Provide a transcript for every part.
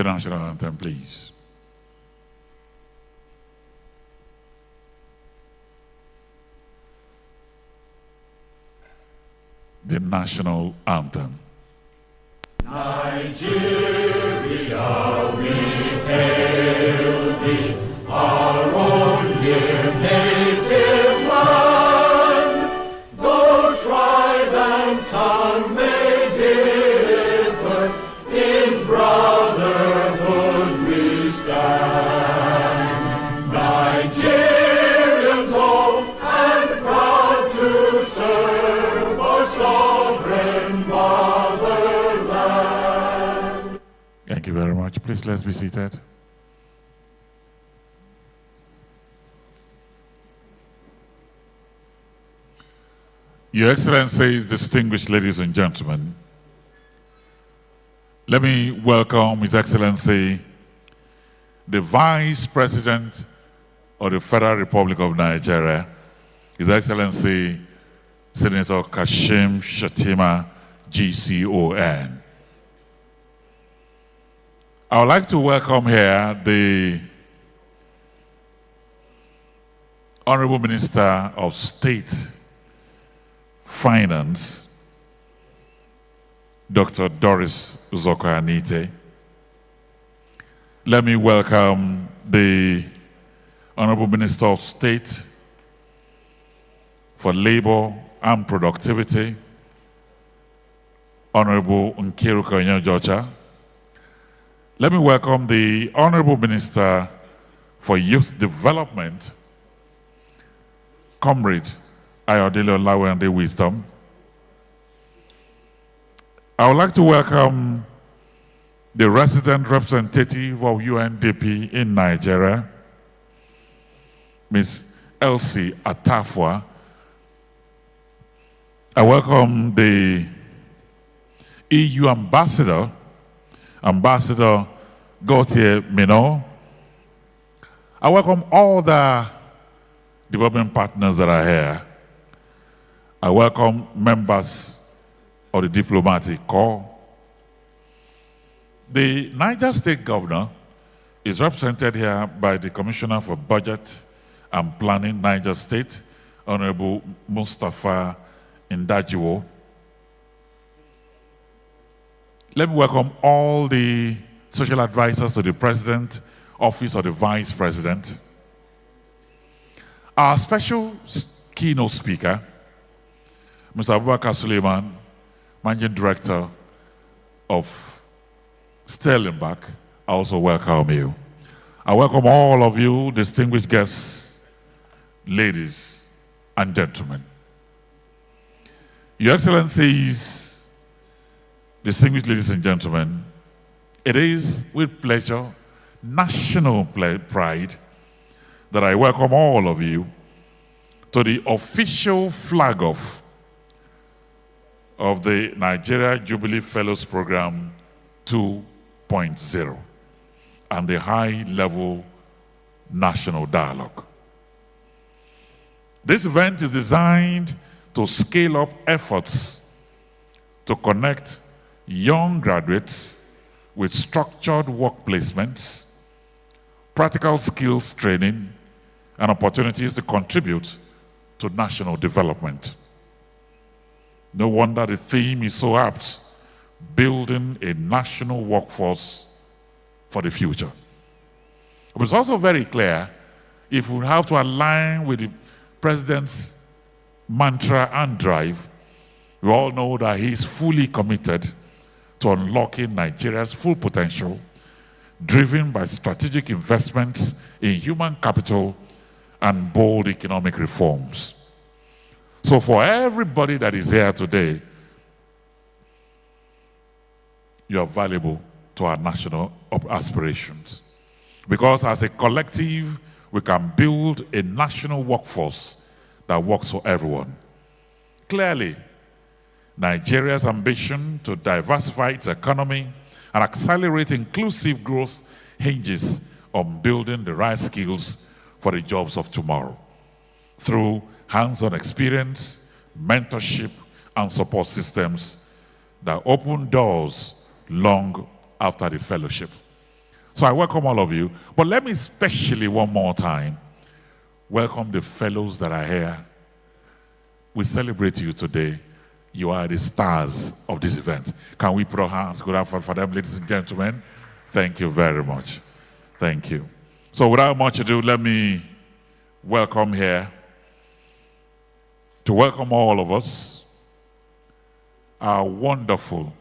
The national anthem, please. The national anthem. Nigeria, we hail thee, our own dear native land. Though tribe and tongue may differ, in brotherhood we stand. Nigerians old and proud to serve our sovereign motherland. Thank you very much. Please, let's be seated. Your Excellencies, distinguished ladies and gentlemen, let me welcome His Excellency, the Vice President of the Federal Republic of Nigeria, His Excellency Senator Kashim Shettima, GCON. I would like to welcome here the Honorable Minister of State Finance, Dr. Doris Uzoka-Anite. Let me welcome the Honorable Minister of State for Labor and Productivity, Honorable Nkiruka Onyejocha. Let me welcome the Honorable Minister for Youth Development, Comrade Ayodele Olawande Wisdom. I would like to welcome the resident representative of UNDP in Nigeria, Ms. Elsie Atafwa. I welcome the EU ambassador, Ambassador Gautier Mino. I welcome all the development partners that are here. I welcome members of the diplomatic corps. The Niger State Governor is represented here by the Commissioner for Budget and Planning, Niger State, Honorable Mustafa Ndajiwo. Let me welcome all the social advisors to the President, Office of the Vice President. Our special keynote speaker, Mr. Abubakar Suleiman, Managing Director of Sterling-Bach, I also welcome you. I welcome all of you, distinguished guests, ladies and gentlemen. Your Excellencies, distinguished ladies and gentlemen, it is with pleasure, national pride, that I welcome all of you to the official flag-off of the Nigeria Jubilee Fellows Program 2.0 and the high-level national dialogue. This event is designed to scale up efforts to connect young graduates with structured work placements, practical skills training, and opportunities to contribute to national development. No wonder the theme is so apt, building a national workforce for the future. But it's also very clear, if we have to align with the President's mantra and drive, we all know that he is fully committed to unlocking Nigeria's full potential, driven by strategic investments in human capital and bold economic reforms. So for everybody that is here today, you are valuable to our national aspirations. Because as a collective, we can build a national workforce that works for everyone. Clearly, Nigeria's ambition to diversify its economy and accelerate inclusive growth hinges on building the right skills for the jobs of tomorrow through hands-on experience, mentorship, and support systems that open doors long after the fellowship. So I welcome all of you. But let me especially one more time welcome the fellows that are here. We celebrate you today. You are the stars of this event. Can we put our hands together for them, ladies and gentlemen? Thank you very much. Thank you. So without much ado, let me welcome here, to welcome all of us, our wonderful,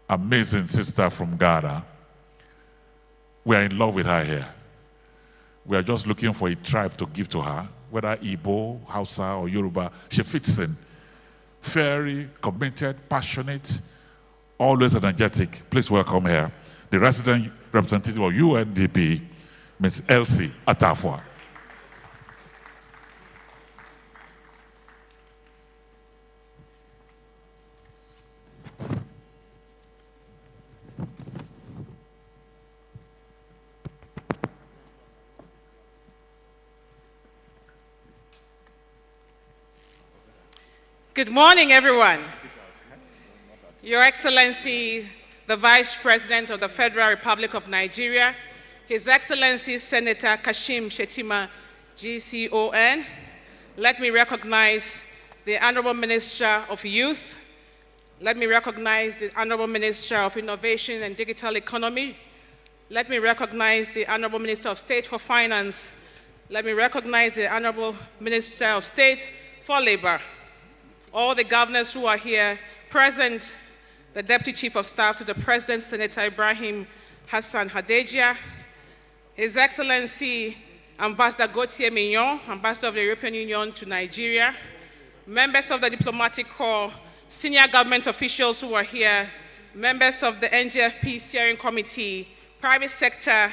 amazing sister from Ghana. We are in love with her here. We are just looking for a tribe to give to her, whether Igbo, Hausa, or Yoruba. She fits in. Very committed, passionate, always energetic. Please welcome her, the resident representative of UNDP, Ms. Elsie Atafwa. Good morning, everyone. Your Excellency, the Vice President of the Federal Republic of Nigeria, His Excellency Senator Kashim Shettima, GCON. Let me recognize the Honorable Minister of Youth. Let me recognize the Honorable Minister of Innovation and Digital Economy. Let me recognize the Honorable Minister of State for Finance. Let me recognize the Honorable Minister of State for Labor. All the governors who are here present, the Deputy Chief of Staff to the President, Senator Ibrahim Hassan Hadejia, His Excellency Ambassador Gauthier Mignon, Ambassador of the European Union to Nigeria, members of the Diplomatic Corps, senior government officials who are here, members of the Njfp Steering Committee, private sector,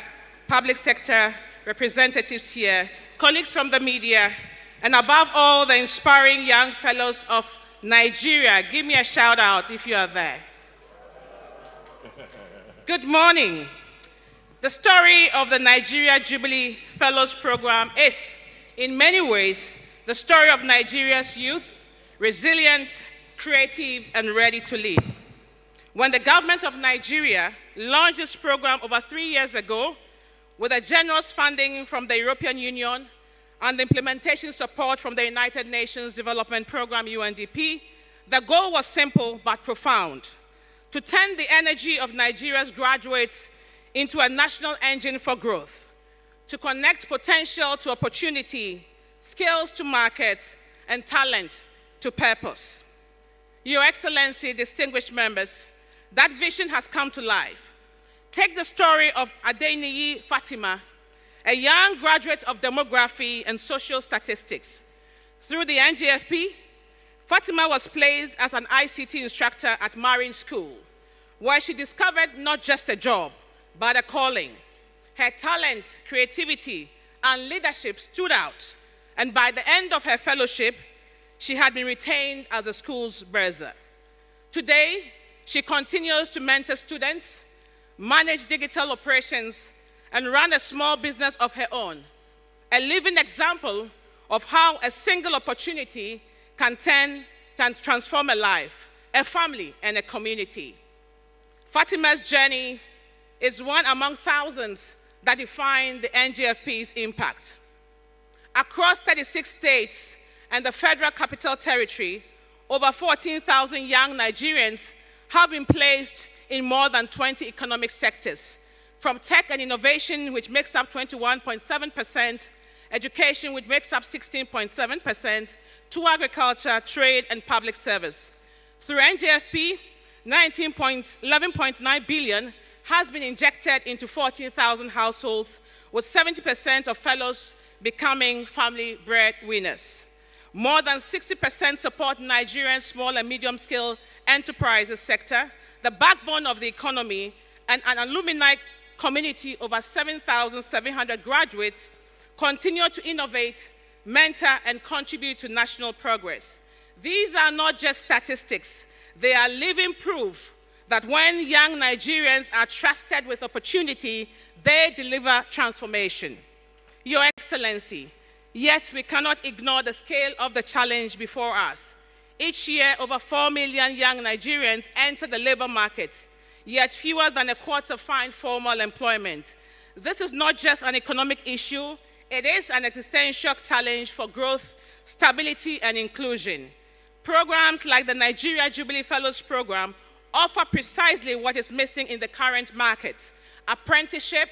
public sector representatives here, colleagues from the media, and above all, the inspiring young fellows of Nigeria. Give me a shout out if you are there. Good morning. The story of the Nigeria Jubilee Fellows Program is, in many ways, the story of Nigeria's youth, resilient, creative, and ready to lead. When the government of Nigeria launched this program over 3 years ago, with a generous funding from the European Union, and the implementation support from the United Nations Development Program, UNDP, the goal was simple but profound: to turn the energy of Nigeria's graduates into a national engine for growth, to connect potential to opportunity, skills to markets, and talent to purpose. Your Excellency, distinguished members, that vision has come to life. Take the story of Adeniyi Fatima, a young graduate of demography and social statistics. Through the NJFP, Fatima was placed as an ICT instructor at Marine School, where she discovered not just a job, but a calling. Her talent, creativity, and leadership stood out, and by the end of her fellowship, she had been retained as the school's bursar. Today, she continues to mentor students, manage digital operations, and run a small business of her own, a living example of how a single opportunity can transform a life, a family, and a community. Fatima's journey is one among thousands that define the NJFP's impact. Across 36 states and the Federal Capital Territory, over 14,000 young Nigerians have been placed in more than 20 economic sectors, from tech and innovation, which makes up 21.7%, education, which makes up 16.7%, to agriculture, trade, and public service. Through NJFP, 11.9 billion has been injected into 14,000 households, with 70% of fellows becoming family breadwinners. More than 60% support Nigerian small and medium-scale enterprises sector, the backbone of the economy, and an alumni community over 7,700 graduates continue to innovate, mentor, and contribute to national progress. These are not just statistics. They are living proof that when young Nigerians are trusted with opportunity, they deliver transformation. Your Excellency, yet we cannot ignore the scale of the challenge before us. Each year, over 4 million young Nigerians enter the labor market, yet fewer than a quarter find formal employment. This is not just an economic issue, it is an existential challenge for growth, stability, and inclusion. Programs like the Nigeria Jubilee Fellows Program offer precisely what is missing in the current market: apprenticeship,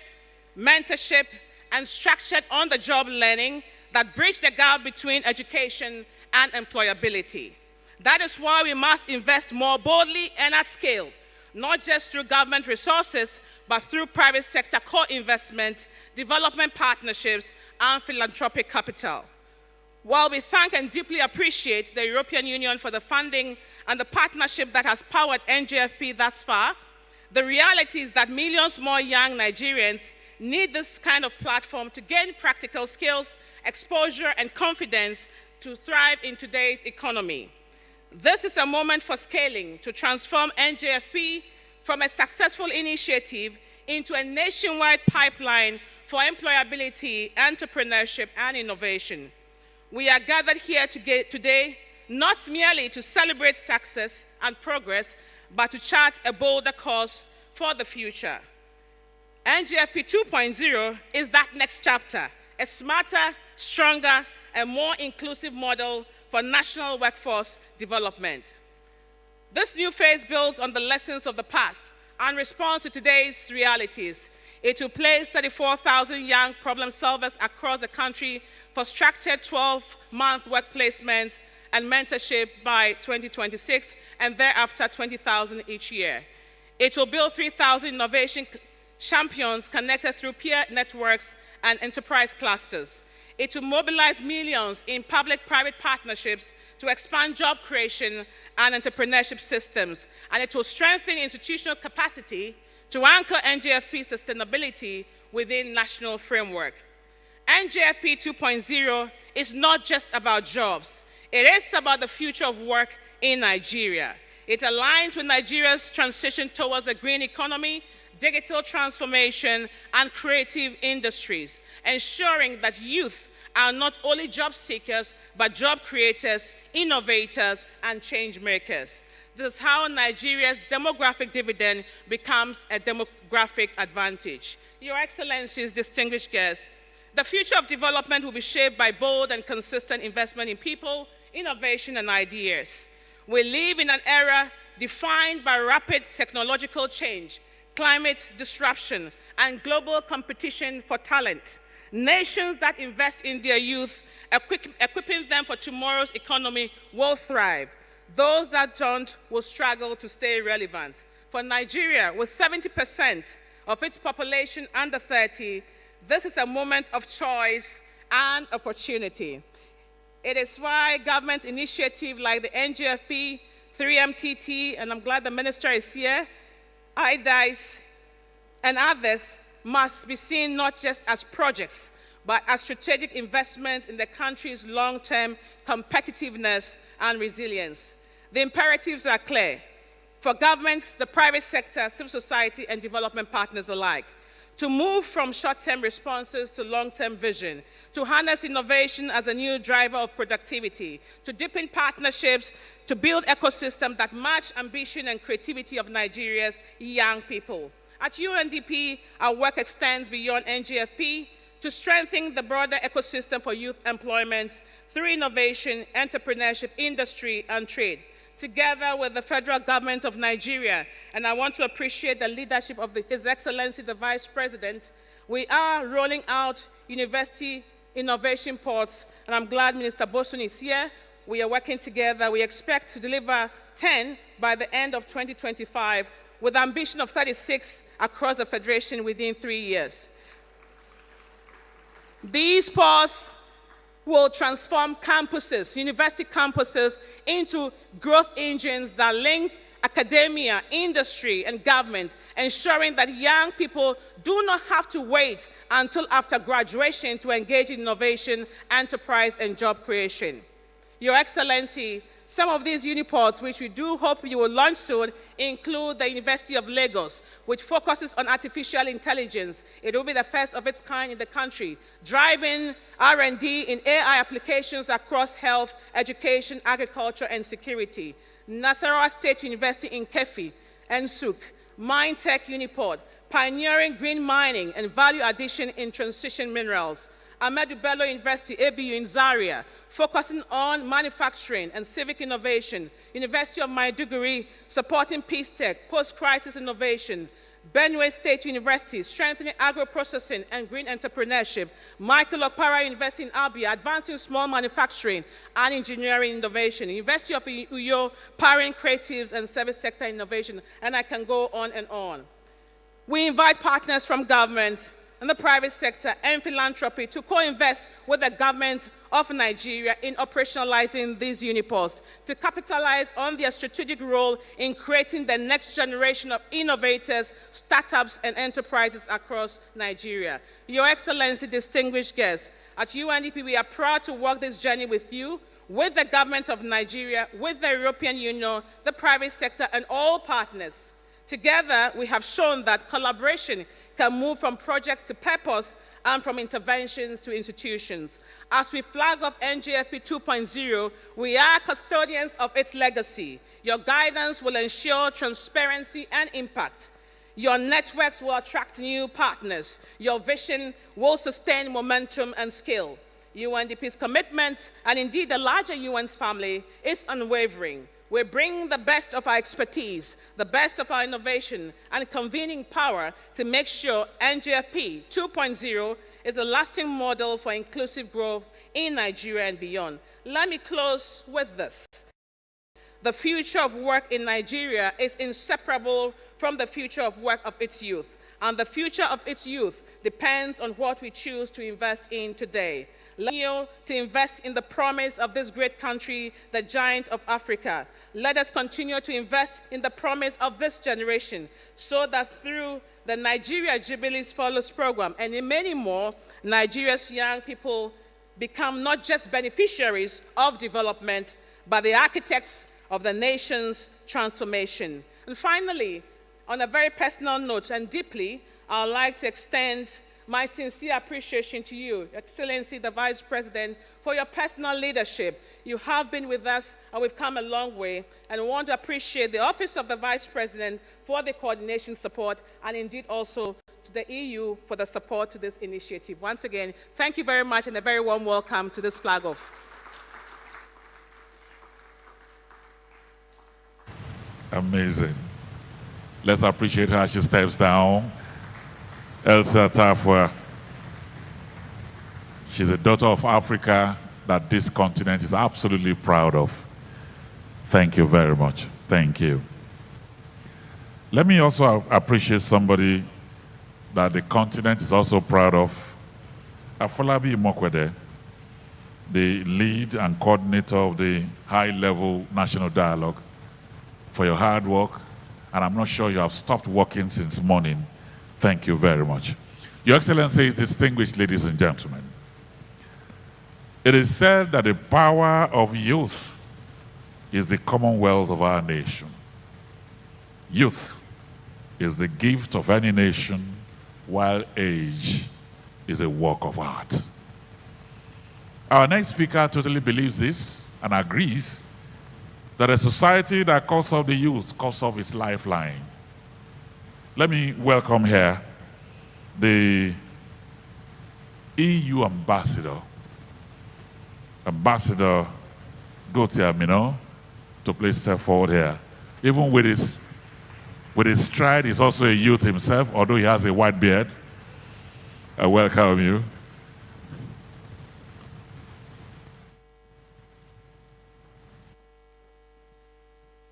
mentorship, and structured on-the-job learning that bridge the gap between education and employability. That is why we must invest more boldly and at scale, not just through government resources, but through private sector co-investment, development partnerships, and philanthropic capital. While we thank and deeply appreciate the European Union for the funding and the partnership that has powered NJFP thus far, the reality is that millions more young Nigerians need this kind of platform to gain practical skills, exposure, and confidence to thrive in today's economy. This is a moment for scaling to transform NJFP from a successful initiative into a nationwide pipeline for employability, entrepreneurship, and innovation. We are gathered here today not merely to celebrate success and progress, but to chart a bolder course for the future. Njfp 2.0 is that next chapter, a smarter, stronger, and more inclusive model for national workforce development. This new phase builds on the lessons of the past and responds to today's realities. It will place 34,000 young problem solvers across the country for structured 12-month work placement and mentorship by 2026, and thereafter 20,000 each year. It will build 3,000 innovation champions connected through peer networks and enterprise clusters. It will mobilize millions in public-private partnerships to expand job creation and entrepreneurship systems, and it will strengthen institutional capacity to anchor NJFP sustainability within national framework. NJFP 2.0 is not just about jobs. It is about the future of work in Nigeria. It aligns with Nigeria's transition towards a green economy, digital transformation, and creative industries, ensuring that youth are not only job seekers, but job creators, innovators, and change makers. This is how Nigeria's demographic dividend becomes a demographic advantage. Your Excellencies, distinguished guests, the future of development will be shaped by bold and consistent investment in people, innovation, and ideas. We live in an era defined by rapid technological change, climate disruption, and global competition for talent. Nations that invest in their youth, equipping them for tomorrow's economy, will thrive. Those that don't will struggle to stay relevant. For Nigeria, with 70% of its population under 30, this is a moment of choice and opportunity. It is why government initiatives like the NJFP, 3MTT, and I'm glad the minister is here, IDICE, and others must be seen not just as projects, but as strategic investments in the country's long-term competitiveness and resilience. The imperatives are clear for governments, the private sector, civil society, and development partners alike, to move from short-term responses to long-term vision, to harness innovation as a new driver of productivity, to deepen partnerships, to build ecosystems that match ambition and creativity of Nigeria's young people. At UNDP, our work extends beyond NJFP to strengthen the broader ecosystem for youth employment through innovation, entrepreneurship, industry, and trade, together with the federal government of Nigeria. And I want to appreciate the leadership of His Excellency, the Vice President. We are rolling out university innovation ports, and I'm glad Minister Bosun is here. We are working together. We expect to deliver 10 by the end of 2025, with ambition of 36 across the Federation within 3 years. These ports will transform campuses, university campuses, into growth engines that link academia, industry, and government, ensuring that young people do not have to wait until after graduation to engage in innovation, enterprise, and job creation. Your Excellency, some of these uniports, which we do hope you will launch soon, include the University of Lagos, which focuses on artificial intelligence. It will be the first of its kind in the country, driving R&D in AI applications across health, education, agriculture, and security. Nasarawa State University in Kefi, Nsuk, Mindtech Uniport, pioneering green mining and value addition in transition minerals. Ahmadu Bello University, ABU in Zaria, focusing on manufacturing and civic innovation. University of Maiduguri, supporting peace tech, post-crisis innovation. Benue State University, strengthening agro-processing and green entrepreneurship. Michael Okpara University in Abia, advancing small manufacturing and engineering innovation. University of Uyo, powering creatives and service sector innovation. And I can go on and on. We invite partners from government and the private sector and philanthropy to co-invest with the government of Nigeria in operationalizing these uniposts, to capitalize on their strategic role in creating the next generation of innovators, startups, and enterprises across Nigeria. Your Excellency, distinguished guests, at UNDP, we are proud to walk this journey with you, with the government of Nigeria, with the European Union, the private sector, and all partners. Together, we have shown that collaboration can move from projects to purpose and from interventions to institutions. As we flag off Njfp 2.0, we are custodians of its legacy. Your guidance will ensure transparency and impact. Your networks will attract new partners. Your vision will sustain momentum and scale. UNDP's commitment, and indeed the larger UN's family, is unwavering. We bring the best of our expertise, the best of our innovation, and convening power to make sure Njfp 2.0 is a lasting model for inclusive growth in Nigeria and beyond. Let me close with this. The future of work in Nigeria is inseparable from the future of work of its youth, and the future of its youth depends on what we choose to invest in today. Let us to invest in the promise of this great country, the giant of Africa. Let us continue to invest in the promise of this generation so that through the Nigeria Jubilees Fellows Program and in many more, Nigeria's young people become not just beneficiaries of development, but the architects of the nation's transformation. And finally, on a very personal note and deeply, I would like to extend my sincere appreciation to you, Excellency, the Vice President, for your personal leadership. You have been with us, and we've come a long way, and I want to appreciate the Office of the Vice President for the coordination support, and indeed also to the EU for the support to this initiative. Once again, thank you very much, and a very warm welcome to this flag-off. Amazing. Let's appreciate her as she steps down. Elsa Tafwa, she's a daughter of Africa that this continent is absolutely proud of. Thank you very much. Thank you. Let me also appreciate somebody that the continent is also proud of. Afolabi Mokwede, the lead and coordinator of the high-level national dialogue, for your hard work, and I'm not sure you have stopped working since morning. Thank you very much. Your Excellencies, distinguished ladies and gentlemen, it is said that the power of youth is the commonwealth of our nation. Youth is the gift of any nation, while age is a work of art. Our next speaker totally believes this and agrees that a society that cuts off the youth cuts off its lifeline. Let me welcome here the EU ambassador, Ambassador Gautier Mino, to please step forward here. Even with his stride, he's also a youth himself, although he has a white beard. I welcome you.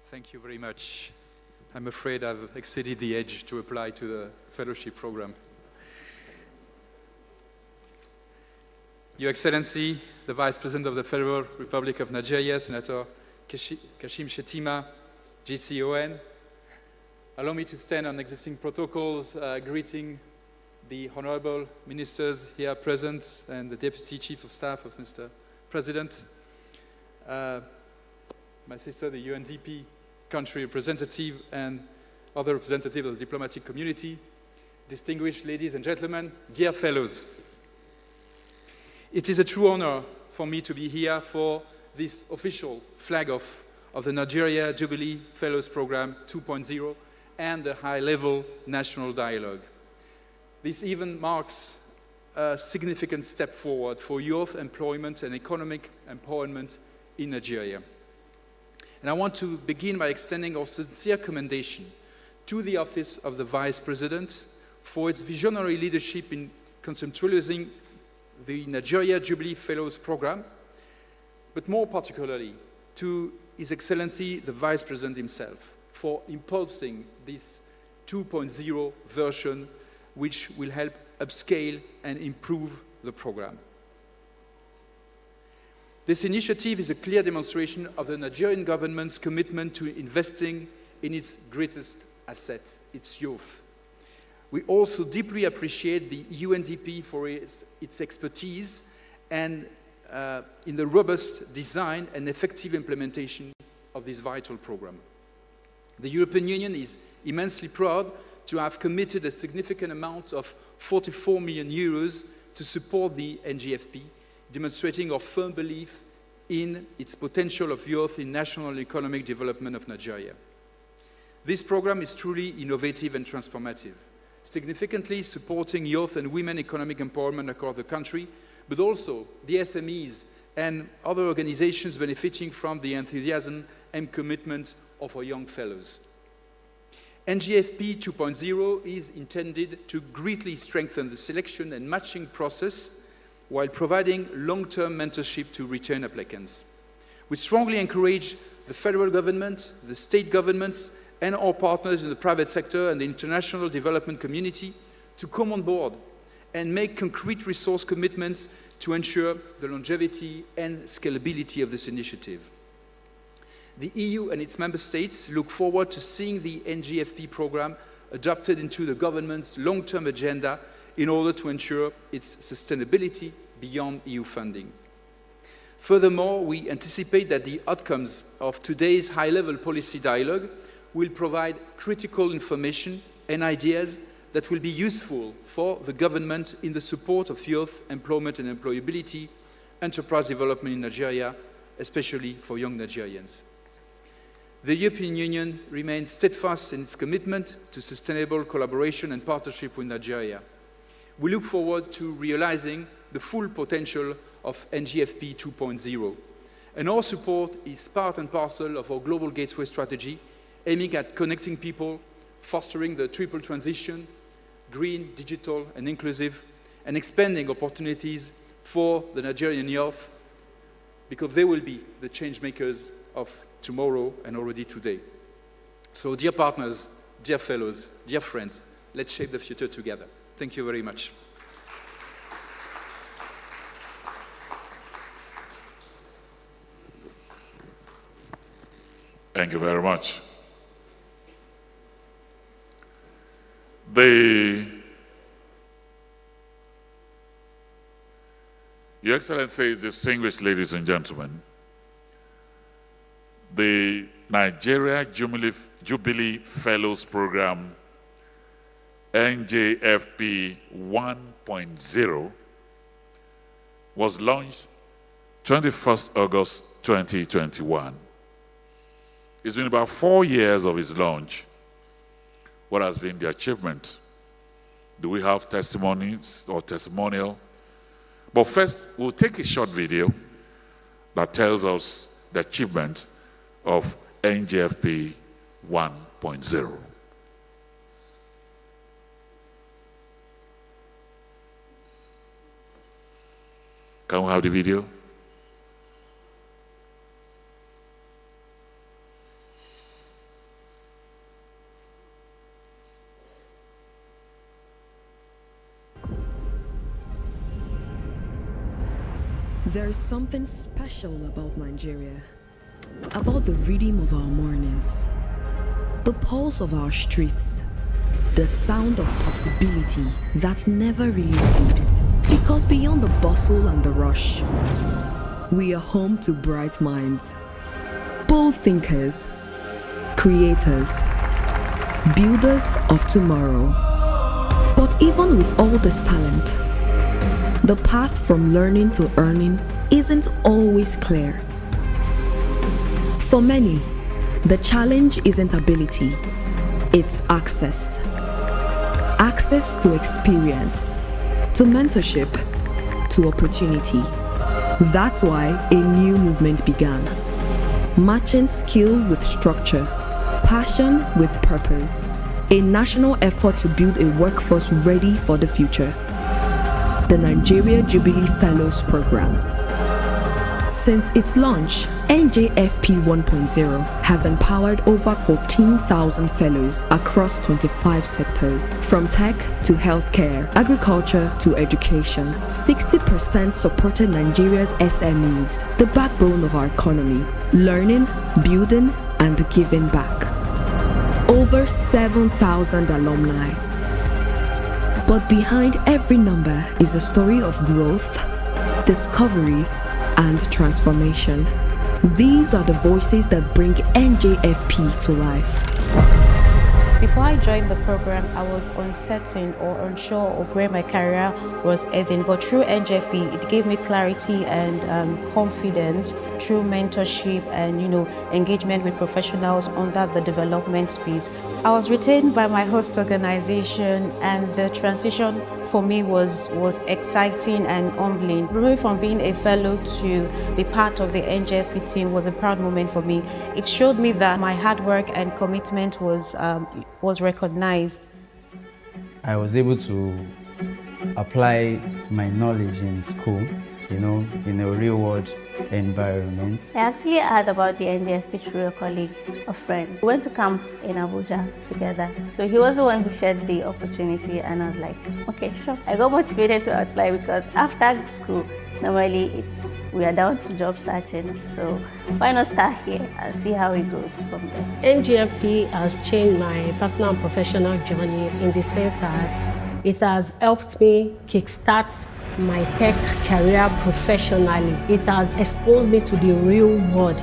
Thank you very much. I'm afraid I've exceeded the age to apply to the fellowship program. Your Excellency, the Vice President of the Federal Republic of Nigeria, Senator Kashim Shettima, GCON, allow me to stand on existing protocols, greeting the honorable ministers here present and the Deputy Chief of Staff of Mr. President, my sister, the UNDP country representative, and other representatives of the diplomatic community, distinguished ladies and gentlemen, dear fellows. It is a true honor for me to be here for this official flag-off of the Nigeria Jubilee Fellows Program 2.0 and the high-level national dialogue. This even marks a significant step forward for youth employment and economic empowerment in Nigeria. And I want to begin by extending our sincere commendation to the Office of the Vice President for its visionary leadership in conceptualizing the Nigeria Jubilee Fellows Program, but more particularly to His Excellency the Vice President himself for impulsing this 2.0 version, which will help upscale and improve the program. This initiative is a clear demonstration of the Nigerian government's commitment to investing in its greatest asset, its youth. We also deeply appreciate the UNDP for its expertise and in the robust design and effective implementation of this vital program. The European Union is immensely proud to have committed a significant amount of 44 million euros to support the Njfp, demonstrating our firm belief in its potential of youth in national economic development of Nigeria. This program is truly innovative and transformative, significantly supporting youth and women economic empowerment across the country, but also the SMEs and other organizations benefiting from the enthusiasm and commitment of our young fellows. Njfp 2.0 is intended to greatly strengthen the selection and matching process while providing long-term mentorship to return applicants. We strongly encourage the federal government, the state governments, and our partners in the private sector and the international development community to come on board and make concrete resource commitments to ensure the longevity and scalability of this initiative. The EU and its member states look forward to seeing the Njfp program adopted into the government's long-term agenda in order to ensure its sustainability beyond EU funding. Furthermore, we anticipate that the outcomes of today's high-level policy dialogue will provide critical information and ideas that will be useful for the government in the support of youth employment and employability, enterprise development in Nigeria, especially for young Nigerians. The European Union remains steadfast in its commitment to sustainable collaboration and partnership with Nigeria. We look forward to realizing the full potential of Njfp 2.0. And our support is part and parcel of our global gateway strategy, aiming at connecting people, fostering the triple transition, green, digital, and inclusive, and expanding opportunities for the Nigerian youth, because they will be the change makers of tomorrow and already today. So dear partners, dear fellows, dear friends, let's shape the future together. Thank you very much. Thank you very much. Your Excellency, distinguished ladies and gentlemen, the Nigeria Jubilee Fellows Program, Njfp 1.0, was launched 21st August 2021. It's been about 4 years of its launch. What has been the achievement? Do we have testimonies or testimonial? But first, we'll take a short video that tells us the achievement of Njfp 1.0. Can we have the video? There is something special about Nigeria, about the rhythm of our mornings, the pulse of our streets, the sound of possibility that never really sleeps. Because beyond the bustle and the rush, we are home to bright minds, bold thinkers, creators, builders of tomorrow. But even with all this talent, the path from learning to earning isn't always clear. For many, the challenge isn't ability, It's access. Access to experience, to mentorship, to opportunity. That's why a new movement began. Matching skill with structure, passion with purpose. A national effort to build a workforce ready for the future. The Nigeria Jubilee Fellows Program. Since its launch, Njfp 1.0 has empowered over 14,000 fellows across 25 sectors, from tech to healthcare, agriculture to education. 60% supported Nigeria's SMEs, the backbone of our economy, learning, building, and giving back. Over 7,000 alumni. But behind every number is a story of growth, discovery, and transformation. These are the voices that bring NJFP to life. Before I joined the program, I was uncertain or unsure of where my career was heading, but through NJFP, it gave me clarity and confidence through mentorship and engagement with professionals under the development space. I was retained by my host organization, and the transition for me was exciting and humbling. Moving from being a fellow to be part of the NJFP team was a proud moment for me. It showed me that my hard work and commitment was recognized. I was able to apply my knowledge in school, in a real-world environment. I actually heard about the NJFP through a colleague, a friend. We went to camp in Abuja together. So he was the one who shared the opportunity, and I was like, okay, sure. I got motivated to apply because after school, normally we are down to job searching. So why not start here and see how it goes from there? NJFP has changed my personal and professional journey in the sense that it has helped me kickstart my tech career professionally. It has exposed me to the real world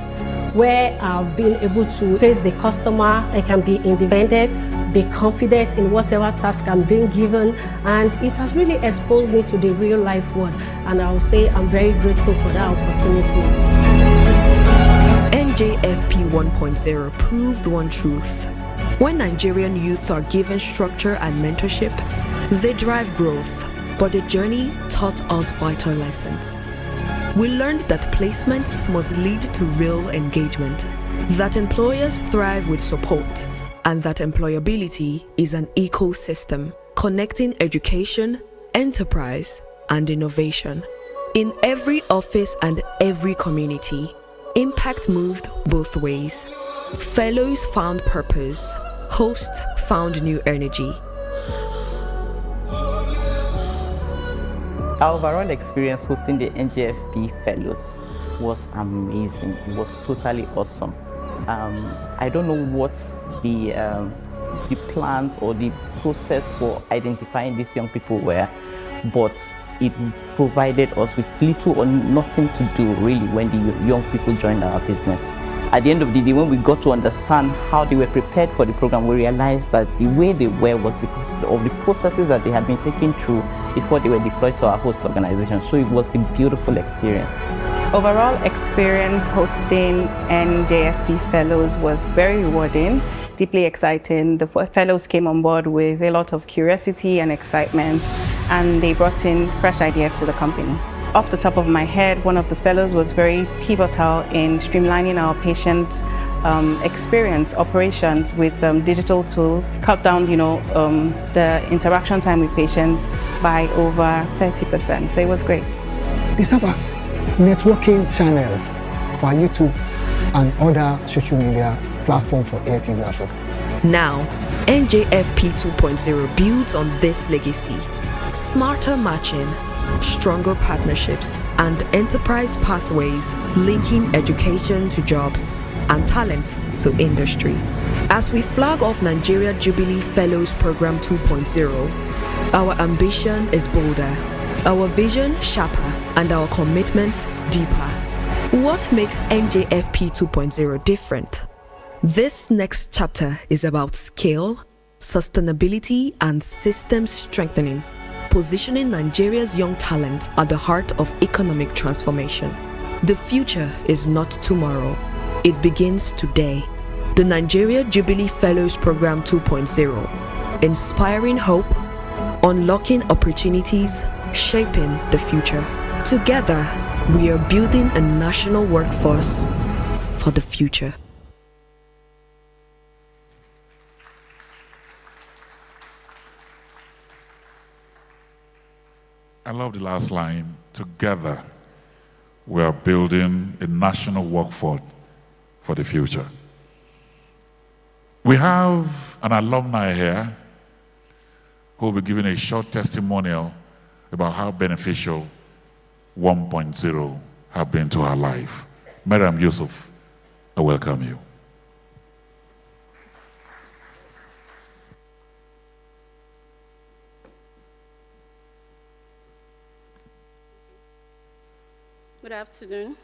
where I've been able to face the customer. I can be independent, be confident in whatever task I'm being given, and it has really exposed me to the real life world, and I will say I'm very grateful for that opportunity. NJFP 1.0 proved one truth. When Nigerian youth are given structure and mentorship, they drive growth. But the journey taught us vital lessons. We learned that placements must lead to real engagement, that employers thrive with support, and that employability is an ecosystem connecting education, enterprise, and innovation. In every office and every community, impact moved both ways. Fellows found purpose, hosts found new energy. Our overall experience hosting the NJFP Fellows was amazing. It was totally awesome. I don't know what the plans or the process for identifying these young people were, but it provided us with little or nothing to do really when the young people joined our business. At the end of the day, when we got to understand how they were prepared for the program, we realized that the way they were was because of the processes that they had been taken through before they were deployed to our host organization. So it was a beautiful experience. Overall experience hosting NJFP Fellows was very rewarding, deeply exciting. The fellows came on board with a lot of curiosity and excitement, and they brought in fresh ideas to the company. Off the top of my head, one of the fellows was very pivotal in streamlining our patient experience operations with digital tools, cut down the interaction time with patients by over 30%. So it was great. They serve as networking channels for YouTube and other social media platforms for AirTV Africa. Now, NJFP 2.0 builds on this legacy. Smarter matching, stronger partnerships, and enterprise pathways linking education to jobs and talent to industry. As we flag off Nigeria Jubilee Fellows Program 2.0, our ambition is bolder, our vision sharper, and our commitment deeper. What makes NJFP 2.0 different? This next chapter is about scale, sustainability, and system strengthening, positioning Nigeria's young talent at the heart of economic transformation. The future is not tomorrow, it begins today. the Nigeria Jubilee Fellows Program 2.0, inspiring hope, unlocking opportunities, shaping the future. Together, we are building a national workforce for the future. I love the last line. Together, we are building a national workforce for the future. We have an alumni here who will be giving a short testimonial about how beneficial 1.0 have been to her life. Madam Yusuf, I welcome you. Good afternoon,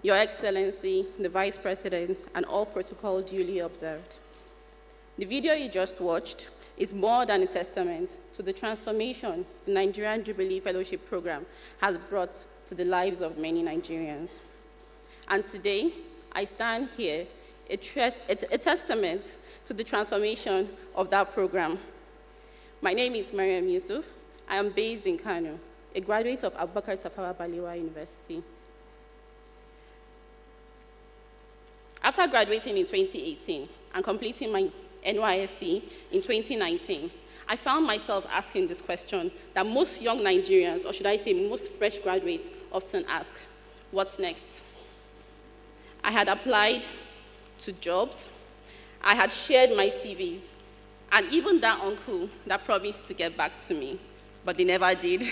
Your Excellency, the Vice President, and all protocol duly observed. The video you just watched is more than a testament to the transformation the Nigerian Jubilee Fellowship Program has brought to the lives of many Nigerians. And today, I stand here a testament to the transformation of that program. My name is Mariam Yusuf. I am based in Kano, a graduate of Abubakar Tafawa Balewa University. After graduating in 2018 and completing my NYSC in 2019, I found myself asking this question that most young Nigerians, or should I say most fresh graduates, often ask: what's next? I had applied to jobs, I had shared my CVs, and even that uncle that promised to get back to me, but they never did.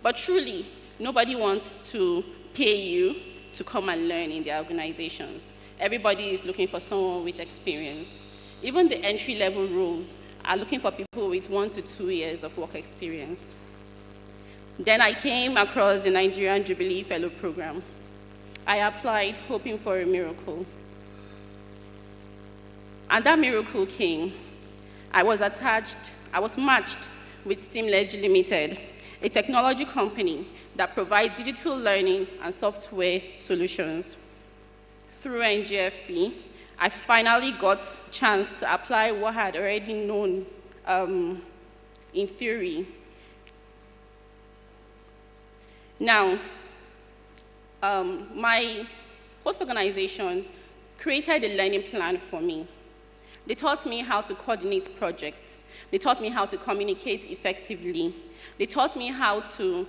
But truly, nobody wants to pay you to come and learn in their organizations. Everybody is looking for someone with experience. Even the entry-level roles are looking for people with 1 to 2 years of work experience. Then I came across the Nigerian Jubilee Fellow Program. I applied, hoping for a miracle. And that miracle came. I was matched with STEAMledge Limited, a technology company that provides digital learning and software solutions. Through Njfp, I finally got a chance to apply what I had already known in theory. Now, my host organization created a learning plan for me. They taught me how to coordinate projects. They taught me how to communicate effectively. They taught me how to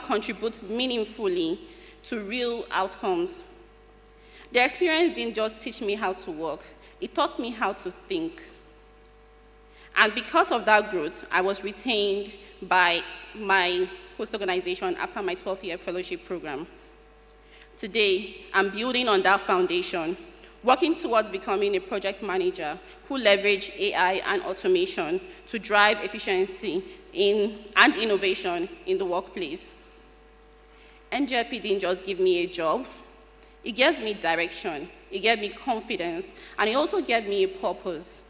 contribute meaningfully to real outcomes. The experience didn't just teach me how to work, it taught me how to think. And because of that growth, I was retained by my host organization after my 12-year fellowship program. Today, I'm building on that foundation, working towards becoming a project manager who leverage AI and automation to drive efficiency and innovation in the workplace. Njfp didn't just give me a job, it gave me direction, it gave me confidence, and it also gave me a purpose.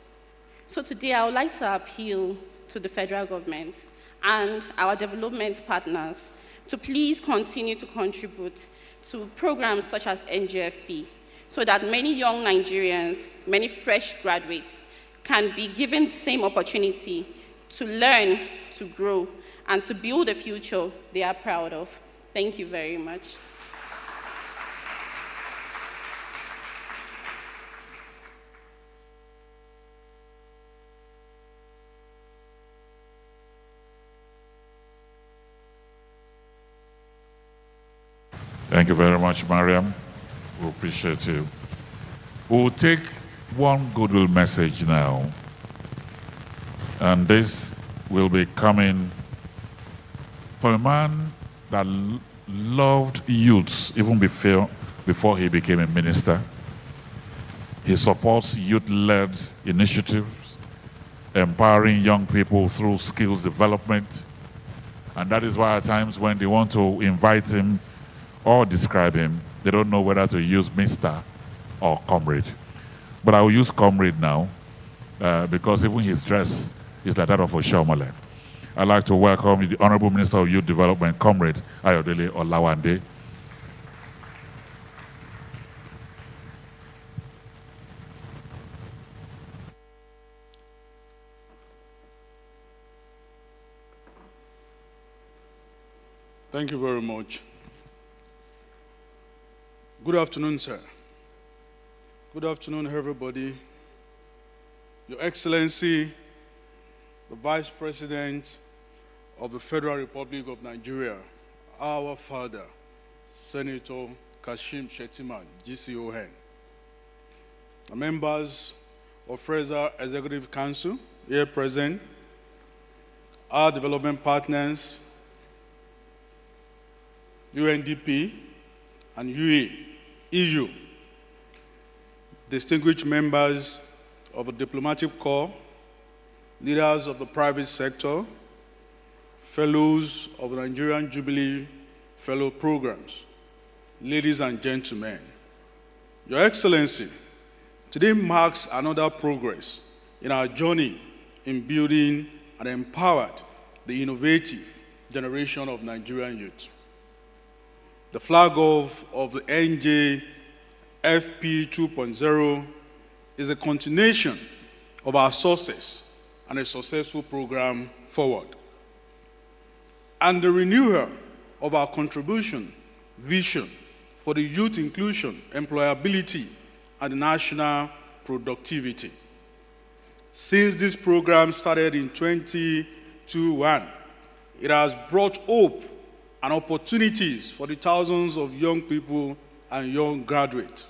So today I would like to appeal to the federal government and our development partners to please continue to contribute to programs such as Njfp, so that many young Nigerians, many fresh graduates, can be given the same opportunity to learn, to grow, and to build a future they are proud of. Thank you very much. Thank you very much, Mariam. We appreciate you. We'll take one goodwill message now. And this will be coming from a man that loved youths even before he became a minister. He supports youth-led initiatives, empowering young people through skills development. And that is why at times when they want to invite him or describe him, they don't know whether to use Mr. or Comrade. But I will use Comrade now because even his dress is like that of Oshomole. I'd like to welcome the Honorable Minister of Youth Development, Comrade Ayodele Olawande. Thank you very much. Good afternoon, sir. Good afternoon, everybody. Your Excellency, the Vice President of the Federal Republic of Nigeria, our father, Senator Kashim Shettima, GCON. The members of Fraser Executive Council here present, our development partners, UNDP and EU, distinguished members of the diplomatic corps, leaders of the private sector, fellows of the Nigerian Jubilee Fellow Programs, ladies and gentlemen, Your Excellency, today marks another progress in our journey in building and empowered the innovative generation of Nigerian youth. The flag of the Njfp 2.0 is a continuation of our success and a successful program forward, and the renewal of our contribution, vision for the youth inclusion, employability, and national productivity. Since this program started in 2021, it has brought hope and opportunities for the thousands of young people and young graduates.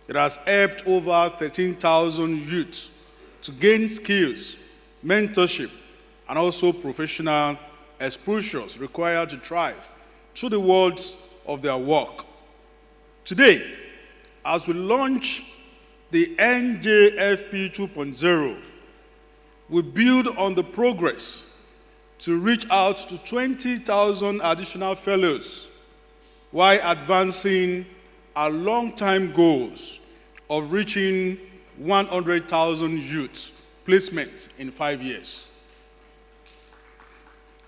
It has helped over 13,000 youths to gain skills, mentorship, and also professional exposures required to thrive through the worlds of their work. Today, as we launch the Njfp 2.0, we build on the progress to reach out to 20,000 additional fellows while advancing our long-time goals of reaching 100,000 youth placements in 5 years.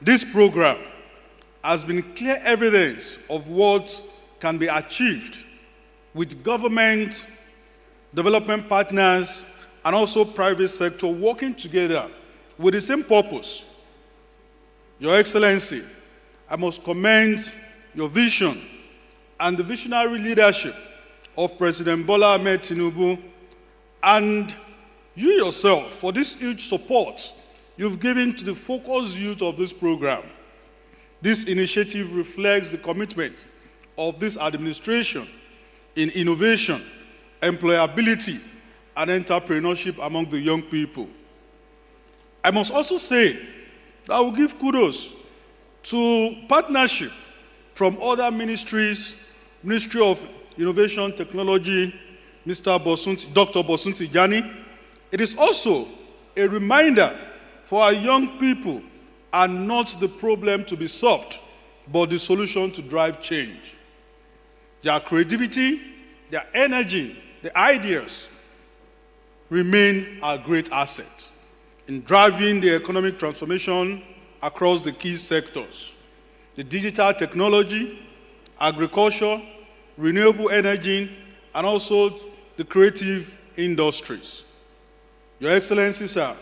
This program has been clear evidence of what can be achieved with government, development partners, and also private sector working together with the same purpose. Your Excellency, I must commend your vision and the visionary leadership of President Bola Ahmed Tinubu and you yourself for this huge support you've given to the focused youth of this program. This initiative reflects the commitment of this administration in innovation, employability, and entrepreneurship among the young people. I must also say that I will give kudos to partnership from other ministries, Ministry of Innovation Technology, Dr. Bosunti Jani. It is also a reminder for our young people are not the problem to be solved, but the solution to drive change. Their creativity, their energy, the ideas remain our great asset in driving the economic transformation across the key sectors. The digital technology, agriculture, renewable energy, and also the creative industries. Your Excellency, sir,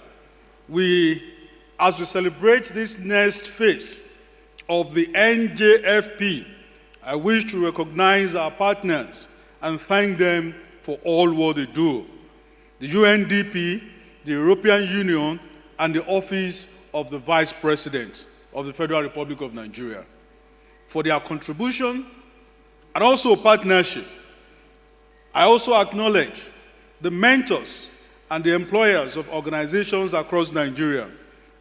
as we celebrate this next phase of the Njfp, I wish to recognize our partners and thank them for all what they do. The UNDP, the European Union, and the Office of the Vice President of the Federal Republic of Nigeria for their contribution and also partnership. I also acknowledge the mentors and the employers of organizations across Nigeria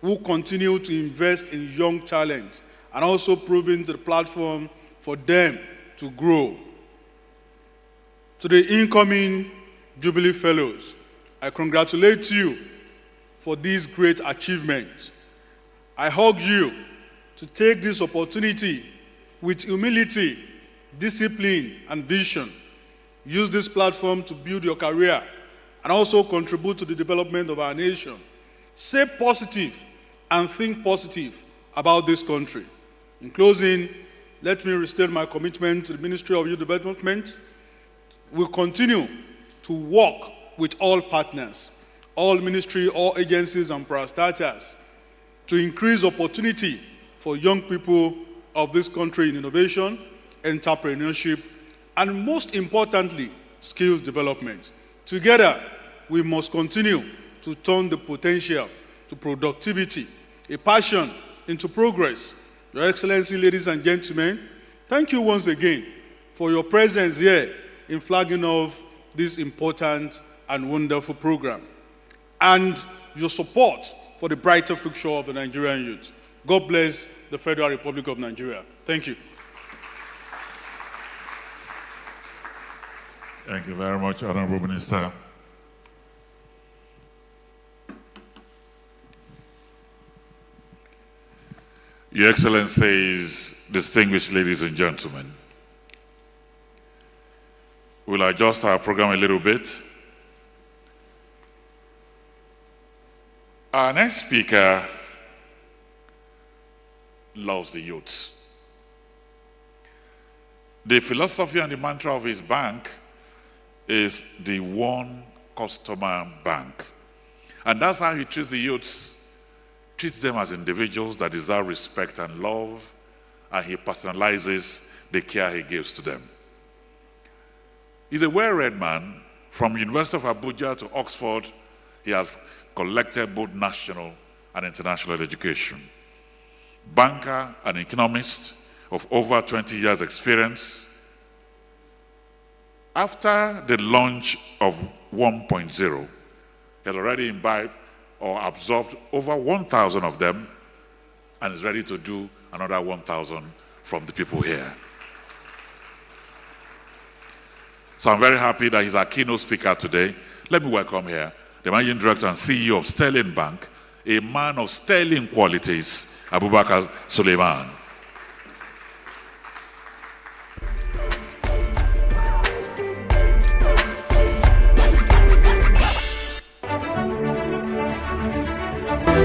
who continue to invest in young talent and also proving the platform for them to grow. To the incoming Jubilee Fellows, I congratulate you for these great achievements. I urge you to take this opportunity with humility, discipline, and vision. Use this platform to build your career and also contribute to the development of our nation. Say positive and think positive about this country. In closing, let me restate my commitment to the Ministry of Youth Development. We'll continue to work with all partners, all ministry, all agencies and parastatals to increase opportunity for young people of this country in innovation, entrepreneurship, and most importantly, skills development. Together, we must continue to turn the potential to productivity, a passion into progress. Your Excellency, ladies and gentlemen, thank you once again for your presence here in flagging off this important and wonderful program, and your support for the brighter future of the Nigerian youth. God bless the Federal Republic of Nigeria. Thank you. Thank you very much, Honorable Minister. Your Excellencies, distinguished ladies and gentlemen, we'll adjust our program a little bit. Our next speaker loves the youth. The philosophy and the mantra of his bank is the one customer bank. And that's how he treats the youths, treats them as individuals that deserve respect and love, and he personalizes the care he gives to them. He's a well-read man. From University of Abuja to Oxford, he has collected both national and international education. Banker and economist of over 20 years experience. After the launch of 1.0, he has already imbibed or absorbed over 1,000 of them and is ready to do another 1,000 from the people here. So I'm very happy that he's our keynote speaker today. Let me welcome here the Managing Director and CEO of Sterling Bank, a man of sterling qualities, Abubakar Suleiman.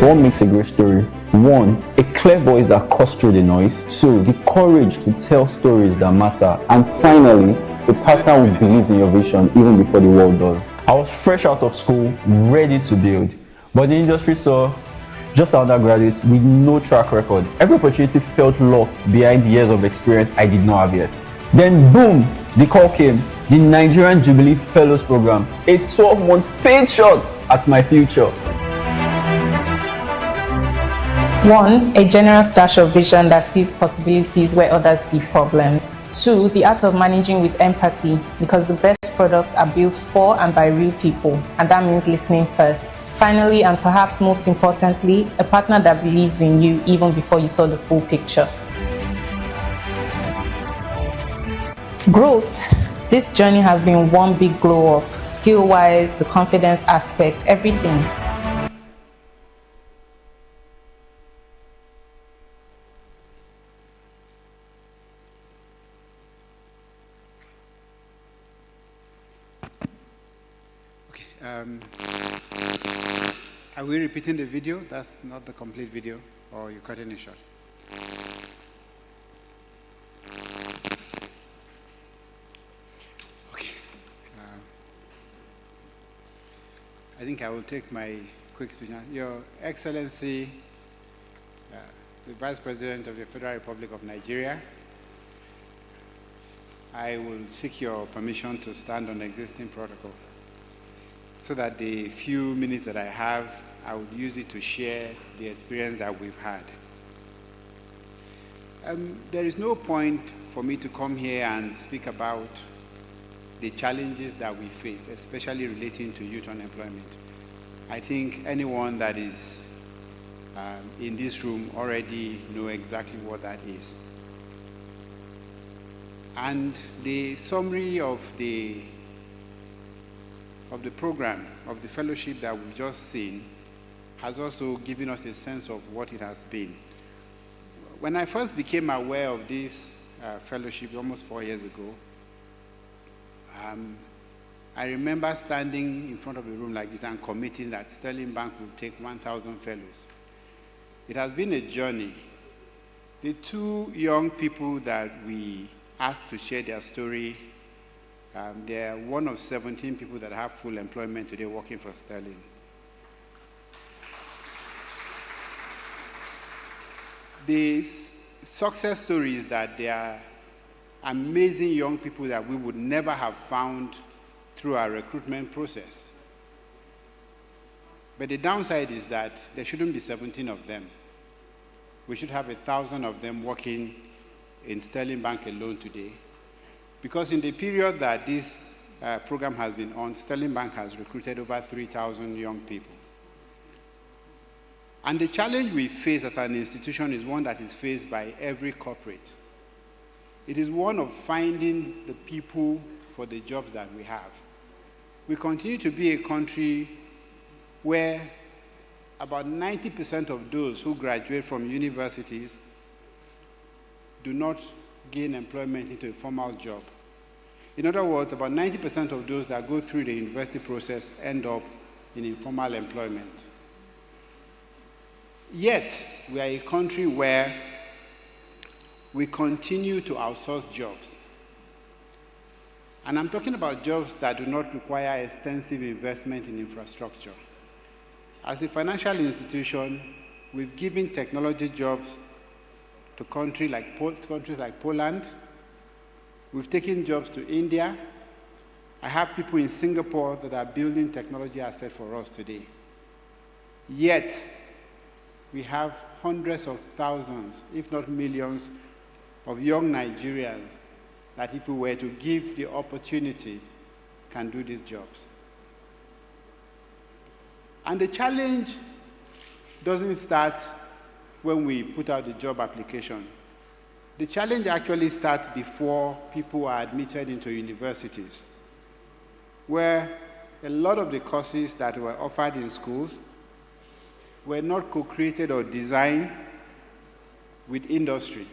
What makes a great story? 1, a clear voice that cuts through the noise. 2, the courage to tell stories that matter. And finally, a partner who believes in your vision even before the world does. I was fresh out of school, ready to build. But the industry saw just undergraduates with no track record. Every opportunity felt locked behind years of experience I did not have yet. Then boom, the call came. The Nigerian Jubilee Fellows Program. A 12-month paid shot at my future. 1, a generous dash of vision that sees possibilities where others see problems. 2, the art of managing with empathy, because the best products are built for and by real people, and that means listening first. Finally, and perhaps most importantly, a partner that believes in you even before you saw the full picture. Growth. This journey has been one big glow up, skill-wise, the confidence aspect, everything. Are we repeating the video? That's not the complete video, or you're cutting it short? Okay. I think I will take my quick speech now. Your Excellency, the Vice President of the Federal Republic of Nigeria, I will seek your permission to stand on existing protocol, so that the few minutes that I have, I would use it to share the experience that we've had. There is no point for me to come here and speak about the challenges that we face, especially relating to youth unemployment. I think anyone that is in this room already know exactly what that is. And the summary of the program, of the fellowship that we've just seen, has also given us a sense of what it has been. When I first became aware of this fellowship almost 4 years ago, I remember standing in front of a room like this and committing that Sterling Bank will take 1,000 fellows. It has been a journey. The 2 young people that we asked to share their story, they are one of 17 people that have full employment today working for Sterling. success stories that they are amazing young people that we would never have found through our recruitment process. But the downside is that there shouldn't be 17 of them. We should have 1,000 of them working in Sterling Bank alone today. Because in the period that this program has been on, Sterling Bank has recruited over 3,000 young people. And the challenge we face as an institution is one that is faced by every corporate. It is one of finding the people for the jobs that we have. We continue to be a country where about 90% of those who graduate from universities do not gain employment into a formal job. In other words, about 90% of those that go through the university process end up in informal employment. Yet, we are a country where we continue to outsource jobs. And I'm talking about jobs that do not require extensive investment in infrastructure. As a financial institution, we've given technology jobs to countries like Poland. We've taken jobs to India. I have people in Singapore that are building technology assets for us today. Yet, we have hundreds of thousands, if not millions, of young Nigerians that if we were to give the opportunity, can do these jobs. And the challenge doesn't start when we put out the job application. The challenge actually starts before people are admitted into universities, where a lot of the courses that were offered in schools were not co-created or designed with industry.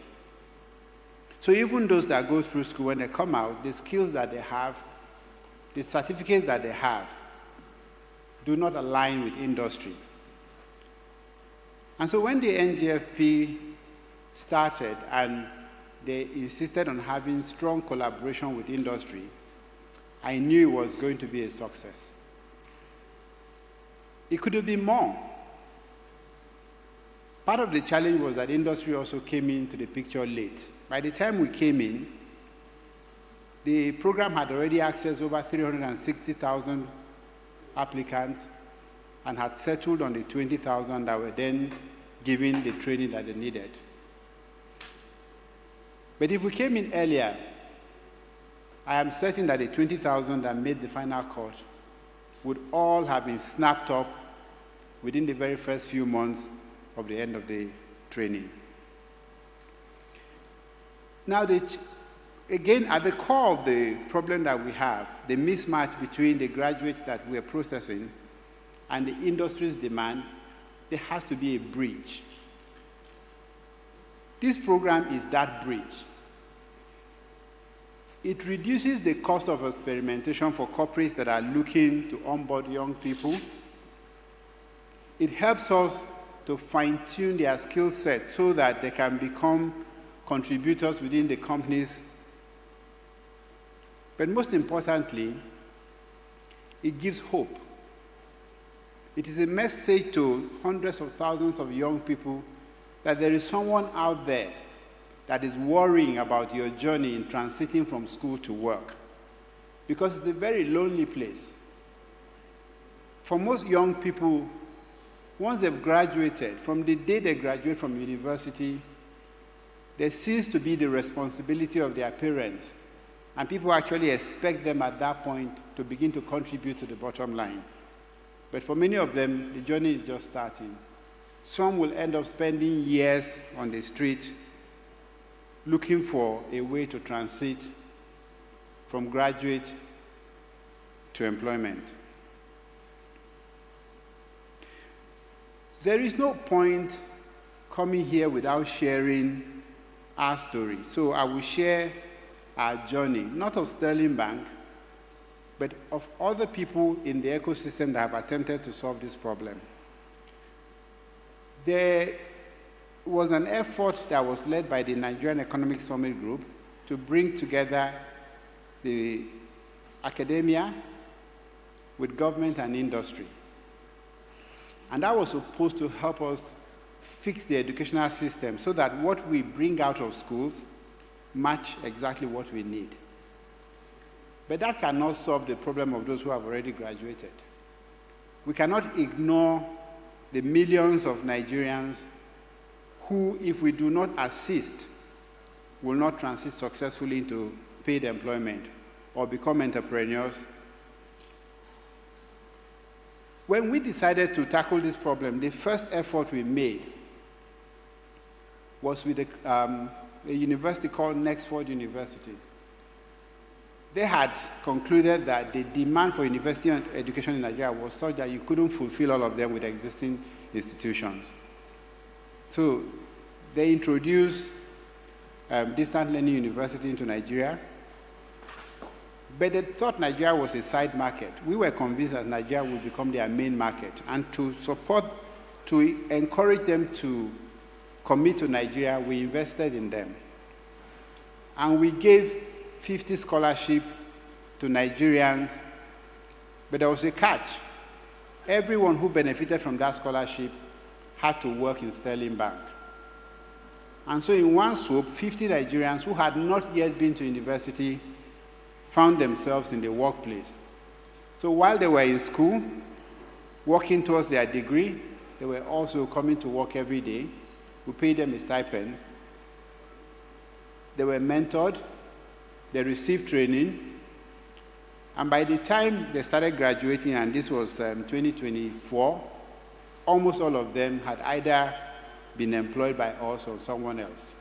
So even those that go through school, when they come out, the skills that they have, the certificates that they have, do not align with industry. And so when the Njfp started and they insisted on having strong collaboration with industry, I knew it was going to be a success. It could have been more. Part of the challenge was that industry also came into the picture late. By the time we came in, the program had already accessed over 360,000 applicants and had settled on the 20,000 that were then given the training that they needed. But if we came in earlier, I am certain that the 20,000 that made the final cut would all have been snapped up within the very first few months of the end of the training. Now, again, at the core of the problem that we have, the mismatch between the graduates that we are processing and the industry's demand, there has to be a bridge. This program is that bridge. It reduces the cost of experimentation for corporates that are looking to onboard young people. It helps us to fine-tune their skill set so that they can become contributors within the companies. But most importantly, it gives hope. It is a message to hundreds of thousands of young people that there is someone out there that is worrying about your journey in transiting from school to work. Because it's a very lonely place. For most young people, once they've graduated, from the day they graduate from university, there ceases to be the responsibility of their parents. And people actually expect them at that point to begin to contribute to the bottom line. But for many of them, the journey is just starting. Some will end up spending years on the street looking for a way to transit from graduate to employment. There is no point coming here without sharing our story. So I will share our journey, not of Sterling Bank, but of other people in the ecosystem that have attempted to solve this problem. There was an effort that was led by the Nigerian Economic Summit Group to bring together the academia with government and industry. And that was supposed to help us fix the educational system so that what we bring out of schools match exactly what we need. But that cannot solve the problem of those who have already graduated. We cannot ignore the millions of Nigerians who, if we do not assist, will not transit successfully into paid employment or become entrepreneurs. When we decided to tackle this problem, the first effort we made was with a university called Njfp University. They had concluded that the demand for university education in Nigeria was such that you couldn't fulfill all of them with existing institutions. So they introduced distant learning university into Nigeria, but they thought Nigeria was a side market. We were convinced that Nigeria would become their main market, and to encourage them to commit to Nigeria, we invested in them. And we gave 50 scholarships to Nigerians, but there was a catch. Everyone who benefited from that scholarship had to work in Sterling Bank. And so in one swoop, 50 Nigerians who had not yet been to university found themselves in the workplace. So while they were in school, working towards their degree, they were also coming to work every day. We paid them a stipend. They were mentored. They received training. And by the time they started graduating, and this was 2024, almost all of them had either been employed by us or someone else.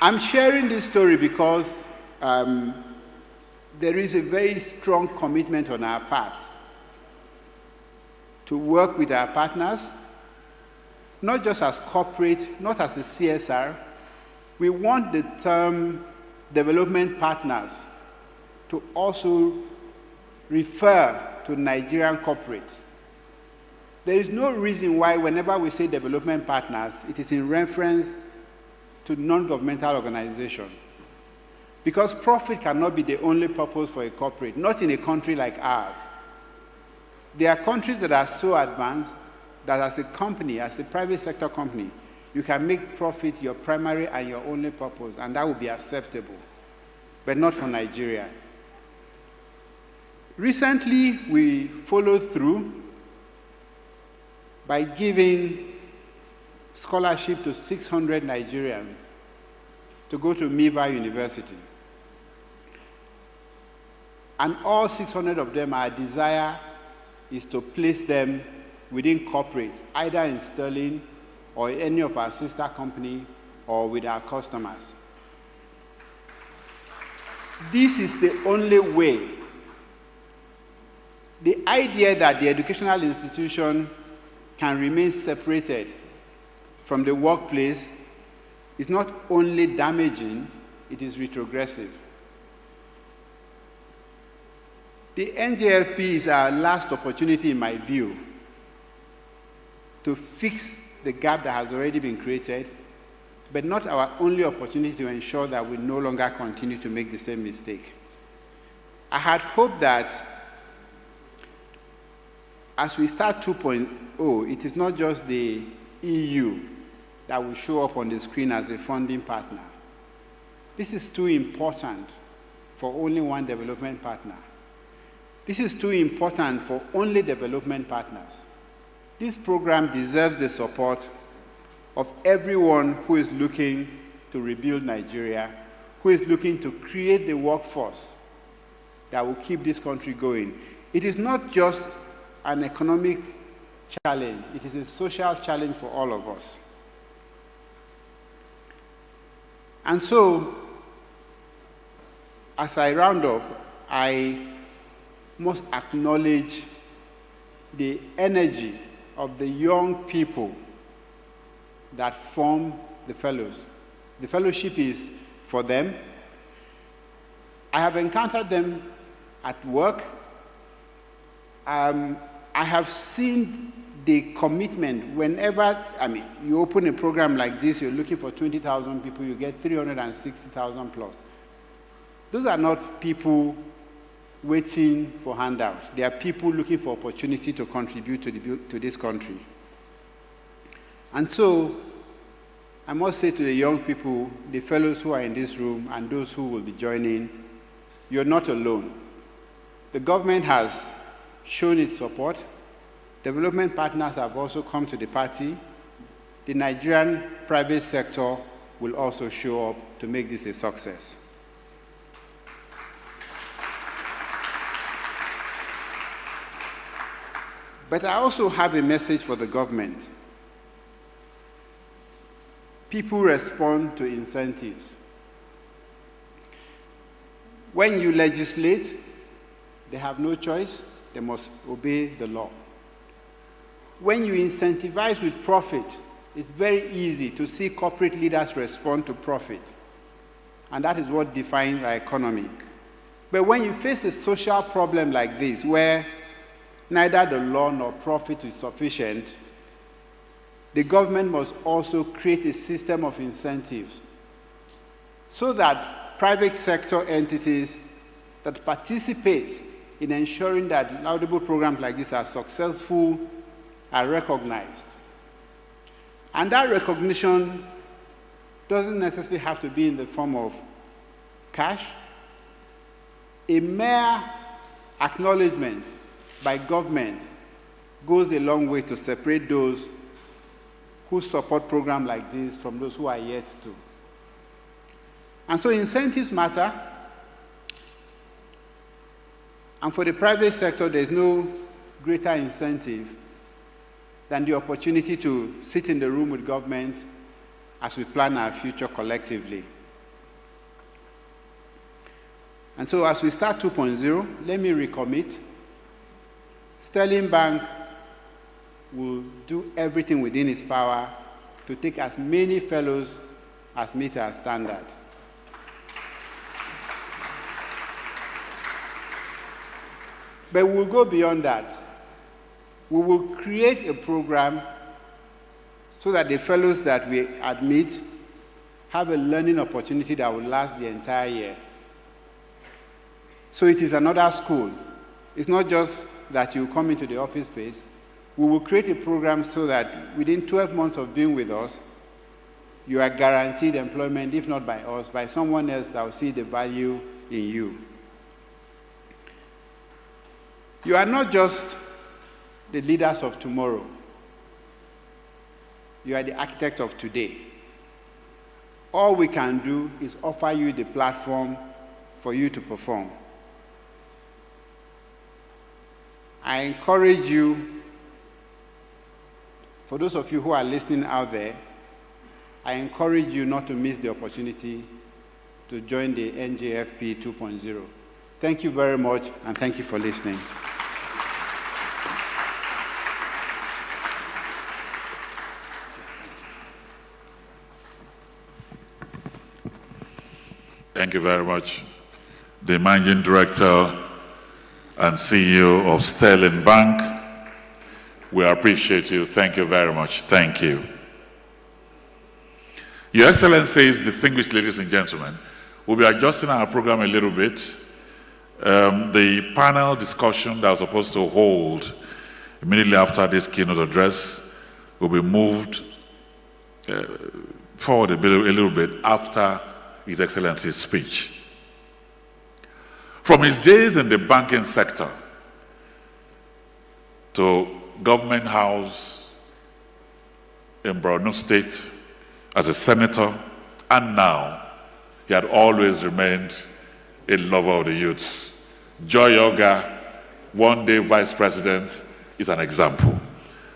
I'm sharing this story because there is a very strong commitment on our part to work with our partners, not just as corporate, not as a CSR. We want the term development partners to also refer to Nigerian corporates. There is no reason why whenever we say development partners, it is in reference to non-governmental organizations. Because profit cannot be the only purpose for a corporate, not in a country like ours. There are countries that are so advanced that as a company, as a private sector company, you can make profit your primary and your only purpose, and that would be acceptable, but not for Nigeria. Recently, we followed through by giving scholarship to 600 Nigerians to go to Miva University. And all 600 of them, our desire is to place them within corporates, either in Sterling or in any of our sister company or with our customers. This is the only way. The idea that the educational institution can remain separated from the workplace is not only damaging, it is retrogressive. The NJFP is our last opportunity, in my view, to fix the gap that has already been created, but not our only opportunity to ensure that we no longer continue to make the same mistake. I had hoped that as we start 2.0, it is not just the EU that will show up on the screen as a funding partner. This is too important for only one development partner. This is too important for only development partners. This program deserves the support of everyone who is looking to rebuild Nigeria, who is looking to create the workforce that will keep this country going. It is not just an economic challenge, it is a social challenge for all of us. And so, as I round up, I must acknowledge the energy of the young people that form the fellows. The fellowship is for them. I have encountered them at work. I have seen the commitment whenever, you open a program like this, you're looking for 20,000 people, you get 360,000 plus. Those are not people waiting for handouts. There are people looking for opportunity to contribute to this country. And so, I must say to the young people, the fellows who are in this room and those who will be joining, you're not alone. The government has shown its support. Development partners have also come to the party. The Nigerian private sector will also show up to make this a success. But I also have a message for the government. People respond to incentives. When you legislate, they have no choice, they must obey the law. When you incentivize with profit, it's very easy to see corporate leaders respond to profit. And that is what defines our economy. But when you face a social problem like this, where neither the law nor profit is sufficient, the government must also create a system of incentives so that private sector entities that participate in ensuring that laudable programs like this are successful are recognized. And that recognition doesn't necessarily have to be in the form of cash. A mere acknowledgement by government goes a long way to separate those who support programs like this from those who are yet to. And so incentives matter. And for the private sector, there's no greater incentive than the opportunity to sit in the room with government as we plan our future collectively. And so as we start 2.0, let me recommit. Sterling Bank will do everything within its power to take as many fellows as meet our standard. But we'll go beyond that. We will create a program so that the fellows that we admit have a learning opportunity that will last the entire year. So it is another school. It's not just that you come into the office space. We will create a program so that within 12 months of being with us, you are guaranteed employment, if not by us, by someone else that will see the value in you. You are not just the leaders of tomorrow. You are the architect of today. All we can do is offer you the platform for you to perform. I encourage you, for those of you who are listening out there, I encourage you not to miss the opportunity to join the Njfp 2.0. Thank you very much, and thank you for listening. Thank you very much. The Managing Director and CEO of Sterling Bank, we appreciate you. Thank you very much. Thank you. Your Excellencies, distinguished ladies and gentlemen, we'll be adjusting our program a little bit. The panel discussion that was supposed to hold immediately after this keynote address will be moved forward a little bit after His Excellency's speech. From his days in the banking sector to government house in Borno State as a senator, and now he had always remained a lover of the youths. Joy Oga, one day vice president, is an example.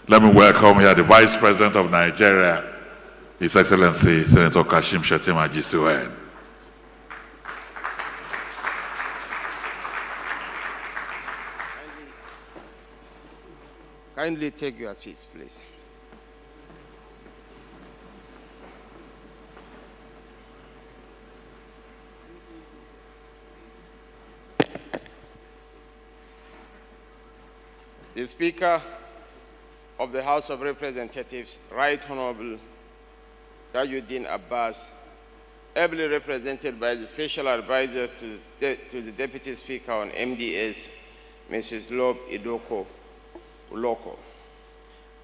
Let me welcome here the Vice President of Nigeria, His Excellency Senator Kashim Shettima GCON. Kindly take your seats, please. The Speaker of the House of Representatives, Right Honorable Tajuddin Abbas, ably represented by the Special Advisor to the Deputy Speaker on MDS, Mrs. Lob Idoko Uloko.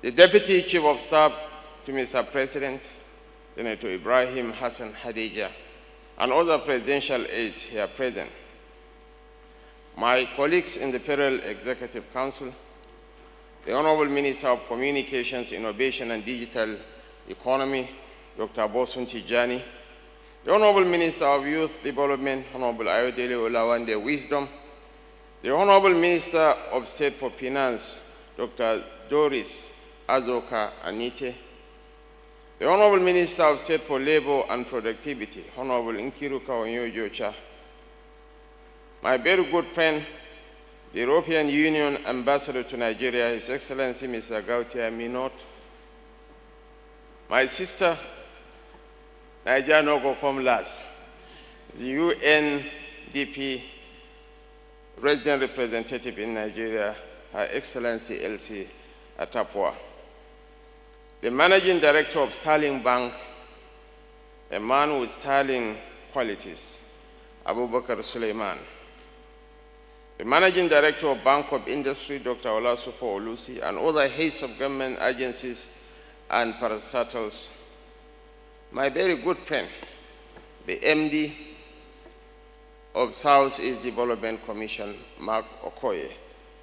The Deputy Chief of Staff to Mr. President, Senator Ibrahim Hassan Hadija, and other presidential aides here present. My colleagues in the Federal Executive Council, the Honorable Minister of Communications, Innovation and Digital Economy, Dr. Bosun Tijani, the Honorable Minister of Youth Development, Honorable Ayodele Olawande Wisdom, the Honorable Minister of State for Finance, Dr. Doris Azoka Anite, the Honorable Minister of State for Labor and Productivity, Honorable Nkiruka Onyojocha, my very good friend, the European Union Ambassador to Nigeria, His Excellency Mr. Gautier Minot, my sister, Naija Nogo Komlas, the UNDP Resident Representative in Nigeria, Her Excellency Elsie Atapua, the Managing Director of Sterling Bank, a man with sterling qualities, Abubakar Suleiman, the Managing Director of Bank of Industry, Dr. Olasupo Olusi, and other heads of government agencies and parastatals, my very good friend, the MD of Southeast Development Commission, Mark Okoye,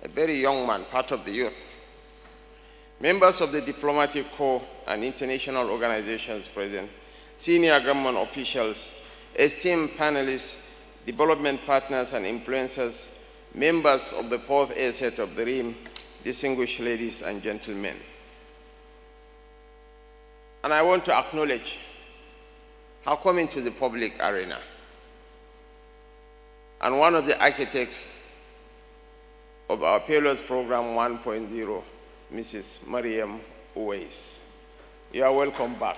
a very young man, part of the youth, members of the diplomatic corps and international organizations present, senior government officials, esteemed panelists, development partners and influencers, members of the fourth A set of the RIM, distinguished ladies and gentlemen. And I want to acknowledge how coming to the public arena and one of the architects of our Payloads Program 1.0, Mrs. Mariam Uwais. You are welcome back.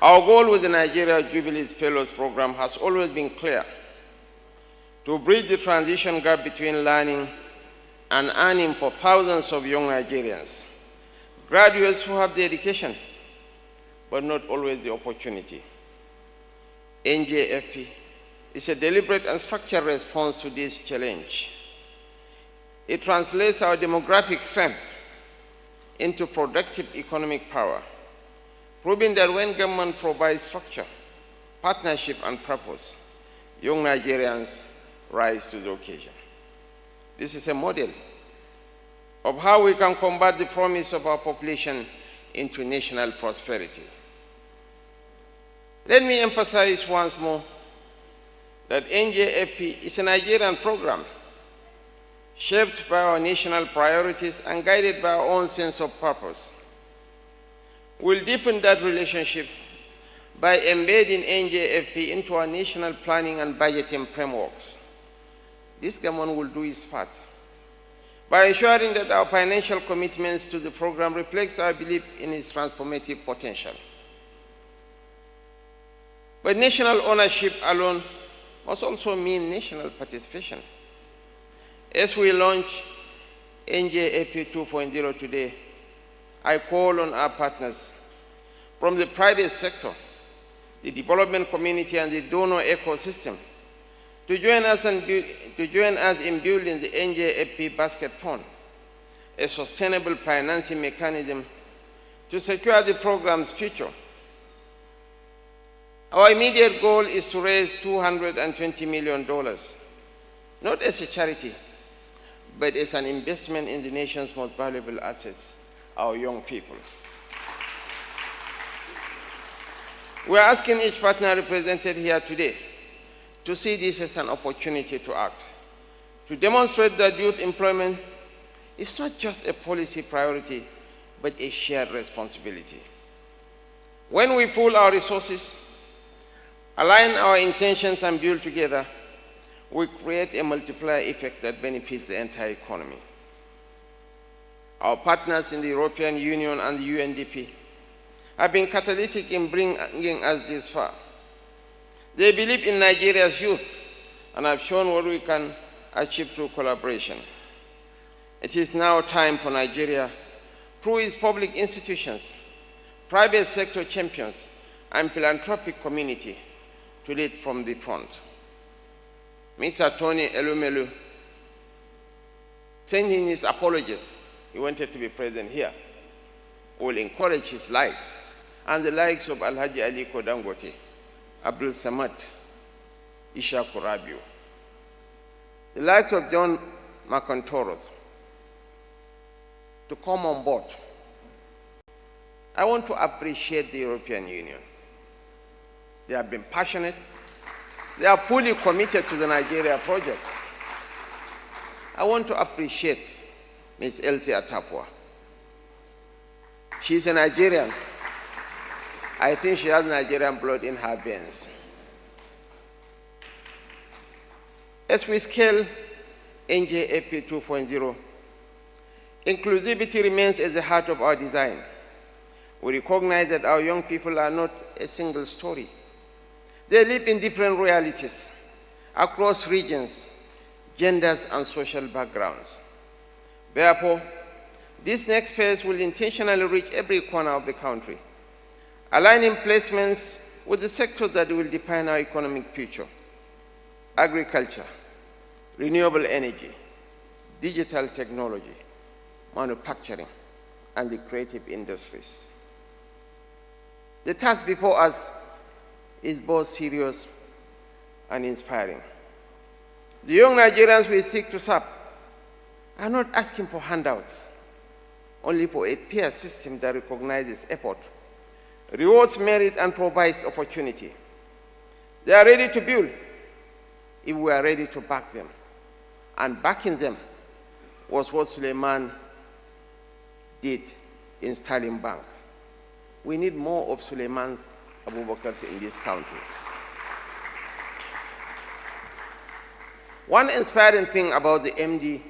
Our goal with the Nigeria Jubilees Payloads Program has always been clear: to bridge the transition gap between learning and earning for thousands of young Nigerians, graduates who have the education, but not always the opportunity. Njfp is a deliberate and structured response to this challenge. It translates our demographic strength into productive economic power, proving that when government provides structure, partnership, and purpose, young Nigerians rise to the occasion. This is a model of how we can combat the promise of our population into national prosperity. Let me emphasize once more that Njfp is a Nigerian program shaped by our national priorities and guided by our own sense of purpose. We'll deepen that relationship by embedding Njfp into our national planning and budgeting frameworks. This government will do its part by ensuring that our financial commitments to the program reflects our belief in its transformative potential. But national ownership alone must also mean national participation. As we launch Njfp 2.0 today, I call on our partners from the private sector, the development community, and the donor ecosystem to join us in building the Njfp Basket Fund, a sustainable financing mechanism to secure the program's future. Our immediate goal is to raise $220 million, not as a charity, but as an investment in the nation's most valuable assets, our young people. We are asking each partner represented here today to see this as an opportunity to act, to demonstrate that youth employment is not just a policy priority, but a shared responsibility. When we pool our resources, align our intentions, and build together, we create a multiplier effect that benefits the entire economy. Our partners in the European Union and the UNDP have been catalytic in bringing us this far. They believe in Nigeria's youth and have shown what we can achieve through collaboration. It is now time for Nigeria, through its public institutions, private sector champions, and philanthropic community to lead from the front. Mr. Tony Elumelu sending his apologies. He wanted to be present here. Will encourage his likes and the likes of Alhaji Aliko Dangote, Abdul Samad, Isha Kurabio, the likes of John McIntoros to come on board. I want to appreciate the European Union. They have been passionate. They are fully committed to the Nigeria project. I want to appreciate Ms. Elsie Atapua. She's a Nigerian. I think she has Nigerian blood in her veins. As we scale Njfp 2.0, inclusivity remains at the heart of our design. We recognize that our young people are not a single story. They live in different realities across regions, genders, and social backgrounds. Therefore, this next phase will intentionally reach every corner of the country, aligning placements with the sectors that will define our economic future: agriculture, renewable energy, digital technology, manufacturing, and the creative industries. The task before us is both serious and inspiring. The young Nigerians we seek to serve are not asking for handouts, only for a peer system that recognizes effort, rewards merit, and provides opportunity. They are ready to build if we are ready to back them. And backing them was what Suleiman did in Sterling Bank. We need more of Suleiman's Abubakars in this country. One inspiring thing about the MD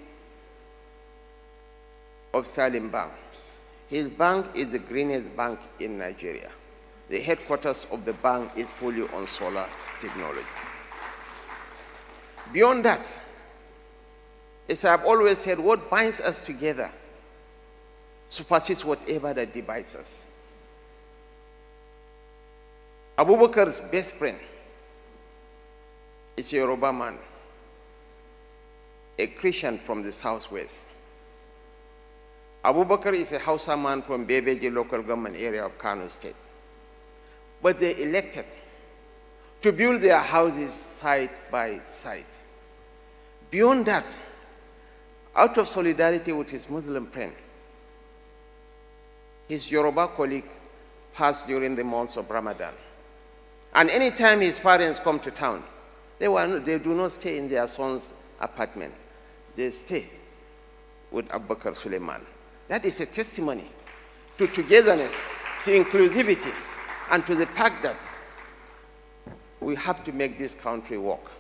of Sterling Bank, his bank is the greenest bank in Nigeria. The headquarters of the bank is fully on solar technology. Beyond that, as I've always said, what binds us together supersedes whatever that divides us. Abubakar's best friend is a Yoruba man, a Christian from the southwest. Abubakar is a Hausa man from Bebeji local government area of Kano State. But they elected to build their houses side by side. Beyond that, out of solidarity with his Muslim friend, his Yoruba colleague passed during the months of Ramadan. And anytime his parents come to town, they do not stay in their son's apartment. They stay with Abubakar Suleiman. That is a testimony to togetherness, to inclusivity, and to the fact that we have to make this country work.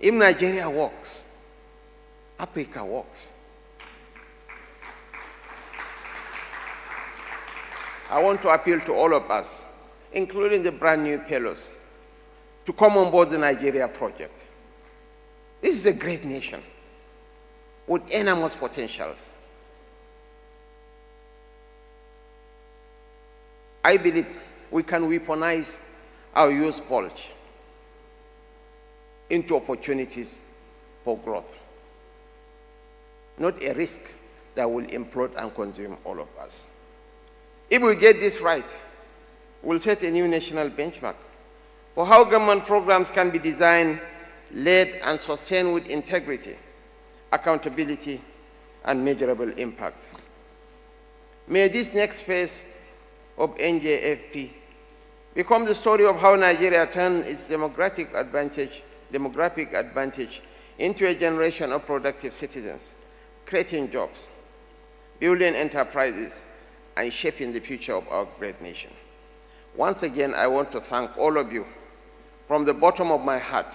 If Nigeria works, Africa works. I want to appeal to all of us, including the brand new fellows, to come on board the Nigeria project. This is a great nation with enormous potentials. I believe we can weaponize our youth bulge into opportunities for growth, not a risk that will implode and consume all of us. If we get this right, we'll set a new national benchmark for how government programs can be designed, led, and sustained with integrity, accountability, and measurable impact. May this next phase of NJFP become the story of how Nigeria turned its demographic advantage into a generation of productive citizens, creating jobs, building enterprises, and shaping the future of our great nation. Once again, I want to thank all of you from the bottom of my heart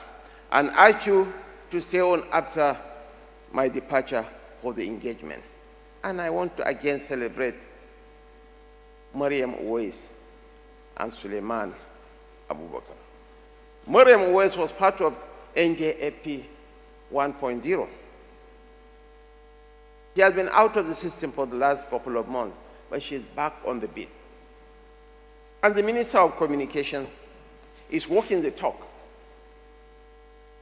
and urge you to stay on after my departure for the engagement. And I want to again celebrate Mariam Uwais and Suleiman Abubakar. Mariam Uwais was part of Njfp 1.0. She has been out of the system for the last couple of months, but she's back on the beat. And the Minister of Communications is walking the talk.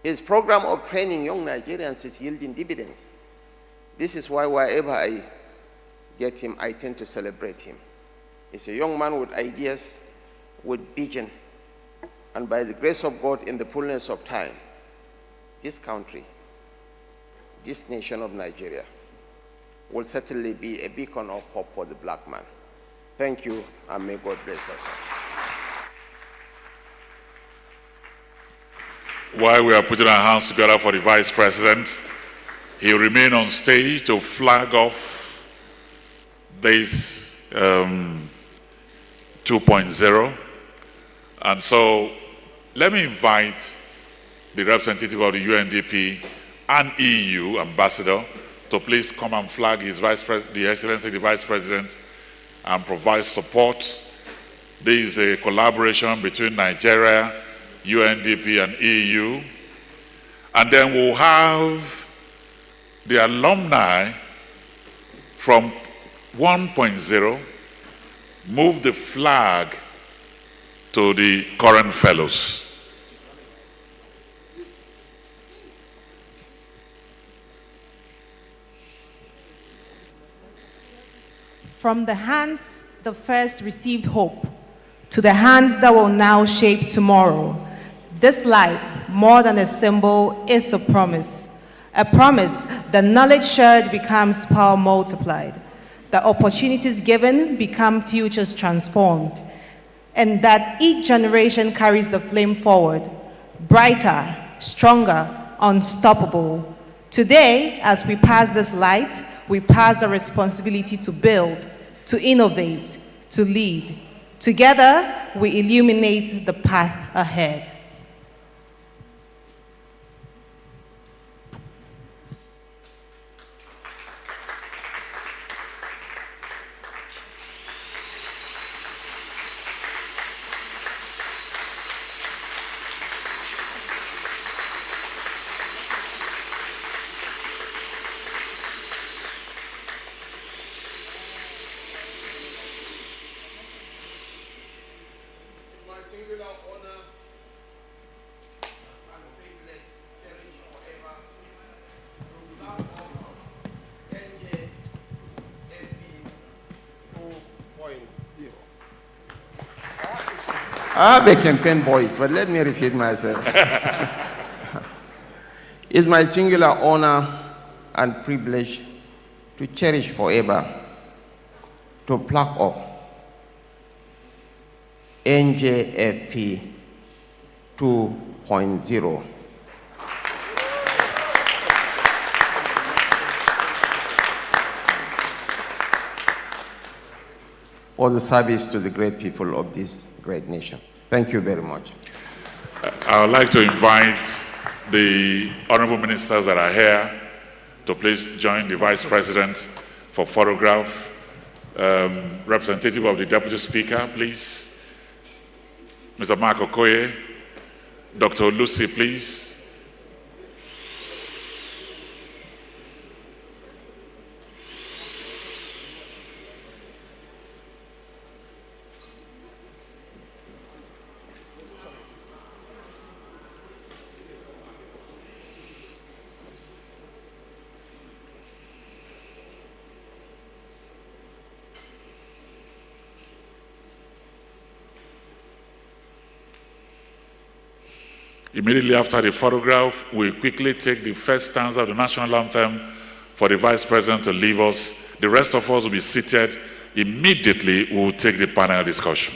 His program of training young Nigerians is yielding dividends. This is why wherever I get him, I tend to celebrate him. He's a young man with ideas, with vision, and by the grace of God, in the fullness of time, this country, this nation of Nigeria, will certainly be a beacon of hope for the black man. Thank you, and may God bless us. While we are putting our hands together for the Vice President, he'll remain on stage to flag off this 2.0. And so let me invite the representative of the UNDP and EU ambassador to please come and flag his the Excellency the Vice President and provide support. This is a collaboration between Nigeria, UNDP and EU. And then we'll have the alumni from 1.0 move the flag to the current fellows. From the hands that first received hope to the hands that will now shape tomorrow, this light, more than a symbol, is a promise that knowledge shared becomes power multiplied, that opportunities given become futures transformed, and that each generation carries the flame forward, brighter, stronger, unstoppable. Today, as we pass this light, we pass the responsibility to build, to innovate, to lead. Together, we illuminate the path ahead. I have a campaign voice, but let me repeat myself. It's my singular honor and privilege to cherish forever, to pluck up Njfp 2.0. For the service to the great people of this great nation. Thank you very much. I would like to invite the honorable ministers that are here to please join the Vice President for photograph. Representative of the Deputy Speaker, please. Mr. Mark Okoye. Dr. Lucy, please. Immediately after the photograph, we'll quickly take the first stanza of the national anthem for the Vice President to leave us. The rest of us will be seated. Immediately, we'll take the panel discussion.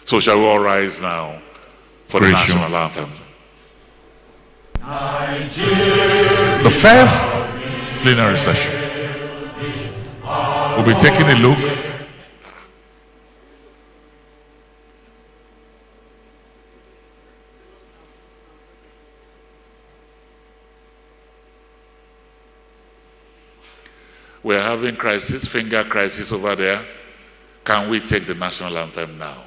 So shall we all rise now for the national anthem. The first plenary session will be taking a look We're having crisis, finger crisis over there. Can we take the national anthem now?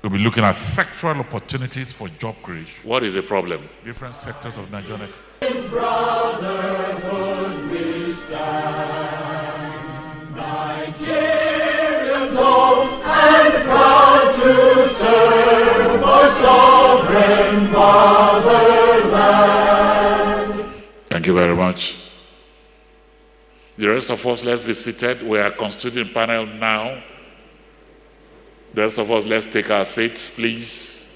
We'll be looking at sexual opportunities for job creation. What is the problem? Different sectors of Nigeria. In brotherhood we stand, Nigerians old and proud to serve our sovereign fatherland. Thank you very much. The rest of us, let's be seated. We are constituting panel now. The rest of us, let's take our seats, please.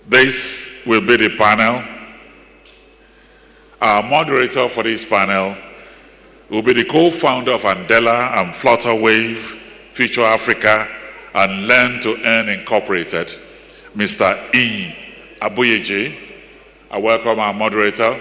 This will be the panel. Our moderator for this panel will be the co-founder of Andela and Flutterwave, Future Africa, and Learn to Earn Incorporated, Mr. E. Aboyeje. I welcome our moderator.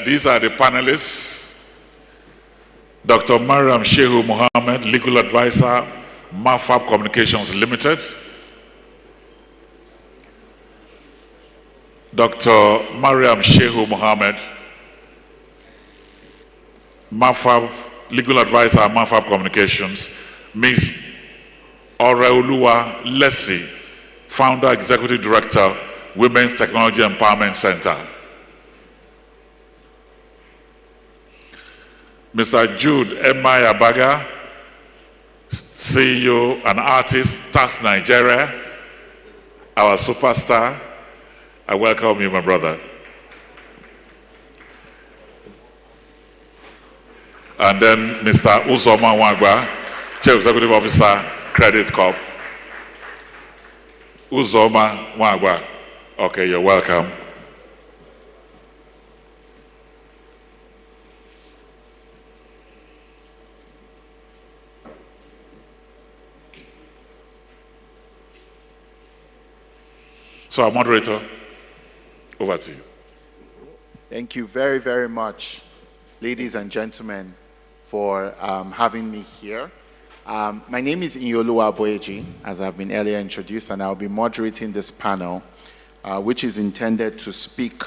These are the panelists. Dr. Mariam Shehu Mohammed, Legal Advisor, Mafab Communications Limited. Dr. Mariam Shehu Mohammed, Mafab, Legal Advisor, Mafab Communications. Ms. Oreoluwa Lessie, Founder, Executive Director, Women's Technology Empowerment Center. Mr. Jude M.I. Abaga, CEO and artist, Tax Nigeria, our superstar. I welcome you, my brother. And then Mr. Uzoma Wagwa, Chief Executive Officer, Credit Corp. Uzoma Wagwa. Okay, you're welcome. So, our moderator, over to you. Thank you very, very much, ladies and gentlemen, for having me here. My name is Njfp Aboyeje, as I've been earlier introduced, and I'll be moderating this panel, which is intended to speak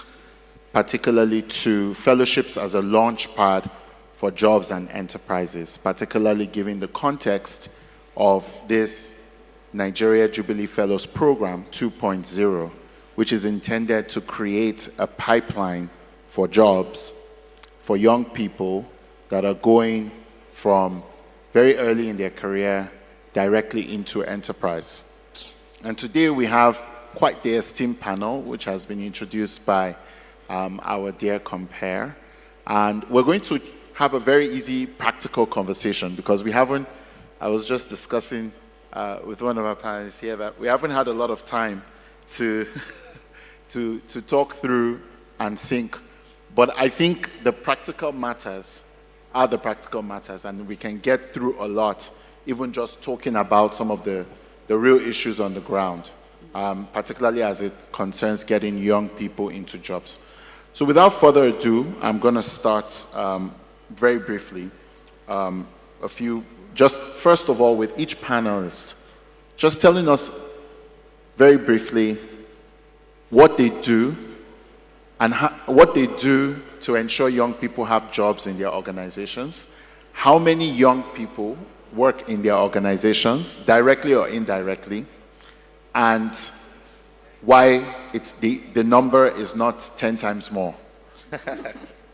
particularly to fellowships as a launch pad for jobs and enterprises, particularly given the context of this Nigeria Jubilee Fellows Program 2.0, which is intended to create a pipeline for jobs for young people that are going from very early in their career directly into enterprise. And today we have quite the esteemed panel, which has been introduced by our dear compere. And we're going to have a very easy, practical conversation because I was just discussing with one of our panelists here that we haven't had a lot of time to talk through and think. But I think the practical matters are the practical matters, and we can get through a lot, even just talking about some of the real issues on the ground, particularly as it concerns getting young people into jobs. So without further ado, I'm going to start very briefly, just first of all with each panelist, just telling us very briefly what they do and what they do to ensure young people have jobs in their organizations, how many young people work in their organizations, directly or indirectly, and why the number is not 10 times more.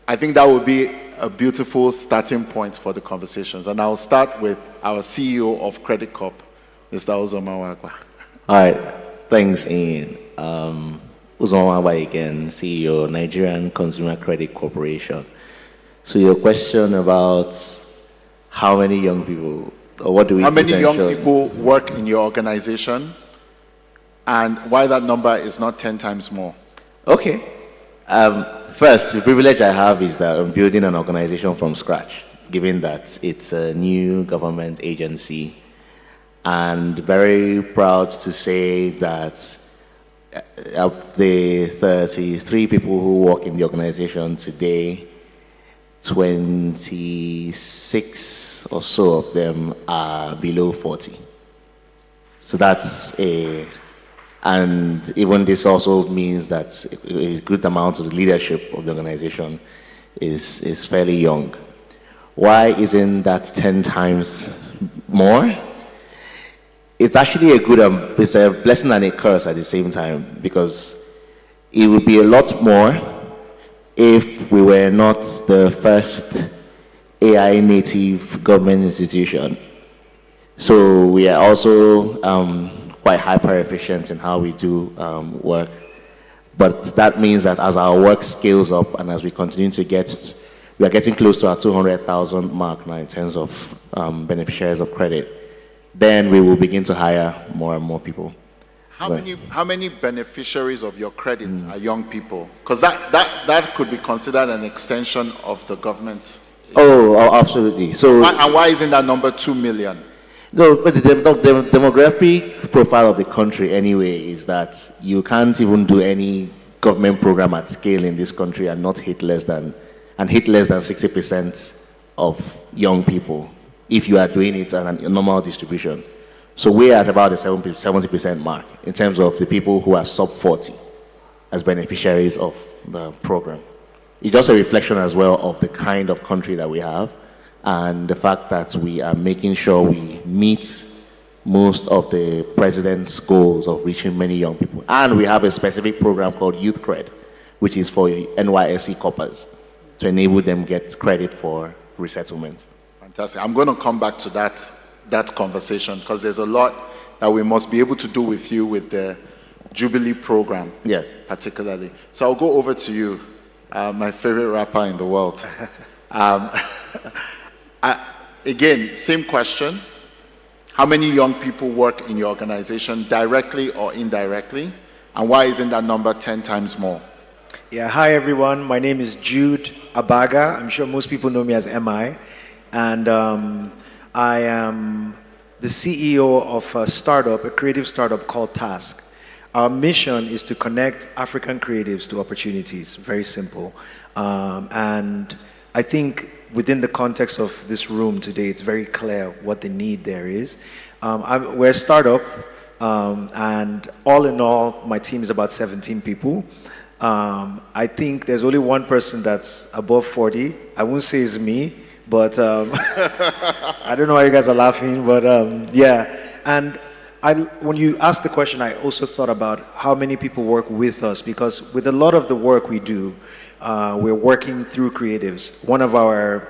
I think that would be a beautiful starting point for the conversations. And I'll start with our CEO of Credit Corp, Mr. Uzoma Wagwa. All right, thanks, Ian. Uzoma Wagwa again, CEO, Nigerian Consumer Credit Corporation. So your question about how many young people, or what do we How many young people work in your organization, and why that number is not 10 times more? Okay. First, the privilege I have is that I'm building an organization from scratch, given that it's a new government agency. And very proud to say that of the 33 people who work in the organization today, 26 or so of them are below 40. So that's and even this also means that a good amount of the leadership of the organization is fairly young. Why isn't that 10 times more? It's actually it's a blessing and a curse at the same time, because it would be a lot more if we were not the first AI native government institution. So we are also quite hyper efficient in how we do work. But that means that as our work scales up and as we continue to we are getting close to our 200,000 mark now in terms of beneficiaries of credit, then we will begin to hire more and more people. How many beneficiaries of your credit are young people? Because that could be considered an extension of the government. Oh, absolutely. So why isn't that number 2 million? No, but the demographic profile of the country anyway is that you can't even do any government program at scale in this country and not hit less than 60% of young people if you are doing it on a normal distribution. So we're at about the 70% mark in terms of the people who are sub 40 as beneficiaries of the program. It's just a reflection as well of the kind of country that we have and the fact that we are making sure we meet most of the president's goals of reaching many young people. And we have a specific program called Youth Cred, which is for NYSC coppers to enable them get credit for resettlement. Fantastic. I'm going to come back to that conversation because there's a lot that we must be able to do with you with the Jubilee program. Yes. Particularly. So I'll go over to you, my favorite rapper in the world. Again, same question. How many young people work in your organization directly or indirectly? And why isn't that number 10 times more? Yeah, hi everyone. My name is Jude Abaga. I'm sure most people know me as MI. And I am the CEO of a startup, a creative startup called Task. Our mission is to connect African creatives to opportunities. Very simple. And I think within the context of this room today, it's very clear what the need there is. We're a startup, and all in all, my team is about 17 people. I think there's only one person that's above 40. I won't say it's me, but I don't know why you guys are laughing, but yeah. And when you asked the question, I also thought about how many people work with us, because with a lot of the work we do, we're working through creatives. One of our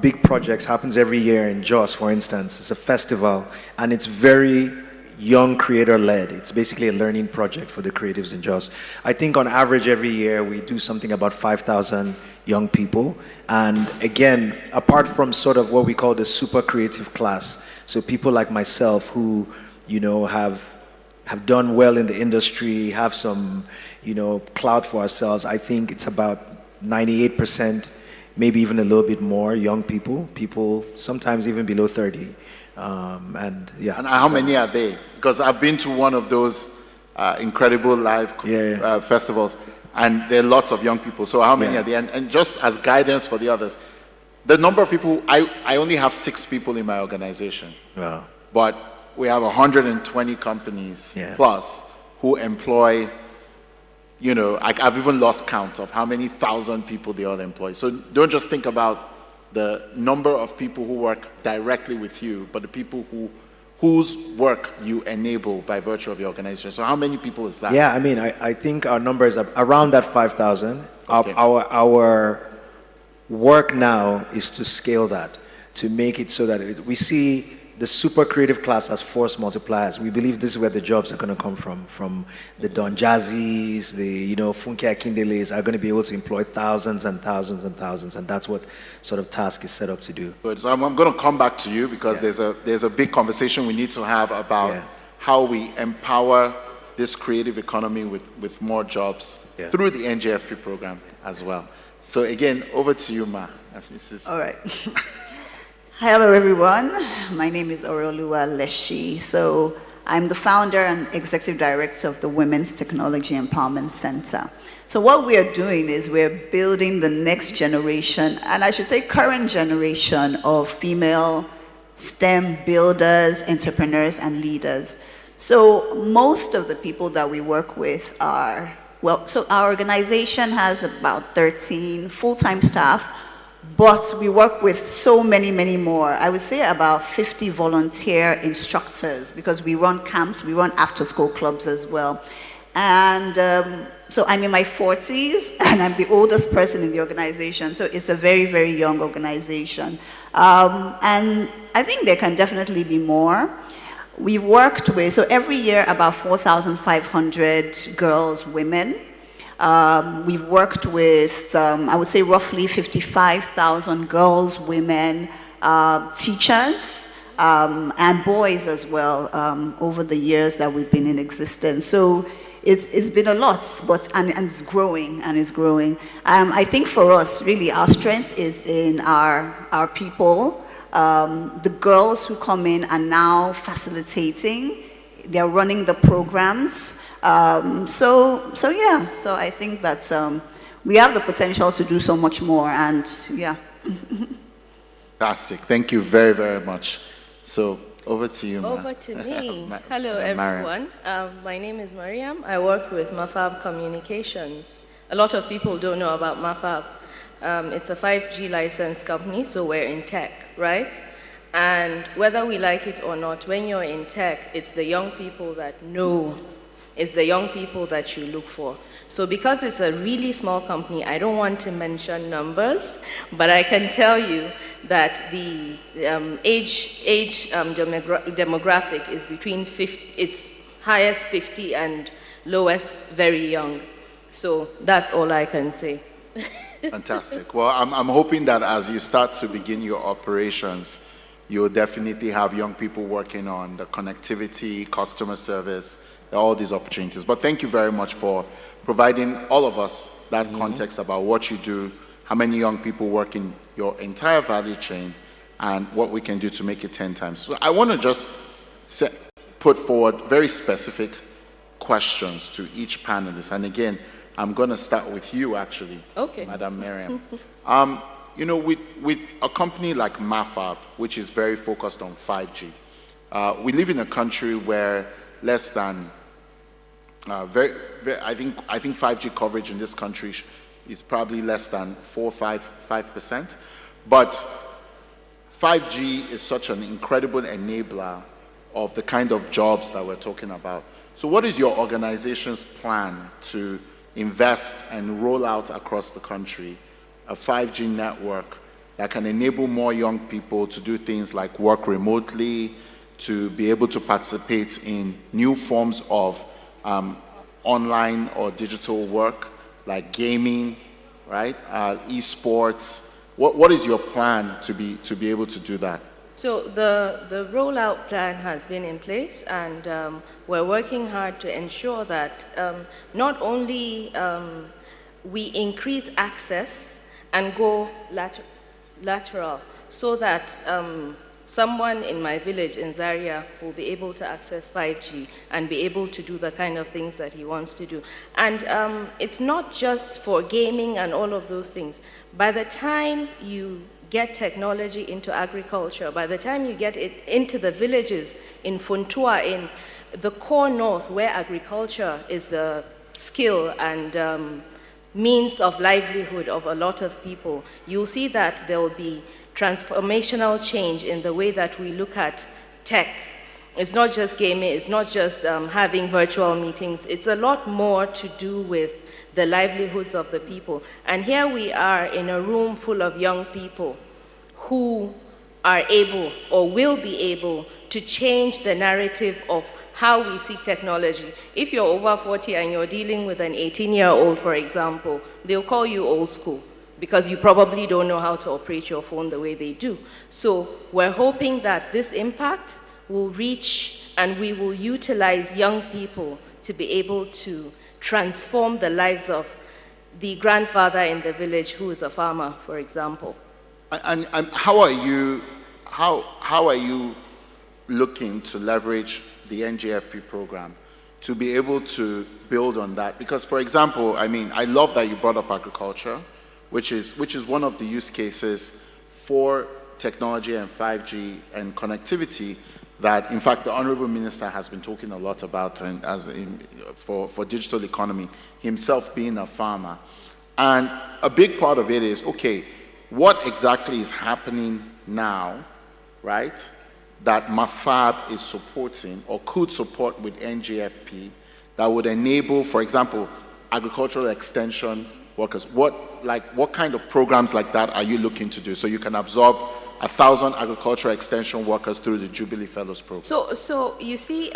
big projects happens every year in Jos, for instance. It's a festival, and it's very young creator-led. It's basically a learning project for the creatives in Jos. I think on average every year we do something about 5,000 young people. And again, apart from sort of what we call the super creative class, so people like myself who, you know, have done well in the industry, have some, you know, clout for ourselves, I think it's about 98%, maybe even a little bit more young people sometimes even below 30. And yeah. And how many are they? Because I've been to one of those incredible live festivals, and there are lots of young people. So how many are there? And just as guidance for the others, the number of people, I only have 6 people in my organization. Wow. But we have 120 companies plus who employ, you know, I've even lost count of how many thousand people they all employ. So don't just think about the number of people who work directly with you, but the people whose work you enable by virtue of your organization. So how many people is that? Yeah, I mean, I think our number is around that 5,000. Okay. Our work now is to scale that, to make it so that we see the super creative class as force multipliers. We believe this is where the jobs are going to come from the Don Jazzies, the, you know, Funke Akindeles are going to be able to employ thousands and thousands and thousands, and that's what sort of Task is set up to do. Good. So I'm going to come back to you because there's a big conversation we need to have about how we empower this creative economy with more jobs through the NJFP program as well. So again, over to you, Ma. All right. Hello, everyone. My name is Orolua Leshi. So I'm the founder and executive director of the Women's Technology Empowerment Center. So what we are doing is we're building the next generation, and I should say current generation, of female STEM builders, entrepreneurs, and leaders. So most of the people that we work with are, well, so our organization has about 13 full-time staff, but we work with so many, many more. I would say about 50 volunteer instructors, because we run camps, we run after-school clubs as well. And so I'm in my 40s, and I'm the oldest person in the organization, so it's a very, very young organization. And I think there can definitely be more. We've worked with, so every year, about 4,500 girls, women. We've worked with, I would say, roughly 55,000 girls, women, teachers, and boys as well, over the years that we've been in existence. So it's been a lot, but and it's growing, and it's growing. I think for us, really, our strength is in our people. The girls who come in are now facilitating. They're running the programs. So I think that we have the potential to do so much more, and yeah. Fantastic. Thank you very, very much. So over to you, Over to me. Hello, everyone. My name is Mariam. I work with Mafab Communications. A lot of people don't know about Mafab. It's a 5G licensed company, so we're in tech, right? And whether we like it or not, when you're in tech, it's the young people that know. It's the young people that you look for. So because it's a really small company, I don't want to mention numbers, but I can tell you that the age demographic is between 50, it's highest 50 and lowest very young. So that's all I can say. Fantastic. Well, I'm hoping that as you start to begin your operations, you'll definitely have young people working on the connectivity, customer service, all these opportunities. But thank you very much for providing all of us that context about what you do, how many young people work in your entire value chain, and what we can do to make it 10 times. So I want to just put forward very specific questions to each panelist. And again, I'm going to start with you, actually, Madam Miriam. You know, with a company like Mafab, which is very focused on 5G, we live in a country where less than I think 5G coverage in this country is probably less than 5%. But 5G is such an incredible enabler of the kind of jobs that we're talking about. So what is your organization's plan to invest and roll out across the country a 5G network that can enable more young people to do things like work remotely, to be able to participate in new forms of online or digital work, like gaming, right? Esports. What is your plan to be able to do that? So the rollout plan has been in place, and we're working hard to ensure that not only we increase access and go lateral, so that someone in my village in Zaria will be able to access 5G and be able to do the kind of things that he wants to do. And it's not just for gaming and all of those things. By the time you get technology into agriculture, by the time you get it into the villages in Funtua, in the core north, where agriculture is the skill and means of livelihood of a lot of people, you'll see that there will be transformational change in the way that we look at tech. It's not just gaming, it's not just having virtual meetings, it's a lot more to do with the livelihoods of the people. And here we are in a room full of young people who are able or will be able to change the narrative of how we see technology. If you're over 40 and you're dealing with an 18-year-old, for example, they'll call you old school, because you probably don't know how to operate your phone the way they do. So we're hoping that this impact will reach, and we will utilize young people to be able to transform the lives of the grandfather in the village who is a farmer, for example. And how are you looking to leverage the NJFP program to be able to build on that? Because, for example, I mean, I love that you brought up agriculture, which is one of the use cases for technology and 5G and connectivity that, in fact, the Honorable Minister has been talking a lot about, and for digital economy, himself being a farmer. And a big part of it is, okay, what exactly is happening now, right, that MAFAB is supporting or could support with NJFP that would enable, for example, agricultural extension workers? What kind of programs like that are you looking to do so you can absorb 1,000 agricultural extension workers through the Jubilee Fellows program? So you see,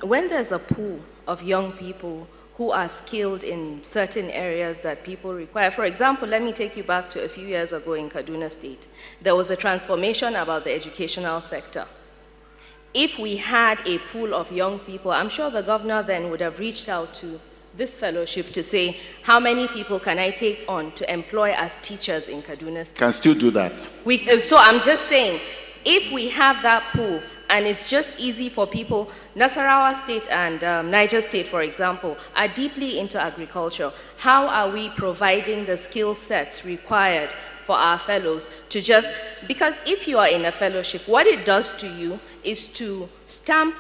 when there's a pool of young people who are skilled in certain areas that people require. For example, let me take you back to a few years ago in Kaduna State. There was a transformation about the educational sector. If we had a pool of young people, I'm sure the governor then would have reached out to this fellowship to say, how many people can I take on to employ as teachers in Kaduna State? Can still do that. So I'm just saying, if we have that pool, and it's just easy for people, Nasarawa State and Niger State, for example, are deeply into agriculture. How are we providing the skill sets required for our fellows to just, because if you are in a fellowship, what it does to you is to stamp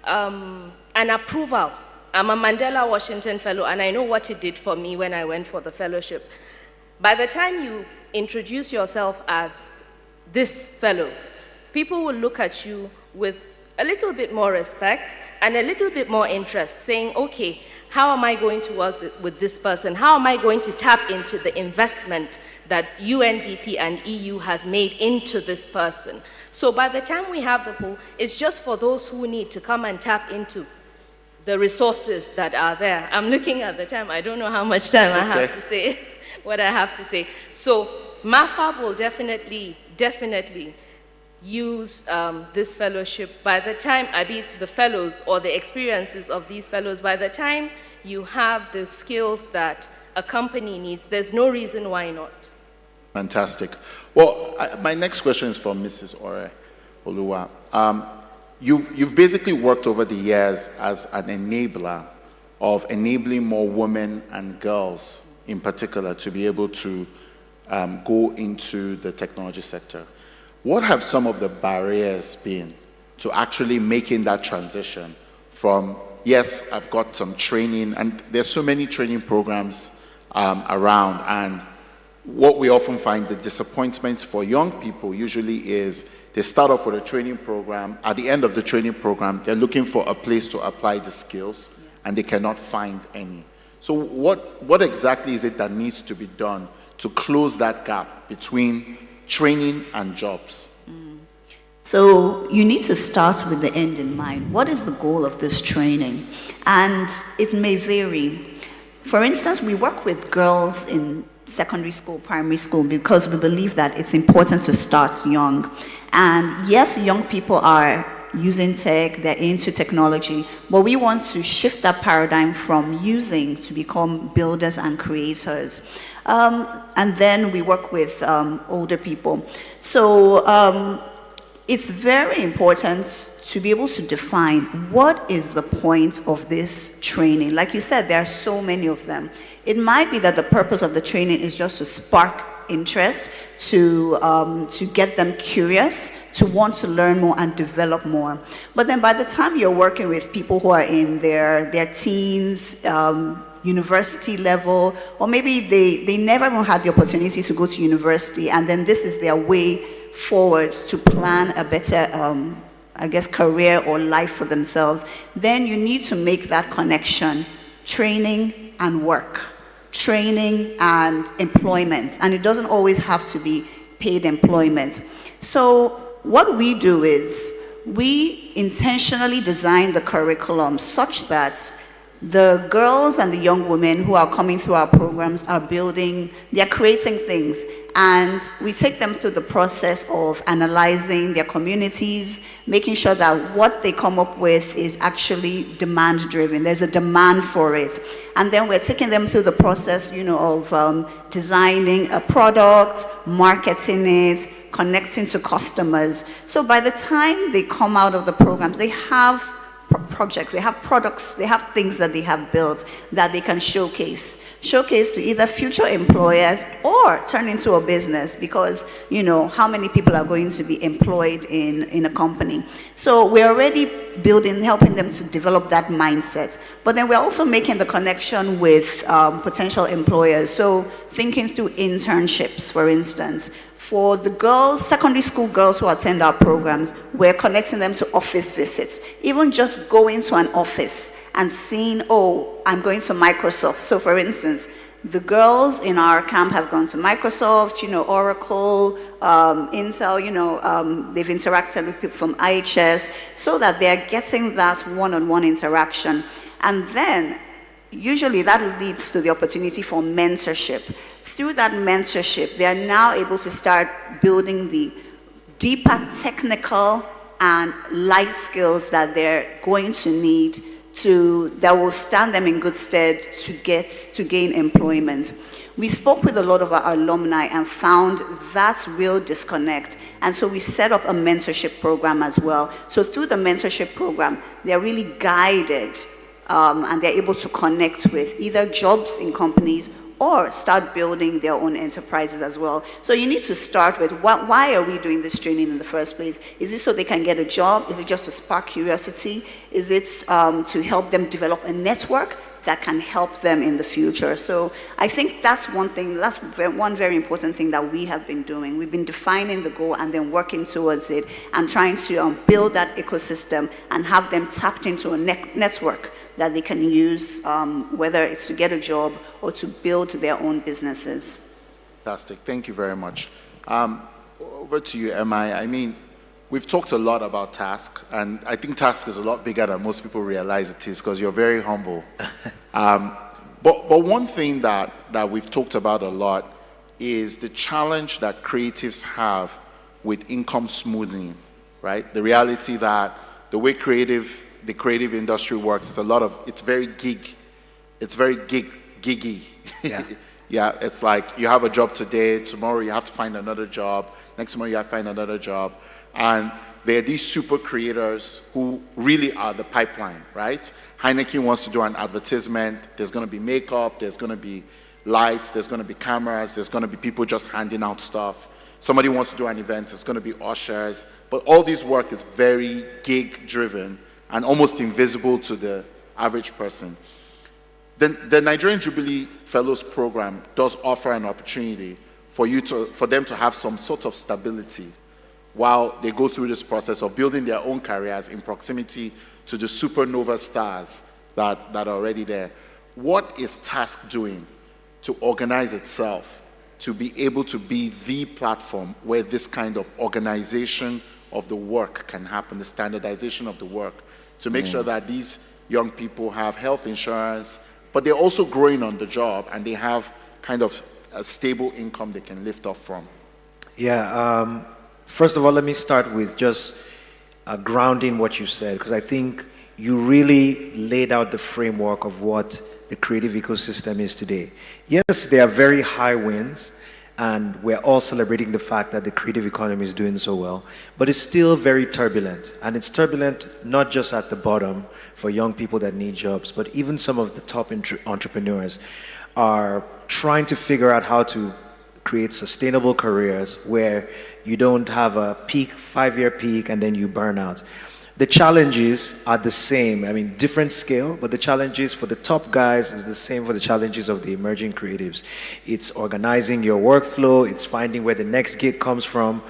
an approval. I'm a Mandela Washington Fellow, and I know what it did for me when I went for the fellowship. By the time you introduce yourself as this fellow, people will look at you with a little bit more respect and a little bit more interest, saying, okay, how am I going to work with this person? How am I going to tap into the investment that UNDP and EU has made into this person? So by the time we have the pool, it's just for those who need to come and tap into the resources that are there. I'm looking at the time. I don't know how much time I have to say what I have to say. So MAFAB will definitely use this fellowship. By the time, the fellows or the experiences of these fellows, by the time you have the skills that a company needs, there's no reason why not. Fantastic. Well, my next question is from Mrs. Ore Oluwa. You've basically worked over the years as an enabler of enabling more women and girls in particular to be able to go into the technology sector. What have some of the barriers been to actually making that transition from, yes, I've got some training, and there's so many training programs around, and what we often find the disappointment for young people usually is they start off with a training program. At the end of the training program, they're looking for a place to apply the skills, and they cannot find any. So what exactly is it that needs to be done to close that gap between training and jobs? So you need to start with the end in mind. What is the goal of this training? And it may vary. For instance, we work with girls in secondary school, primary school, because we believe that it's important to start young. And yes, young people are using tech, they're into technology, but we want to shift that paradigm from using to become builders and creators. And then we work with older people. So it's very important to be able to define what is the point of this training. Like you said, there are so many of them. It might be that the purpose of the training is just to spark interest, to get them curious, to want to learn more and develop more. But then by the time you're working with people who are in their teens, university level, or maybe they never even had the opportunity to go to university, and then this is their way forward to plan a better, career or life for themselves, then you need to make that connection, training and work, training and employment. And it doesn't always have to be paid employment. So what we do is we intentionally design the curriculum such that the girls and the young women who are coming through our programs are building, they're creating things. And we take them through the process of analyzing their communities, making sure that what they come up with is actually demand driven. There's a demand for it. And then we're taking them through the process, of designing a product, marketing it, connecting to customers. So by the time they come out of the programs, they have projects, they have products, they have things that they have built that they can showcase to either future employers or turn into a business, because how many people are going to be employed in a company. So we're already helping them to develop that mindset, but then we're also making the connection with potential employers. So thinking through internships, for instance. For the girls, secondary school girls who attend our programs, we're connecting them to office visits. Even just going to an office and seeing, I'm going to Microsoft. So for instance, the girls in our camp have gone to Microsoft, Oracle, Intel, they've interacted with people from IHS, so that they're getting that one-on-one interaction. And then usually that leads to the opportunity for mentorship. Through that mentorship, they are now able to start building the deeper technical and life skills that they're going to need that will stand them in good stead to gain employment. We spoke with a lot of our alumni and found that real disconnect. And so we set up a mentorship program as well. So through the mentorship program, they're really guided and they're able to connect with either jobs in companies or start building their own enterprises as well. So you need to start with why are we doing this training in the first place? Is it so they can get a job? Is it just to spark curiosity? Is it to help them develop a network that can help them in the future? So I think that's one thing, that's one very important thing that we have been doing. We've been defining the goal and then working towards it and trying to build that ecosystem and have them tapped into a network that they can use, whether it's to get a job or to build their own businesses. Fantastic. Thank you very much. Over to you, MI. I mean, we've talked a lot about task, and I think task is a lot bigger than most people realize it is, because you're very humble. But one thing that we've talked about a lot is the challenge that creatives have with income smoothing, right? The reality that the way the creative industry works is it's very giggy. Yeah. Yeah, it's like you have a job today, tomorrow you have to find another job, next tomorrow you have to find another job. And there are these super creators who really are the pipeline, right? Heineken wants to do an advertisement, there's going to be makeup, there's going to be lights, there's going to be cameras, there's going to be people just handing out stuff. Somebody wants to do an event, it's going to be ushers. But all this work is very gig driven and almost invisible to the average person. The Nigerian Jubilee Fellows Program does offer an opportunity for them to have some sort of stability while they go through this process of building their own careers in proximity to the supernova stars that are already there. What is TASK doing to organize itself to be able to be the platform where this kind of organization of the work can happen, the standardization of the work, to make sure that these young people have health insurance, but they're also growing on the job and they have kind of a stable income they can lift off from? Yeah, first of all, let me start with just grounding what you said, because I think you really laid out the framework of what the creative ecosystem is today. Yes, there are very high wins, and we're all celebrating the fact that the creative economy is doing so well, but it's still very turbulent. And it's turbulent not just at the bottom for young people that need jobs, but even some of the top entrepreneurs are trying to figure out how to create sustainable careers where you don't have a peak, 5-year peak, and then you burn out. The challenges are the same. I mean, different scale, but the challenges for the top guys is the same for the challenges of the emerging creatives. It's organizing your workflow, it's finding where the next gig comes from.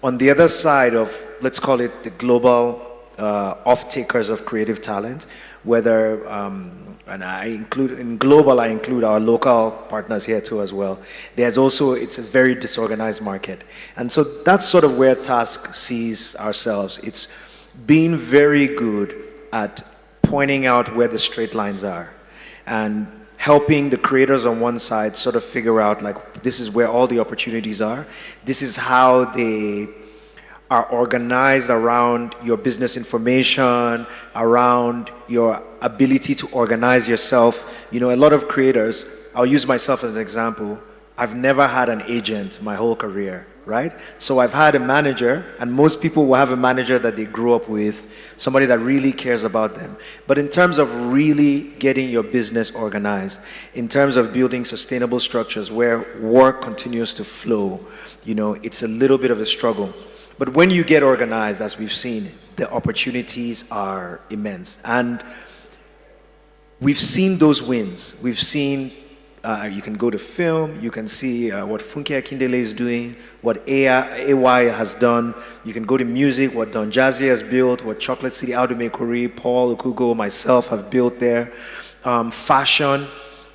On the other side of, let's call it the global off-takers of creative talent, whether, and in global, I include our local partners here too as well. There's also, it's a very disorganized market. And so that's sort of where TASK sees ourselves. It's being very good at pointing out where the straight lines are. And helping the creators on one side sort of figure out like this is where all the opportunities are. This is how they are organized around your business information, around your ability to organize yourself. You know, a lot of creators, I'll use myself as an example. I've never had an agent my whole career, right? So I've had a manager, and most people will have a manager that they grew up with, somebody that really cares about them. But in terms of really getting your business organized, in terms of building sustainable structures where work continues to flow, you know, it's a little bit of a struggle. But when you get organized, as we've seen, the opportunities are immense. And we've seen those wins. We've seen, you can go to film, you can see what Funke Akindele is doing, what AY has done. You can go to music, what Don Jazzy has built, what Chocolate City, Audume Kori, Paul Okugo, myself have built there. Fashion.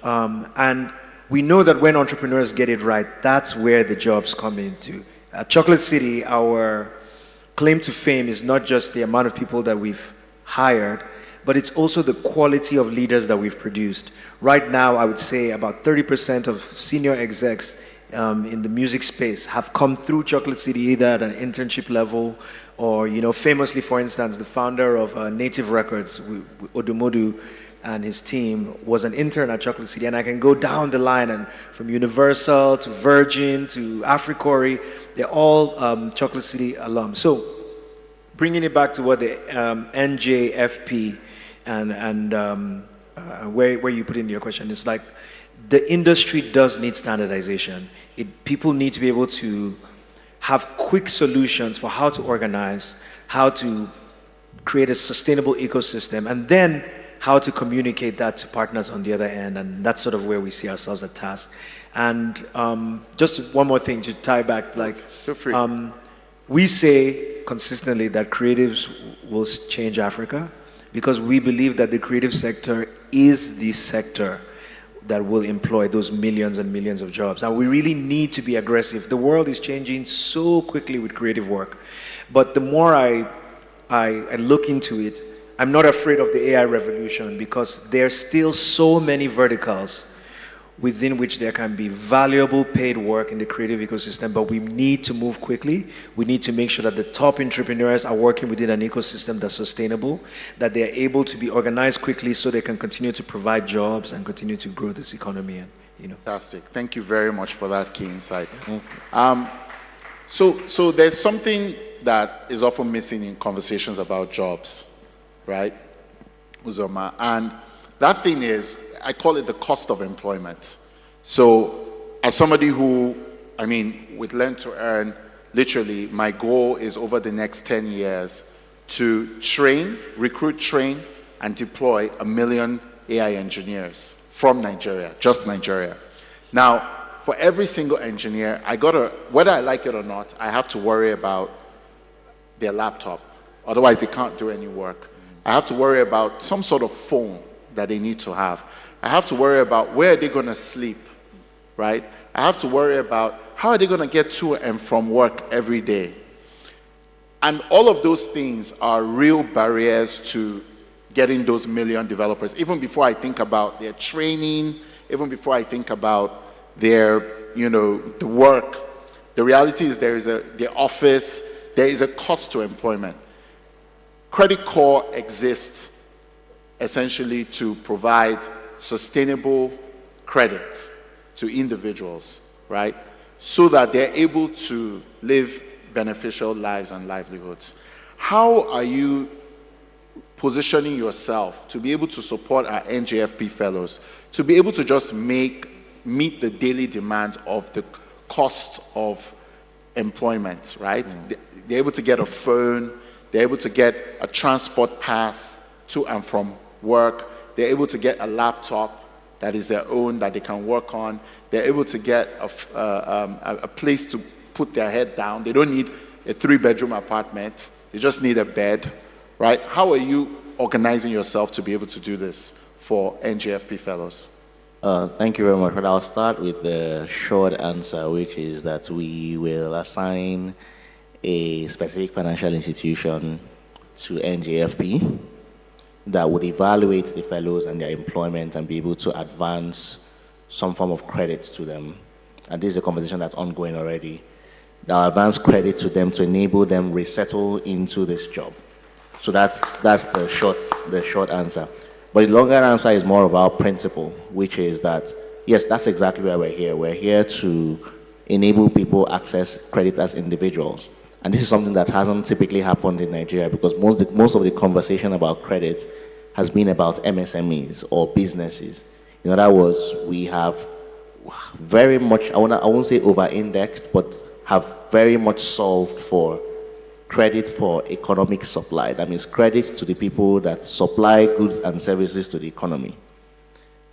And we know that when entrepreneurs get it right, that's where the jobs come into. At Chocolate City, our claim to fame is not just the amount of people that we've hired, but it's also the quality of leaders that we've produced. Right now, I would say about 30% of senior execs in the music space have come through Chocolate City either at an internship level or, you know, famously, for instance, the founder of Native Records, Odumodu, and his team was an intern at Chocolate City. And I can go down the line, and from Universal to Virgin to Africori, they're all Chocolate City alums. So bringing it back to what the NJFP and where you put in your question, it's like the industry does need standardization. People need to be able to have quick solutions for how to organize, how to create a sustainable ecosystem, and then how to communicate that to partners on the other end. And that's sort of where we see ourselves at task. And just one more thing to tie back, like we say consistently that creatives will change Africa because we believe that the creative sector is the sector that will employ those millions and millions of jobs. And we really need to be aggressive. The world is changing so quickly with creative work. But the more I look into it, I'm not afraid of the AI revolution because there's still so many verticals within which there can be valuable paid work in the creative ecosystem, but we need to move quickly. We need to make sure that the top entrepreneurs are working within an ecosystem that's sustainable, that they're able to be organized quickly so they can continue to provide jobs and continue to grow this economy. And, you know. Fantastic. Thank you very much for that key insight. So there's something that is often missing in conversations about jobs, right, Uzoma? And that thing is, I call it the cost of employment. So as somebody who, with Learn to Earn, literally my goal is over the next 10 years to recruit, train, and deploy 1 million AI engineers from Nigeria, just Nigeria. Now, for every single engineer, whether I like it or not, I have to worry about their laptop. Otherwise, they can't do any work. I have to worry about some sort of phone that they need to have. I have to worry about where are they going to sleep, right? I have to worry about how are they going to get to and from work every day. And all of those things are real barriers to getting those 1 million developers. Even before I think about their training, even before I think about their, the work, the reality is the office, there is a cost to employment. Credit Corps exists essentially to provide sustainable credit to individuals, right? So that they're able to live beneficial lives and livelihoods. How are you positioning yourself to be able to support our NJFP fellows, to be able to just meet the daily demand of the cost of employment, right? They're able to get a phone, they're able to get a transport pass to and from work, they're able to get a laptop that is their own that they can work on, they're able to get a place to put their head down. They don't need a 3-bedroom apartment, they just need a bed, right? How are you organizing yourself to be able to do this for NJFP fellows? Thank you very much. But I'll start with the short answer, which is that we will assign a specific financial institution to NJFP that would evaluate the fellows and their employment and be able to advance some form of credit to them. And this is a conversation that's ongoing already. They'll advance credit to them to enable them resettle into this job. So that's the short answer. But the longer answer is more about principle, which is that, yes, that's exactly why we're here. We're here to enable people access credit as individuals. And this is something that hasn't typically happened in Nigeria, because most of the conversation about credit has been about MSMEs or businesses. In other words, we have very much, I won't say over-indexed, but have very much solved for credit for economic supply. That means credit to the people that supply goods and services to the economy,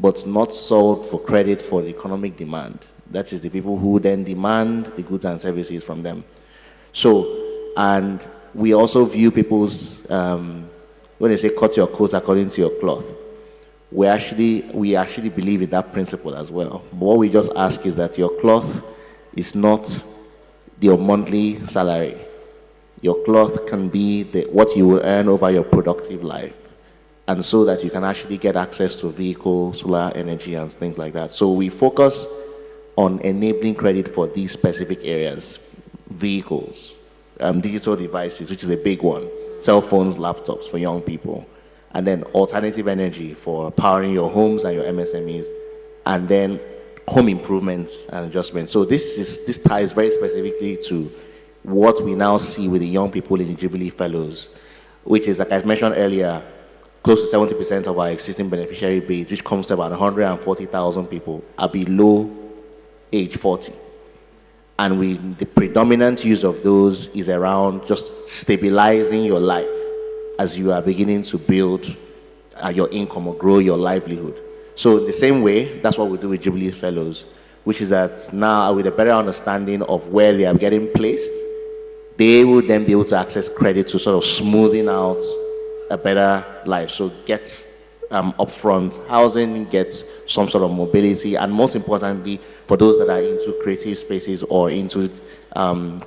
but not solved for credit for the economic demand. That is the people who then demand the goods and services from them. So, and we also view people's, when they say cut your coat according to your cloth, we actually believe in that principle as well. But what we just ask is that your cloth is not your monthly salary. Your cloth can be what you will earn over your productive life, and so that you can actually get access to vehicles, solar energy, and things like that. So we focus on enabling credit for these specific areas: vehicles, digital devices, which is a big one, cell phones, laptops for young people, and then alternative energy for powering your homes and your MSMEs, and then home improvements and adjustments. So this ties very specifically to what we now see with the young people in the Jubilee Fellows, which is, like I mentioned earlier, close to 70% of our existing beneficiary base, which comes to about 140,000 people, are below age 40. And the predominant use of those is around just stabilizing your life as you are beginning to build your income or grow your livelihood. So in the same way, that's what we do with Jubilee Fellows, which is that now with a better understanding of where they are getting placed, they will then be able to access credit to sort of smoothing out a better life. So get upfront housing, get some sort of mobility, and most importantly, for those that are into creative spaces or into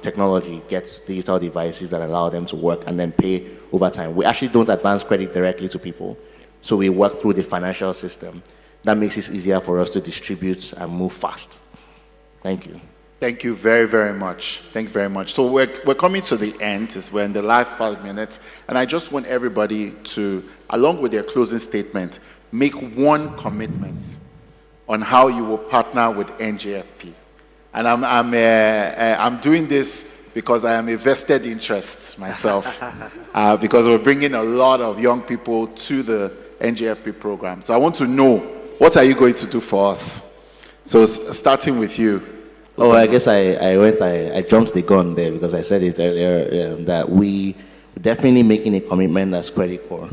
technology, gets digital devices that allow them to work and then pay over time. We actually don't advance credit directly to people. So we work through the financial system. That makes it easier for us to distribute and move fast. Thank you. Thank you very, very much. Thank you very much. So we're coming to the end. We're in the last 5 minutes. And I just want everybody to, along with their closing statement, make one commitment on how you will partner with NJFP. And I'm doing this because I am a vested interest myself, because we're bringing a lot of young people to the NJFP program. So I want to know, what are you going to do for us? So starting with you. Oh, I guess I jumped the gun there because I said it earlier, that we definitely making a commitment as Credit Corps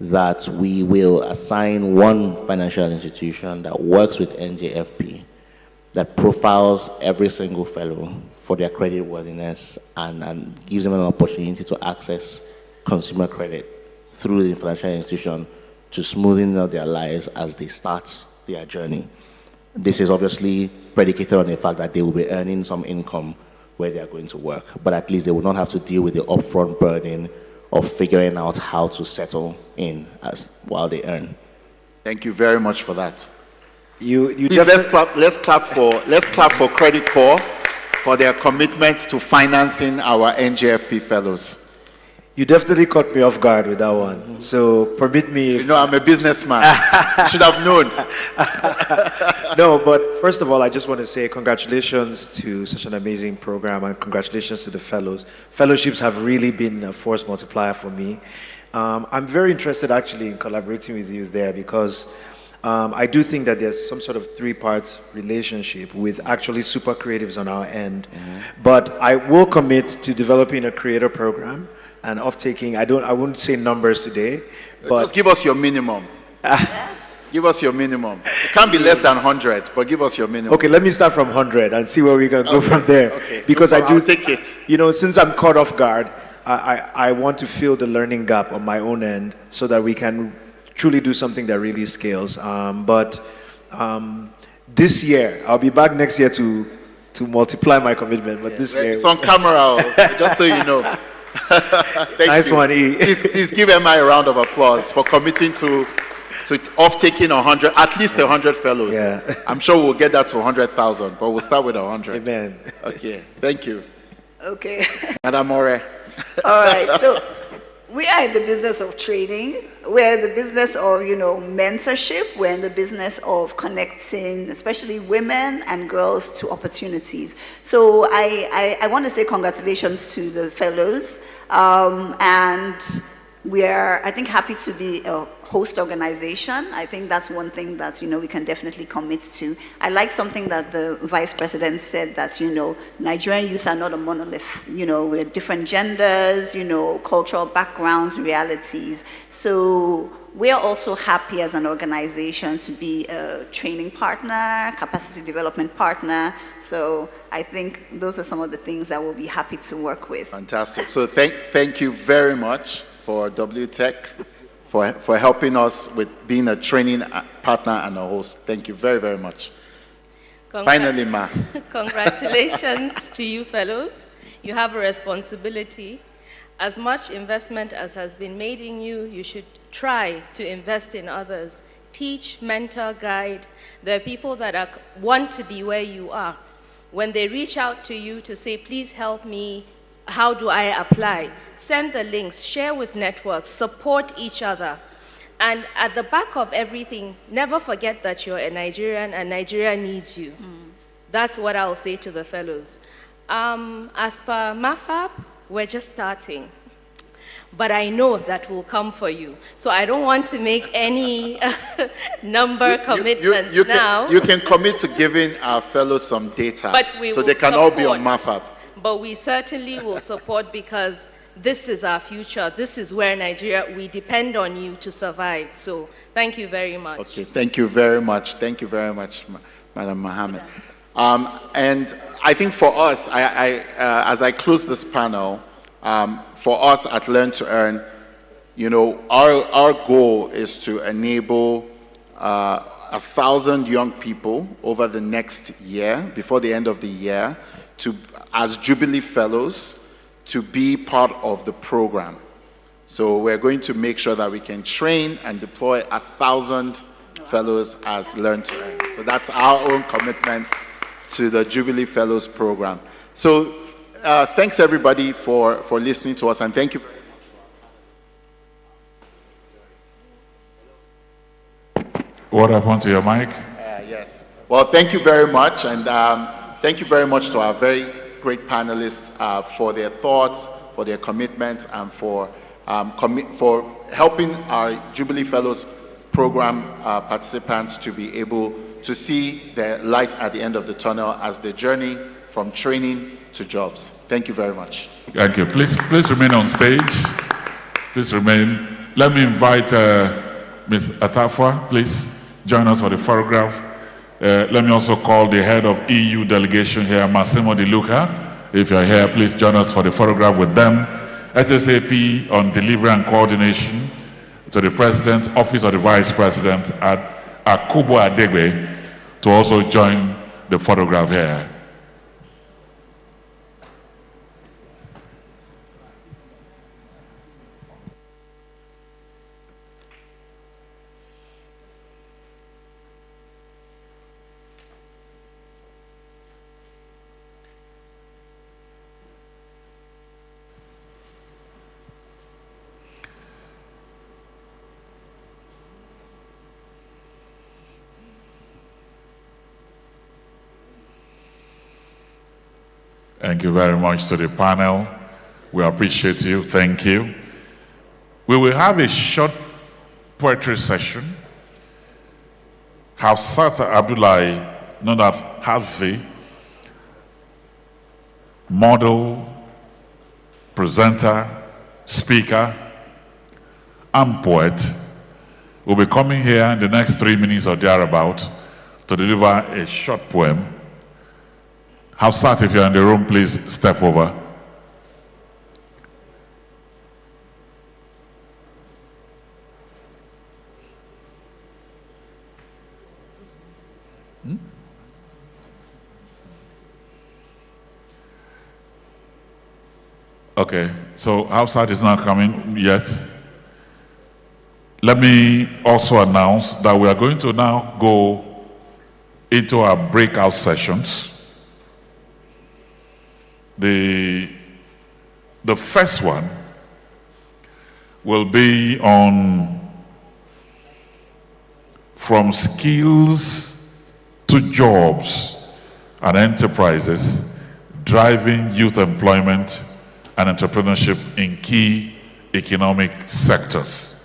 that we will assign one financial institution that works with NJFP, that profiles every single fellow for their credit worthiness and gives them an opportunity to access consumer credit through the financial institution to smoothen out their lives as they start their journey. This is obviously predicated on the fact that they will be earning some income where they are going to work, but at least they will not have to deal with the upfront burden of figuring out how to settle in while they earn. Thank you very much for that. Please, let's clap for Credit Corps for their commitment to financing our NJFP fellows. You definitely caught me off guard with that one. So permit me. You know, I'm a businessman. You should have known. No, but first of all, I just want to say congratulations to such an amazing program and congratulations to the fellows. Fellowships have really been a force multiplier for me. I'm very interested actually in collaborating with you there because I do think that there's some sort of three-part relationship with actually super creatives on our end. But I will commit to developing a creator program and off-taking. I wouldn't say numbers today, but just give us your minimum. Give us your minimum. It can't be less than 100, but give us your minimum. Okay, let me start from 100 and see where we can go from there. Okay. Because I do I'll take it. You know, since I'm caught off guard, I want to fill the learning gap on my own end so that we can truly do something that really scales. But this year, I'll be back next year to multiply my commitment. But this year, it's on camera, just so you know. Nice one, E. Please give MI a round of applause for committing to off-taking 100, at least 100 fellows. Yeah. I'm sure we'll get that to 100,000, but we'll start with 100. Amen. Okay, thank you. Okay. Madam Ore. All right. So we are in the business of training. We're in the business of, mentorship. We're in the business of connecting, especially women and girls, to opportunities. So I want to say congratulations to the fellows. And we are, I think, happy to be a host organization. I think that's one thing that, we can definitely commit to. I like something that the vice president said, that, Nigerian youth are not a monolith. We're different genders, cultural backgrounds, realities. So we are also happy as an organization to be a training partner, capacity development partner. So I think those are some of the things that we'll be happy to work with. Fantastic. So thank you very much for WTech, for helping us with being a training partner and a host. Thank you very, very much. Finally, Ma. Congratulations to you fellows. You have a responsibility. As much investment as has been made in you, you should try to invest in others. Teach, mentor, guide. There are people that want to be where you are. When they reach out to you to say, please help me, how do I apply? Send the links, share with networks, support each other. And at the back of everything, never forget that you're a Nigerian and Nigeria needs you. That's what I'll say to the fellows. As per MAFAB, we're just starting. But I know that will come for you. So I don't want to make any commitments now. You can commit to giving our fellows some data so they can all be on MAFAB. But we certainly will support, because this is our future. This is where Nigeria, we depend on you to survive. So thank you very much. Okay, thank you very much. Thank you very much, Madam Mohammed. And I think for us, as I close this panel, for us at Learn to Earn, our goal is to enable 1,000 young people over the next year, before the end of the year, as Jubilee Fellows, to be part of the program. So we're going to make sure that we can train and deploy 1,000 fellows as Learn to Earn. So that's our own commitment to the Jubilee Fellows program. So thanks everybody for listening to us, and thank you. What happened to your mic? Yes. Well, thank you very much, and thank you very much to our very great panelists for their thoughts, for their commitment, and for helping our Jubilee Fellows program participants to be able to see the light at the end of the tunnel as they journey from training to jobs. Thank you very much. Thank you. Please remain on stage. Please remain. Let me invite Ms. Atafwa, please join us for the photograph. Let me also call the head of EU delegation here, Massimo Di Luca. If you're here, please join us for the photograph with them. SSAP on delivery and coordination to the President, Office of the Vice President at Akubo Adegbe to also join the photograph here. Thank you very much to the panel. We appreciate you. Thank you. We will have a short poetry session. Hafsat Abdullahi, known as Hafi, model, presenter, speaker, and poet, will be coming here in the next 3 minutes or thereabout to deliver a short poem. Hafsat, if you're in the room, please step over. Okay, so Hafsat is not coming yet. Let me also announce that we are going to now go into our breakout sessions. The first one will be on from skills to jobs and enterprises, driving youth employment and entrepreneurship in key economic sectors.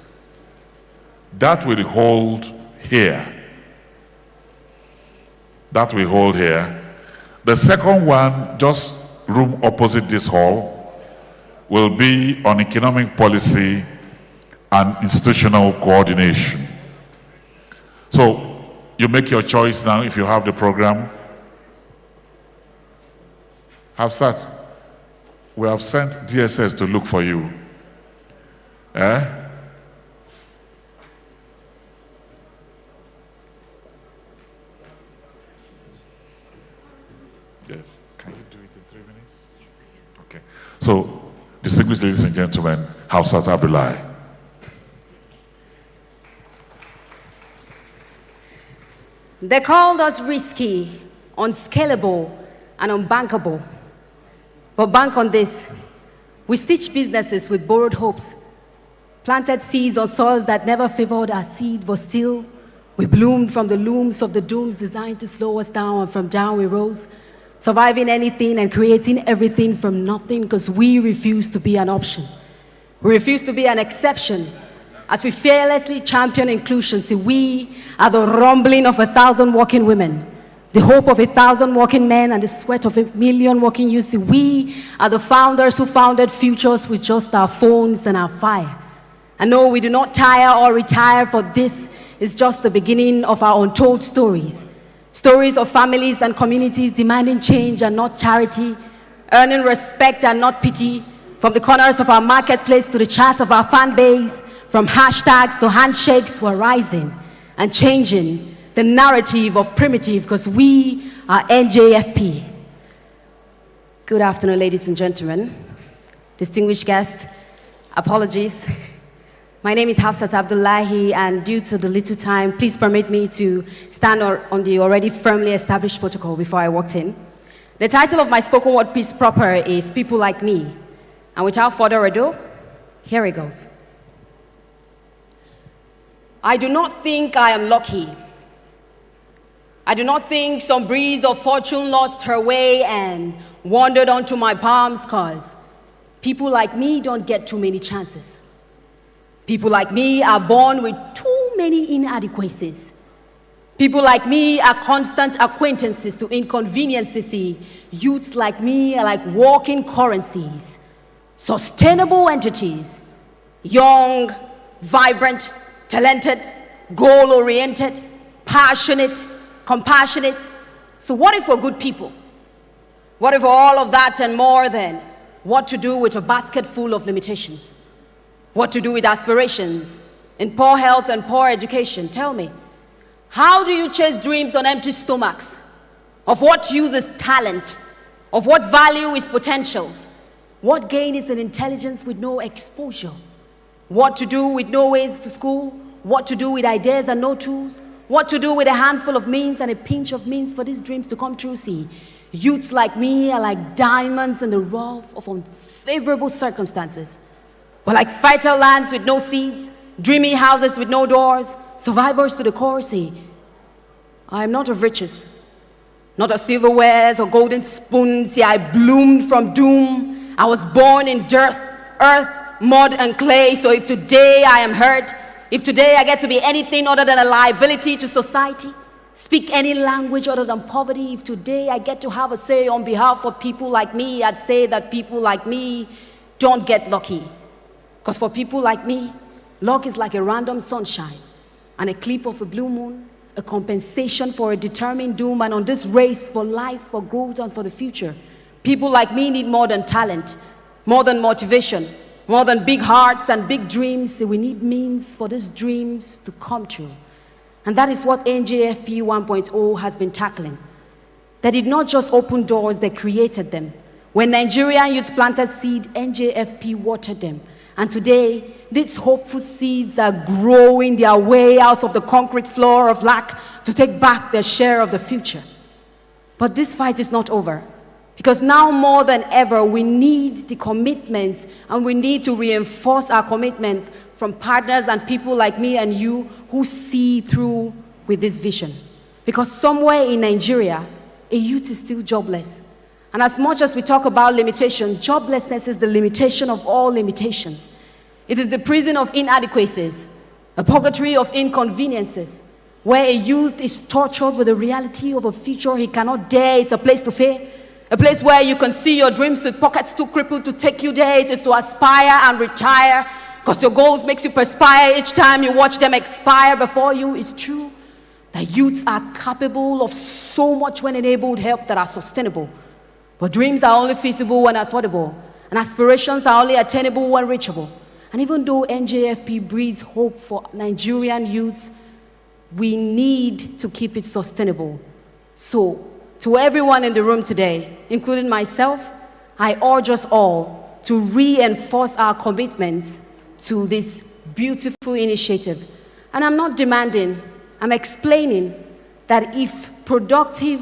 That will hold here. That we hold here. The second one, just room opposite this hall, will be on economic policy and institutional coordination. So you make your choice now if you have the program. Hafsat, we have sent DSS to look for you. Eh? Yes. Can you do it in 3 minutes? Yes, I can. Okay. So, distinguished ladies and gentlemen, Hafsat Abdullahi. They called us risky, unscalable, and unbankable. But bank on this. We stitched businesses with borrowed hopes, planted seeds on soils that never favored our seed, but still we bloomed from the looms of the dooms designed to slow us down, and from down we rose, surviving anything and creating everything from nothing, because we refuse to be an option. We refuse to be an exception. As we fearlessly champion inclusion, see, we are the rumbling of 1,000 working women, the hope of 1,000 working men, and the sweat of 1,000,000 working youth. See, we are the founders who founded futures with just our phones and our fire. And no, we do not tire or retire, for this is just the beginning of our untold stories. Stories of families and communities demanding change and not charity, earning respect and not pity, from the corners of our marketplace to the charts of our fan base, from hashtags to handshakes, we're rising and changing the narrative of primitive, because we are NJFP. Good afternoon, ladies and gentlemen, distinguished guests, apologies. My name is Hafsat Abdullahi, and due to the little time, please permit me to stand on the already firmly established protocol before I walked in. The title of my spoken word piece proper is People Like Me. And without further ado, here it goes. I do not think I am lucky. I do not think some breeze of fortune lost her way and wandered onto my palms, cause people like me don't get too many chances. People like me are born with too many inadequacies. People like me are constant acquaintances to inconveniences. Youths like me are like walking currencies, sustainable entities, young, vibrant, talented, goal-oriented, passionate, compassionate. So what if we're good people? What if all of that and more, then what to do with a basket full of limitations? What to do with aspirations in poor health and poor education? Tell me, how do you chase dreams on empty stomachs? Of what use is talent? Of what value is potentials? What gain is an intelligence with no exposure? What to do with no ways to school? What to do with ideas and no tools? What to do with a handful of means and a pinch of means for these dreams to come true? See, youths like me are like diamonds in the rough of unfavorable circumstances. We're like fertile lands with no seeds, dreamy houses with no doors, survivors to the core. See, I am not of riches, not of silverwares or golden spoons. See, I bloomed from doom. I was born in dirt, earth, mud, and clay. So if today I am hurt, if today I get to be anything other than a liability to society, speak any language other than poverty, if today I get to have a say on behalf of people like me, I'd say that people like me don't get lucky. Because for people like me, luck is like a random sunshine, an eclipse of a blue moon, a compensation for a determined doom, and on this race for life, for growth, and for the future, people like me need more than talent, more than motivation, more than big hearts and big dreams. We need means for these dreams to come true. And that is what NJFP 1.0 has been tackling. They did not just open doors, they created them. When Nigerian youth planted seed, NJFP watered them. And today, these hopeful seeds are growing their way out of the concrete floor of lack to take back their share of the future. But this fight is not over. Because now more than ever, we need the commitment, and we need to reinforce our commitment from partners and people like me and you who see through with this vision. Because somewhere in Nigeria, a youth is still jobless. And as much as we talk about limitation, joblessness is the limitation of all limitations. It is the prison of inadequacies, a purgatory of inconveniences, where a youth is tortured with the reality of a future he cannot dare. It's a place to fail. A place where you can see your dreams with pockets too crippled to take you there. It is to aspire and retire, because your goals makes you perspire each time you watch them expire before you. It's true that youths are capable of so much when enabled help that are sustainable. But dreams are only feasible when affordable, and aspirations are only attainable when reachable. And even though NJFP breeds hope for Nigerian youths, we need to keep it sustainable. So, to everyone in the room today, including myself, I urge us all to reinforce our commitments to this beautiful initiative. And I'm not demanding, I'm explaining that if productive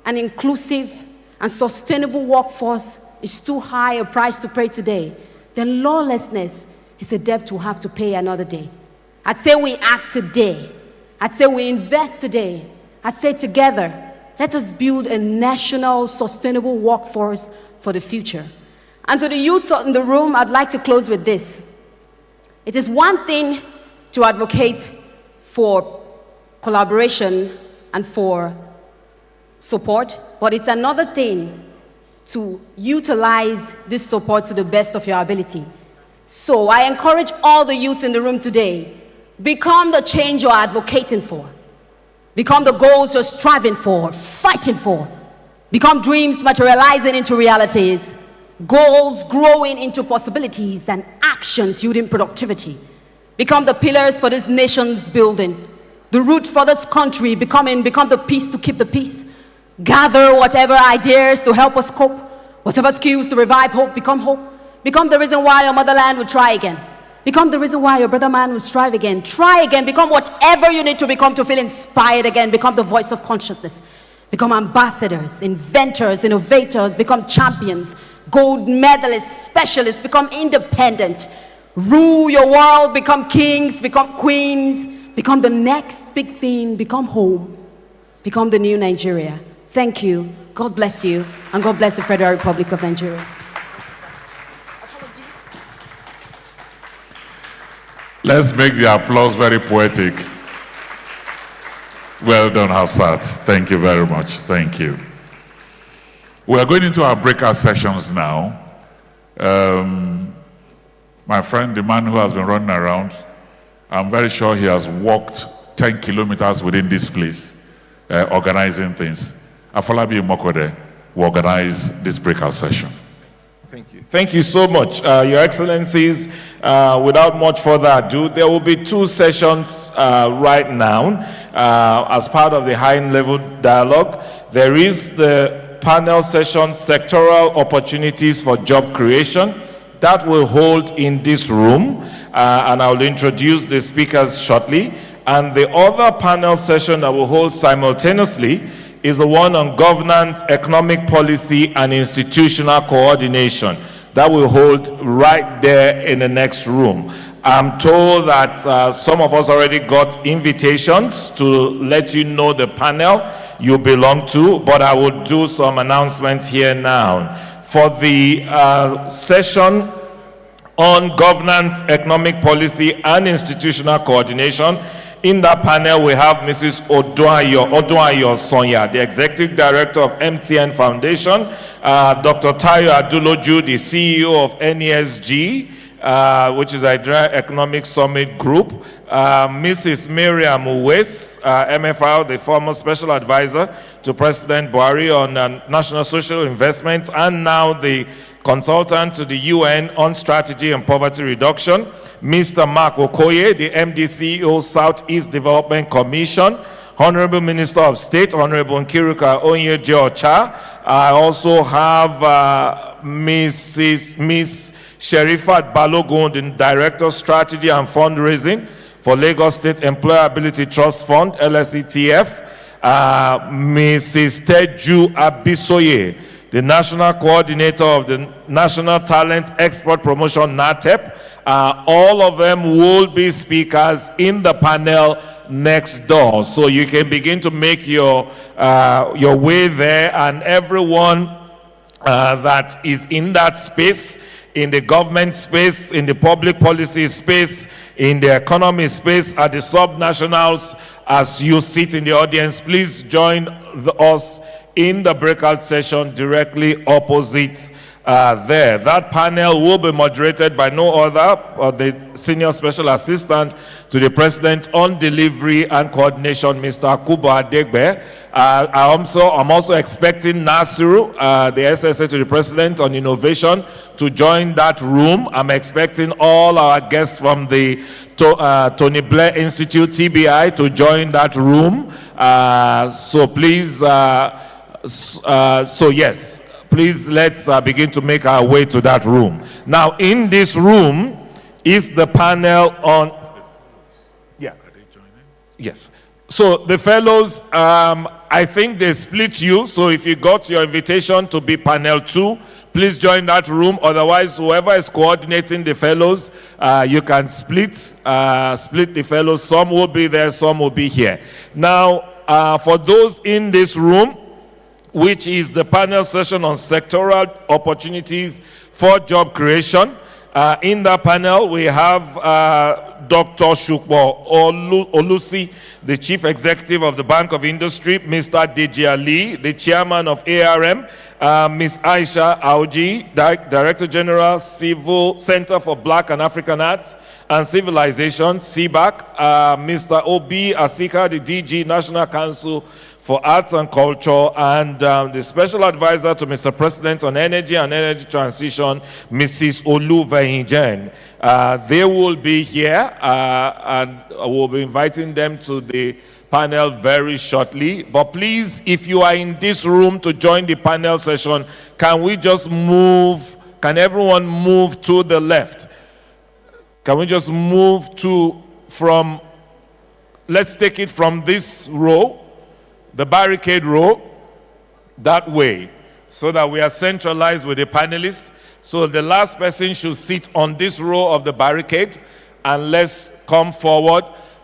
and inclusive and sustainable workforce is too high a price to pay today, then lawlessness is a debt we'll have to pay another day. I'd say we act today. I'd say we invest today. I'd say together, let us build a national sustainable workforce for the future. And to the youths in the room, I'd like to close with this. It is one thing to advocate for collaboration and for support, but it's another thing to utilize this support to the best of your ability. So I encourage all the youths in the room today, become the change you're advocating for. Become the goals you're striving for, fighting for. Become dreams materializing into realities, goals growing into possibilities, and actions yielding productivity. Become the pillars for this nation's building, the root for this country, become the peace to keep the peace. Gather whatever ideas to help us cope, whatever skills to revive hope, become hope. Become the reason why your motherland will try again. Become the reason why your brother man will strive again. Try again. Become whatever you need to become to feel inspired again. Become the voice of consciousness. Become ambassadors, inventors, innovators. Become champions, gold medalists, specialists. Become independent. Rule your world. Become kings. Become queens. Become the next big thing. Become home. Become the new Nigeria. Thank you. God bless you. And God bless the Federal Republic of Nigeria. Let's make the applause very poetic. Well done, Hafsat. Thank you very much. Thank you. We are going into our breakout sessions now. My friend, the man who has been running around, I'm very sure he has walked 10 kilometers within this place, organizing things. Afolabi Mokwede will organize this breakout session. Thank you. Thank you so much, Your Excellencies. Without much further ado, there will be two sessions right now as part of the high-level dialogue. There is the panel session, Sectoral Opportunities for Job Creation. That will hold in this room, and I'll introduce the speakers shortly. And the other panel session that will hold simultaneously is the one on governance, economic policy, and institutional coordination. That will hold right there in the next room. I'm told that some of us already got invitations to let you know the panel you belong to, but I will do some announcements here now. For the session on governance, economic policy, and institutional coordination, in that panel, we have Mrs. Oduayo Sonia, the Executive Director of MTN Foundation, Dr. Tayo Aduloju, the CEO of NESG, which is Nigeria Economic Summit Group, Mrs. Miriam Uwais, MFR, the former Special Advisor to President Buhari on National Social Investment, and now the Consultant to the UN on Strategy and Poverty Reduction, Mr. Mark Okoye, the MD CEO, Southeast Development Commission, Honorable Minister of State, Honorable Nkiruka Onyeje Ocha. I also have Miss Sherifat Balogun, the Director of Strategy and Fundraising for Lagos State Employability Trust Fund, LSETF. Mrs. Teju Abisoye, the National Coordinator of the National Talent Export Promotion, NATEP. All of them will be speakers in the panel next door. So you can begin to make your way there, and everyone that is in that space, in the government space, in the public policy space, in the economy space, at the subnationals, as you sit in the audience, please join us in the breakout session directly opposite there. That panel will be moderated by no other the Senior Special Assistant to the President on Delivery and Coordination, Mr. Akubo Adegbe. I'm also expecting Nasiru, the SSA to the President on Innovation, to join that room. I'm expecting all our guests from the Tony Blair Institute, TBI, to join that room. So please, yes, please let's begin to make our way to that room. Now, in this room is the panel on. Yeah. Are they joining? Yes. So the fellows, I think they split you. So if you got your invitation to be panel 2, please join that room. Otherwise, whoever is coordinating the fellows, you can split the fellows. Some will be there, some will be here. Now, for those in this room, which is the panel session on sectoral opportunities for job creation. In that panel, we have Dr. Shukbo Olusi, the Chief Executive of the Bank of Industry, Mr. Deji Ali, the Chairman of ARM, Ms. Aisha Auji, Director General, Civil Center for Black and African Arts and Civilization, CBAC, Mr. Obi Asika, the DG, National Council for Arts and Culture, and the Special Advisor to Mr. President on Energy and Energy Transition, Mrs. Oluwayin. They will be here, and we'll be inviting them to the panel very shortly. But please, if you are in this room to join the panel session, can we just move, can everyone move to the left? Can we just move let's take it from this row, the barricade row, that way, so that we are centralized with the panelists. So the last person should sit on this row of the barricade, and let's come forward.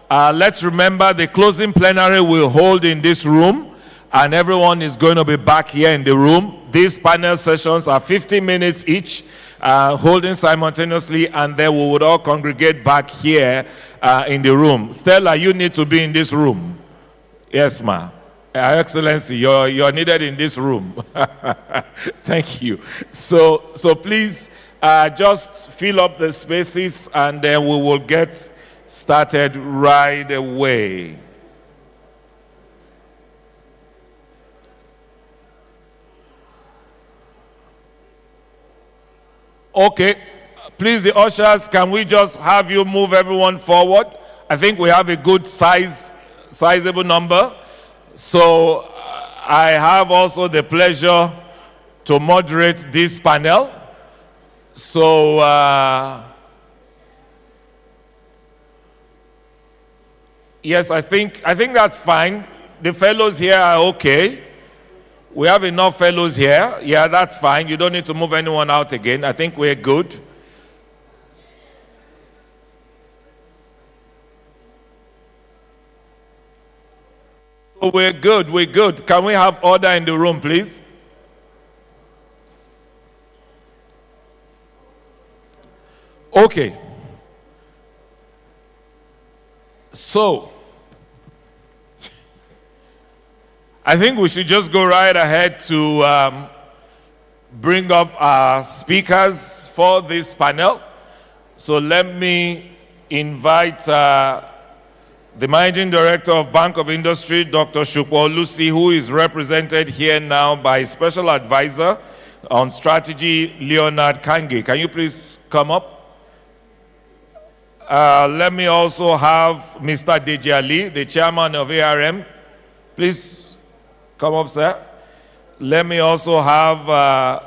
Let's remember the closing plenary will hold in this room, and everyone is going to be back here in the room. These panel sessions are 50 minutes each, holding simultaneously, and then we would all congregate back here in the room. Stella, you need to be in this room. Yes, ma'am. Excellency, you're needed in this room. Thank you. So please just fill up the spaces, and then we will get started right away. Okay, please, the ushers, can we just have you move everyone forward? I think we have a good sizable number. So I have also the pleasure to moderate this panel. So yes, I think that's fine. The fellows here are okay. We have enough fellows here. Yeah, that's fine. You don't need to move anyone out again. I think we're good. So we're good. Can we have order in the room, please? Okay. So, I think we should just go right ahead to bring up our speakers for this panel. So let me invite the Managing Director of Bank of Industry, Dr. Shukbo Olusi, who is represented here now by Special Advisor on Strategy, Leonard Kange. Can you please come up? Let me also have Mr. Deji Ali, the Chairman of ARM. Please come up, sir. Let me also have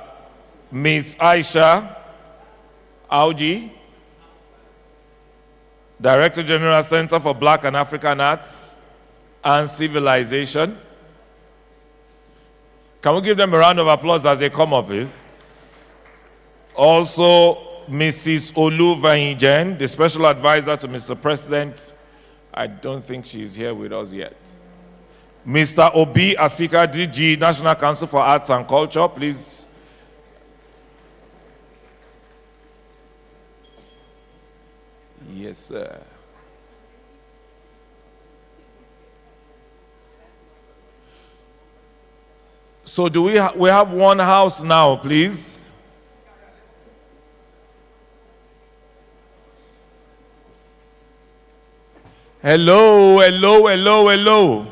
Ms. Aisha Auji, Director General, Center for Black and African Arts and Civilization. Can we give them a round of applause as they come up, please? Also, Mrs. Olu Vahijen, the Special Advisor to Mr. President. I don't think she's here with us yet. Mr. Obi Asika, DG, National Council for Arts and Culture, please. Yes, sir. So do we have one house now, please? Hello, hello, hello, hello.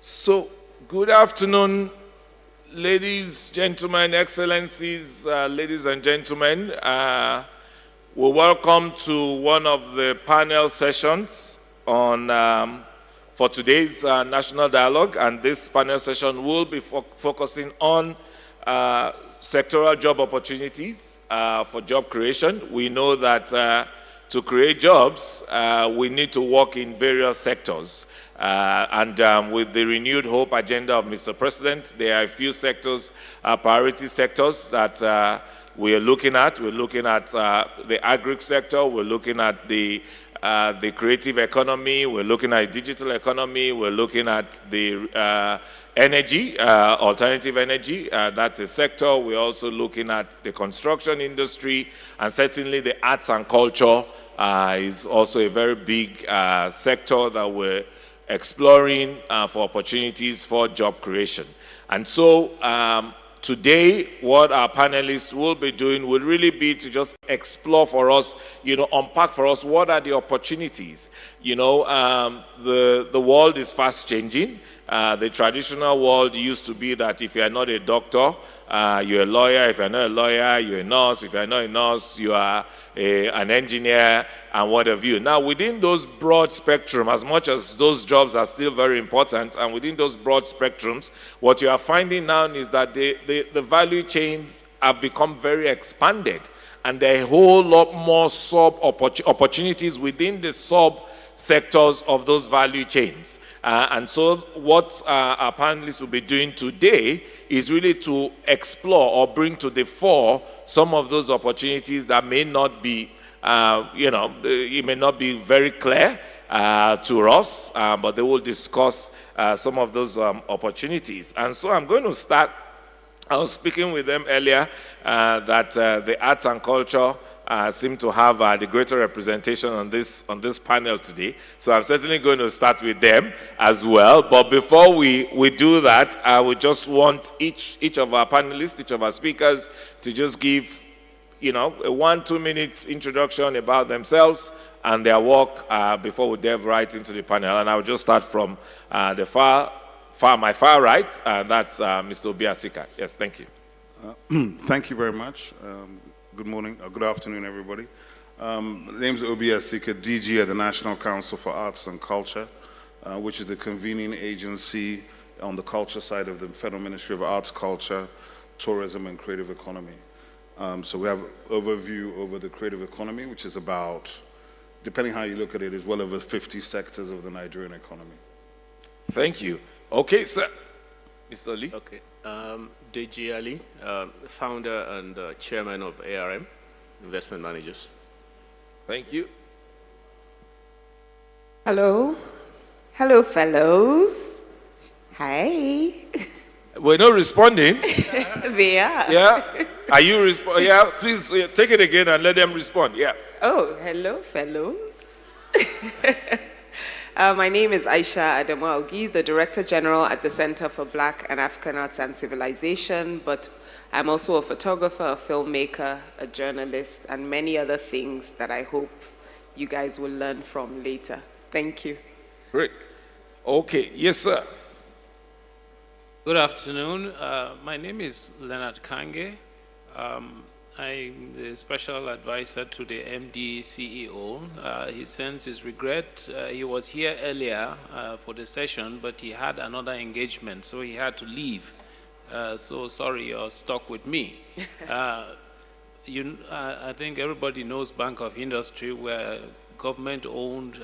So, good afternoon, ladies, gentlemen, excellencies, ladies and gentlemen. We're welcome to one of the panel sessions on for today's national dialogue, and this panel session will be focusing on sectoral job opportunities for job creation. We know that to create jobs, we need to work in various sectors. With the renewed hope agenda of Mr. President, there are a few sectors, priority sectors that we are looking at. We're looking at the agri sector, we're looking at the creative economy, we're looking at digital economy, we're looking at the energy, alternative energy, that's a sector. We're also looking at the construction industry, and certainly the arts and culture is also a very big sector that we're exploring for opportunities for job creation. And so today, what our panelists will be doing will really be to just explore for us, unpack for us what are the opportunities. The world is fast changing. The traditional world used to be that if you are not a doctor, you're a lawyer. If you're not a lawyer, you're a nurse. If you're not a nurse, you are an engineer and what have you. Now, within those broad spectrum, as much as those jobs are still very important, and within those broad spectrums, what you are finding now is that the value chains have become very expanded, and there are a whole lot more opportunities within the sub-sectors of those value chains. And so what our panelists will be doing today is really to explore or bring to the fore some of those opportunities that may not be, it may not be very clear to us, but they will discuss some of those opportunities. And so I'm going to start. I was speaking with them earlier that the arts and culture seem to have the greater representation on this panel today. So I'm certainly going to start with them as well. But before we do that, I would just want each of our panelists, each of our speakers, to just give, a 1-2 minutes introduction about themselves and their work before we delve right into the panel. And I'll just start from my far right, and that's Mr. Obi Asika. Yes, thank you. Thank you very much. Good morning, good afternoon, everybody. My name is Obi Asika, DG at the National Council for Arts and Culture, which is the convening agency on the culture side of the Federal Ministry of Arts, Culture, Tourism, and Creative Economy. So we have overview over the creative economy, which is about, depending how you look at it, is well over 50 sectors of the Nigerian economy. Thank you. Okay, sir. Mr. Lee. Okay. Deji Ali, founder and chairman of ARM, Investment Managers. Thank you. Hello. Hello, fellows. Hi. We're not responding. They are. Yeah. Are you responding? Yeah, please take it again and let them respond. Yeah. Oh, hello, fellows. My name is Aisha Adamaugi, the Director General at the Center for Black and African Arts and Civilization, but I'm also a photographer, a filmmaker, a journalist, and many other things that I hope you guys will learn from later. Thank you. Great. Okay, yes, sir. Good afternoon. My name is Leonard Kange. I'm the special advisor to the MD CEO. He sends his regret. He was here earlier for the session, but he had another engagement, so he had to leave. So sorry, you're stuck with me. I think everybody knows Bank of Industry. We're a government-owned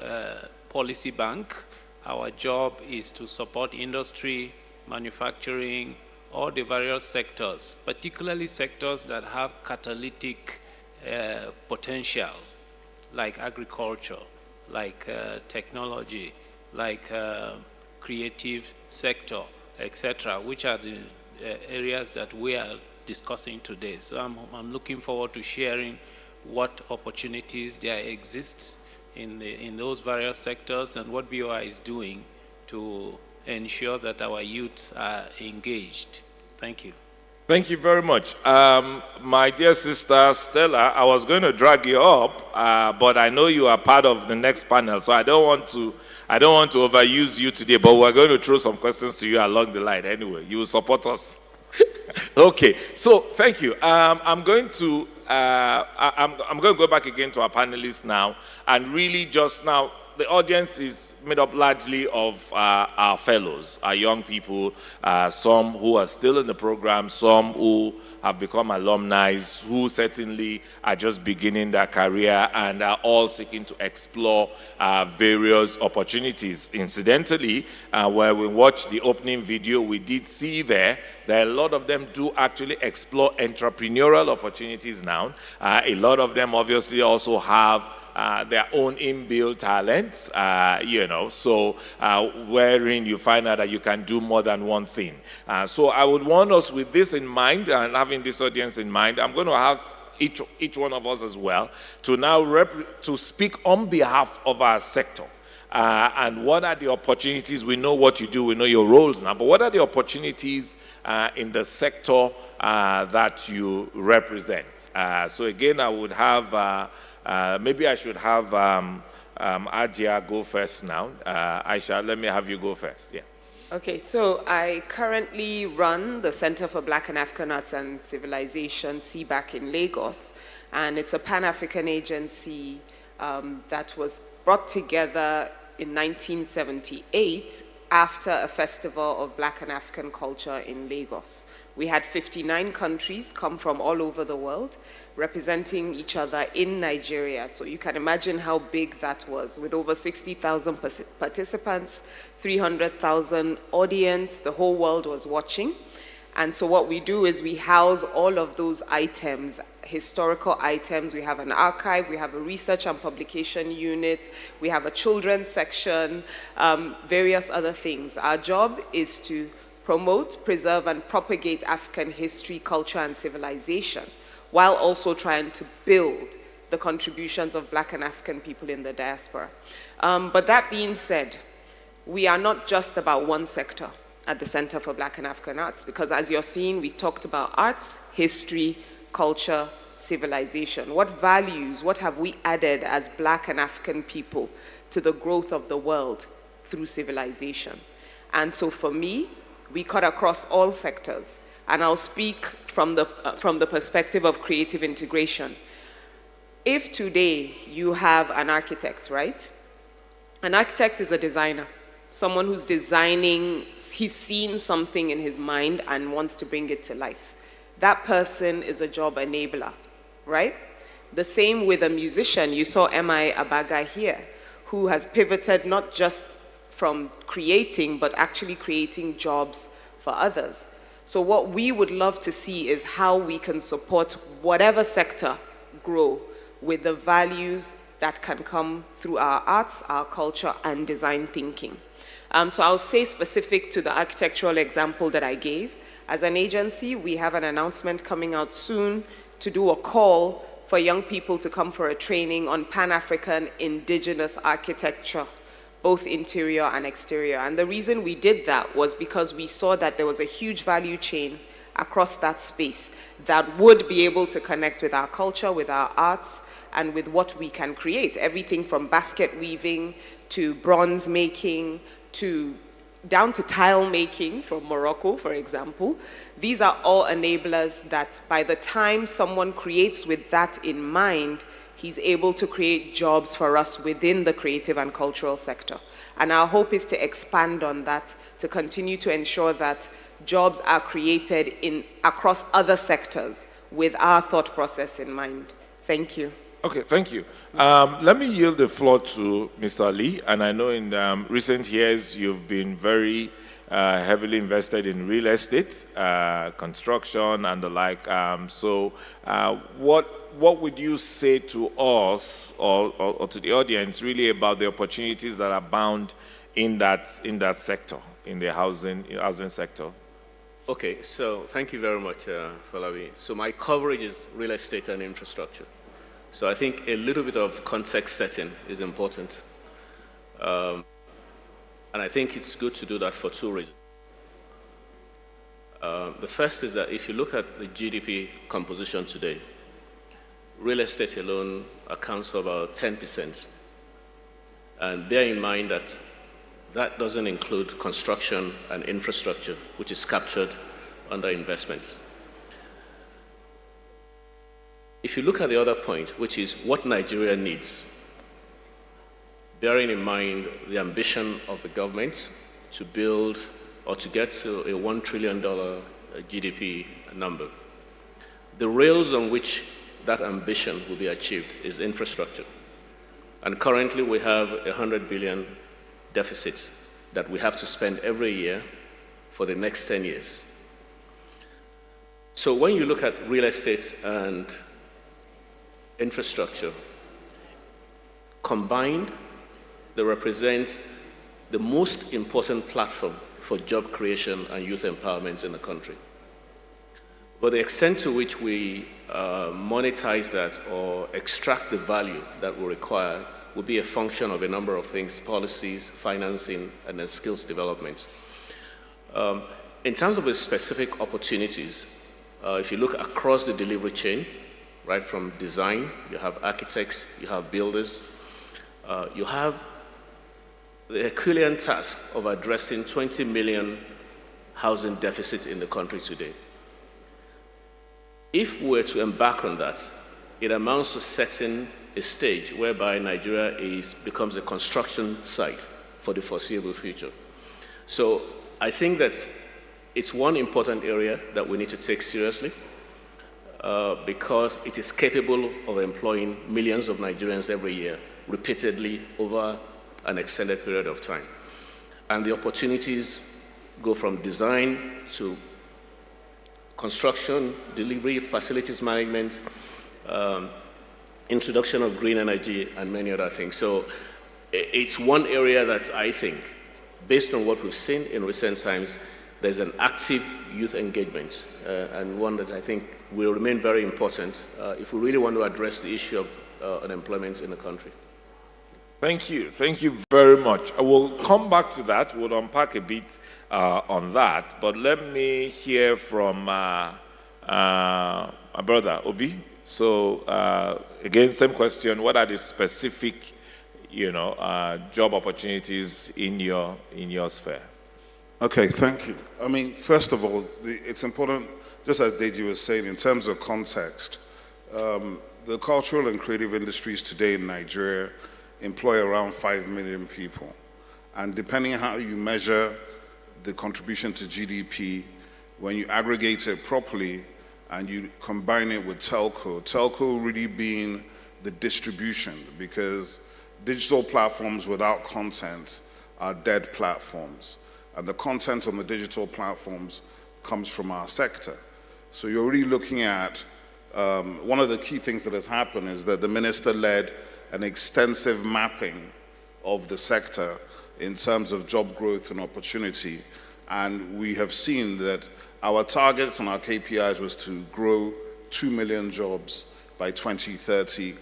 policy bank. Our job is to support industry, manufacturing, all the various sectors, particularly sectors that have catalytic potential, like agriculture, like technology, like creative sector, etc., which are the areas that we are discussing today. So I'm looking forward to sharing what opportunities there exist in those various sectors and what BOI is doing to ensure that our youth are engaged. Thank you. Thank you very much. My dear sister Stella, I was going to drag you up, but I know you are part of the next panel, so I don't want to overuse you today, but we're going to throw some questions to you along the line anyway. You will support us. Okay, so thank you. I'm going to go back again to our panelists now, and really just now, the audience is made up largely of our fellows, our young people, some who are still in the program, some who have become alumni, who certainly are just beginning their career and are all seeking to explore various opportunities. Incidentally, when we watched the opening video, we did see there that a lot of them do actually explore entrepreneurial opportunities now. A lot of them obviously also have their own inbuilt talents, so wherein you find out that you can do more than one thing. So I would want us with this in mind and having this audience in mind, I'm going to have each one of us as well to now to speak on behalf of our sector. And what are the opportunities? We know what you do, we know your roles now, but what are the opportunities in the sector that you represent? So again, I would have maybe I should have Ajia go first now. Aisha, let me have you go first. Yeah. Okay, so I currently run the Center for Black and African Arts and Civilization, CBAC, in Lagos, and it's a Pan-African agency that was brought together in 1978 after a festival of Black and African culture in Lagos. We had 59 countries come from all over the world, representing each other in Nigeria. So you can imagine how big that was. With over 60,000 participants, 300,000 audience, the whole world was watching. And so what we do is we house all of those items, historical items. We have an archive, we have a research and publication unit, we have a children's section, various other things. Our job is to promote, preserve, and propagate African history, culture, and civilization, while also trying to build the contributions of Black and African people in the diaspora. But that being said, we are not just about one sector at the Center for Black and African Arts, because as you're seeing, we talked about arts, history, culture, civilization. What values, what have we added as Black and African people to the growth of the world through civilization? And so for me, we cut across all sectors. And I'll speak from the perspective of creative integration. If today you have an architect, right? An architect is a designer. Someone who's designing, he's seen something in his mind and wants to bring it to life. That person is a job enabler, right? The same with a musician. You saw M.I. Abaga here, who has pivoted not just from creating, but actually creating jobs for others. So what we would love to see is how we can support whatever sector grow with the values that can come through our arts, our culture, and design thinking. So I'll say specific to the architectural example that I gave. As an agency, we have an announcement coming out soon to do a call for young people to come for a training on Pan-African indigenous architecture both interior and exterior. And the reason we did that was because we saw that there was a huge value chain across that space that would be able to connect with our culture, with our arts, and with what we can create. Everything from basket weaving to bronze making down to tile making from Morocco, for example. These are all enablers that by the time someone creates with that in mind, he's able to create jobs for us within the creative and cultural sector. And our hope is to expand on that, to continue to ensure that jobs are created across other sectors with our thought process in mind. Thank you. Okay, thank you. Let me yield the floor to Mr. Lee. And I know in recent years you've been very heavily invested in real estate, construction, and the like. So, what would you say to us or to the audience really about the opportunities that abound in that sector, in the housing sector? Okay, so thank you very much, Falabi. So my coverage is real estate and infrastructure. So I think a little bit of context setting is important. And I think it's good to do that for two reasons. The first is that if you look at the GDP composition today, real estate alone accounts for about 10%. And bear in mind that that doesn't include construction and infrastructure, which is captured under investments. If you look at the other point, which is what Nigeria needs, bearing in mind the ambition of the government to build or to get to a $1 trillion GDP number, the rails on which that ambition will be achieved is infrastructure. And currently we have 100 billion deficits that we have to spend every year for the next 10 years. So when you look at real estate and infrastructure, combined, they represent the most important platform for job creation and youth empowerment in the country. But the extent to which we monetize that or extract the value that we require will be a function of a number of things: policies, financing, and then skills development. In terms of the specific opportunities, if you look across the delivery chain, right from design, you have architects, you have builders, you have the Herculean task of addressing 20 million housing deficit in the country today. If we were to embark on that, it amounts to setting a stage whereby Nigeria becomes a construction site for the foreseeable future. So I think that it's one important area that we need to take seriously because it is capable of employing millions of Nigerians every year, repeatedly over an extended period of time. And the opportunities go from design to construction, delivery, facilities management, introduction of green energy, and many other things. So it's one area that I think, based on what we've seen in recent times, there's an active youth engagement, and one that I think will remain very important if we really want to address the issue of unemployment in the country. Thank you. Thank you very much. I will come back to that. We'll unpack a bit on that. But let me hear from my brother, Obi. So, again, same question. What are the specific, job opportunities in your sphere? Okay, thank you. I mean, first of all, it's important, just as Deji was saying, in terms of context, the cultural and creative industries today in Nigeria employ around 5 million people. And depending on how you measure the contribution to GDP, when you aggregate it properly and you combine it with telco really being the distribution, because digital platforms without content are dead platforms. And the content on the digital platforms comes from our sector. So you're really looking at, one of the key things that has happened is that the minister led an extensive mapping of the sector in terms of job growth and opportunity. And we have seen that our targets and our KPIs was to grow 2 million jobs by 2030.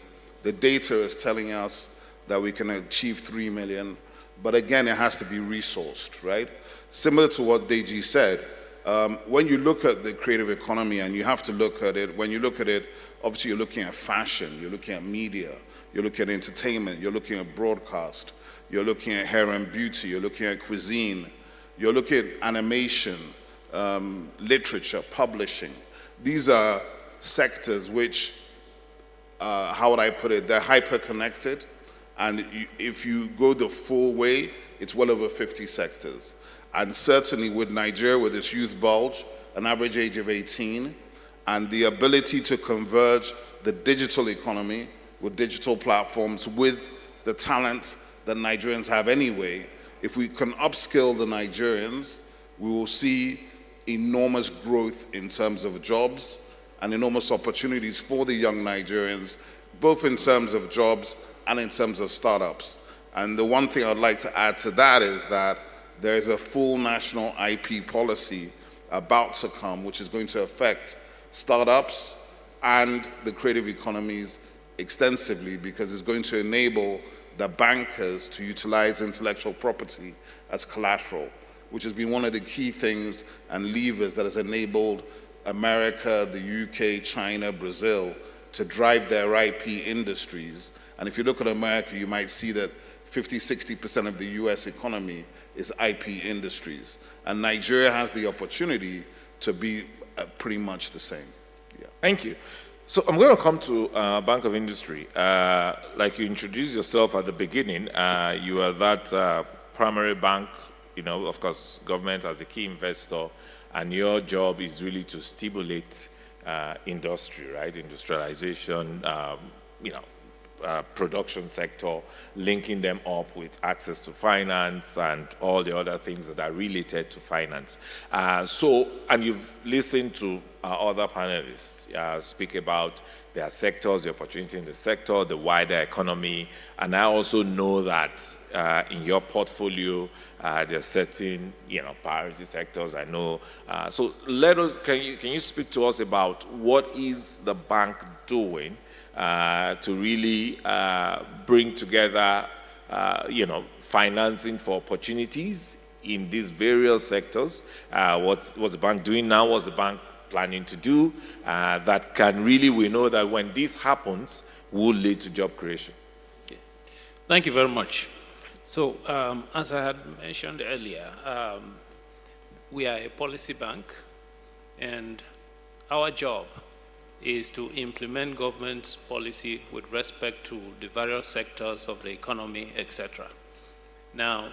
The data is telling us that we can achieve 3 million but again, it has to be resourced, right? Similar to what Deji said, when you look at the creative economy, and you have to look at it, when you look at it, obviously you're looking at fashion, you're looking at media, you're looking at entertainment, you're looking at broadcast, you're looking at hair and beauty, you're looking at cuisine, you're looking at animation, literature, publishing. These are sectors which, how would I put it, they're hyper-connected, and if you go the full way, it's well over 50 sectors. And certainly with Nigeria, with its youth bulge, an average age of 18, and the ability to converge the digital economy with digital platforms with the talent that Nigerians have anyway, if we can upskill the Nigerians, we will see enormous growth in terms of jobs and enormous opportunities for the young Nigerians, both in terms of jobs and in terms of startups. And the one thing I'd like to add to that is that there is a full national IP policy about to come, which is going to affect startups and the creative economies extensively, because it's going to enable the bankers to utilize intellectual property as collateral, which has been one of the key things and levers that has enabled America, the UK, China, Brazil to drive their IP industries. And if you look at America, you might see that 50–60% of the US economy is IP industries. And Nigeria has the opportunity to be pretty much the same. Yeah. Thank you. So I'm going to come to Bank of Industry. Like you introduced yourself at the beginning, you are that primary bank, you know, of course, government as a key investor, and your job is really to stimulate industry, right? Industrialization, you know, production sector, linking them up with access to finance and all the other things that are related to finance. And you've listened to other panelists speak about their sectors, the opportunity in the sector, the wider economy, and I also know that in your portfolio, there are certain, you know, priority sectors. I know. So can you speak to us about what is the bank doing to really bring together, you know, financing for opportunities in these various sectors? What's the bank doing now? What's the bank planning to do that can really, we know that when this happens, will lead to job creation? Okay. Thank you very much. So, as I had mentioned earlier, we are a policy bank, and our job is to implement government's policy with respect to the various sectors of the economy, etc. Now,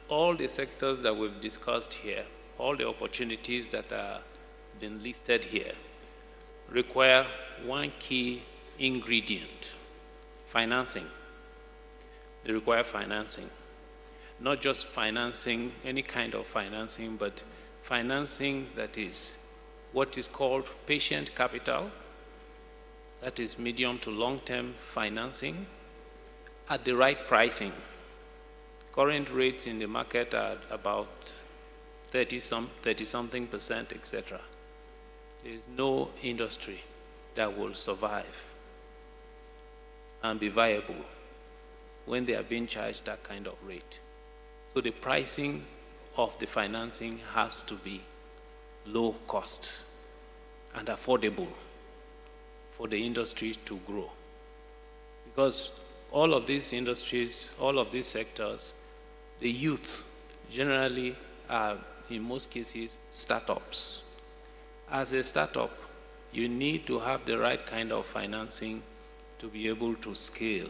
all the sectors that we've discussed here, all the opportunities that are been listed here, require one key ingredient: financing. They require financing. Not just financing, any kind of financing, but financing that is what is called patient capital, that is medium to long-term financing at the right pricing. Current rates in the market are about 30-something%, etc. There is no industry that will survive and be viable when they are being charged that kind of rate. So the pricing of the financing has to be low cost and affordable for the industry to grow. Because all of these industries, all of these sectors, the youth generally are, in most cases, startups. As a startup, you need to have the right kind of financing to be able to scale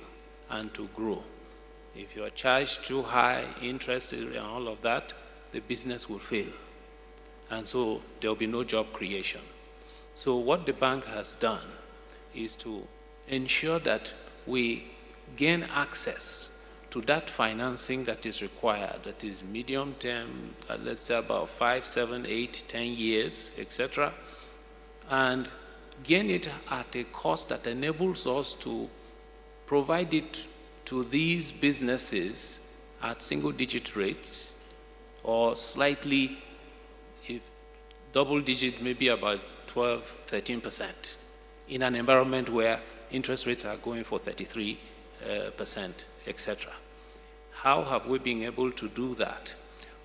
and to grow. If you are charged too high interest and all of that, the business will fail. And so there will be no job creation. So what the bank has done is to ensure that we gain access to that financing that is required, that is medium term, let's say about 5, 7, 8, 10 years, etc., and gain it at a cost that enables us to provide it to these businesses at single-digit rates, or slightly, if double-digit, maybe about 12, 13%, in an environment where interest rates are going for 33%, etc. How have we been able to do that?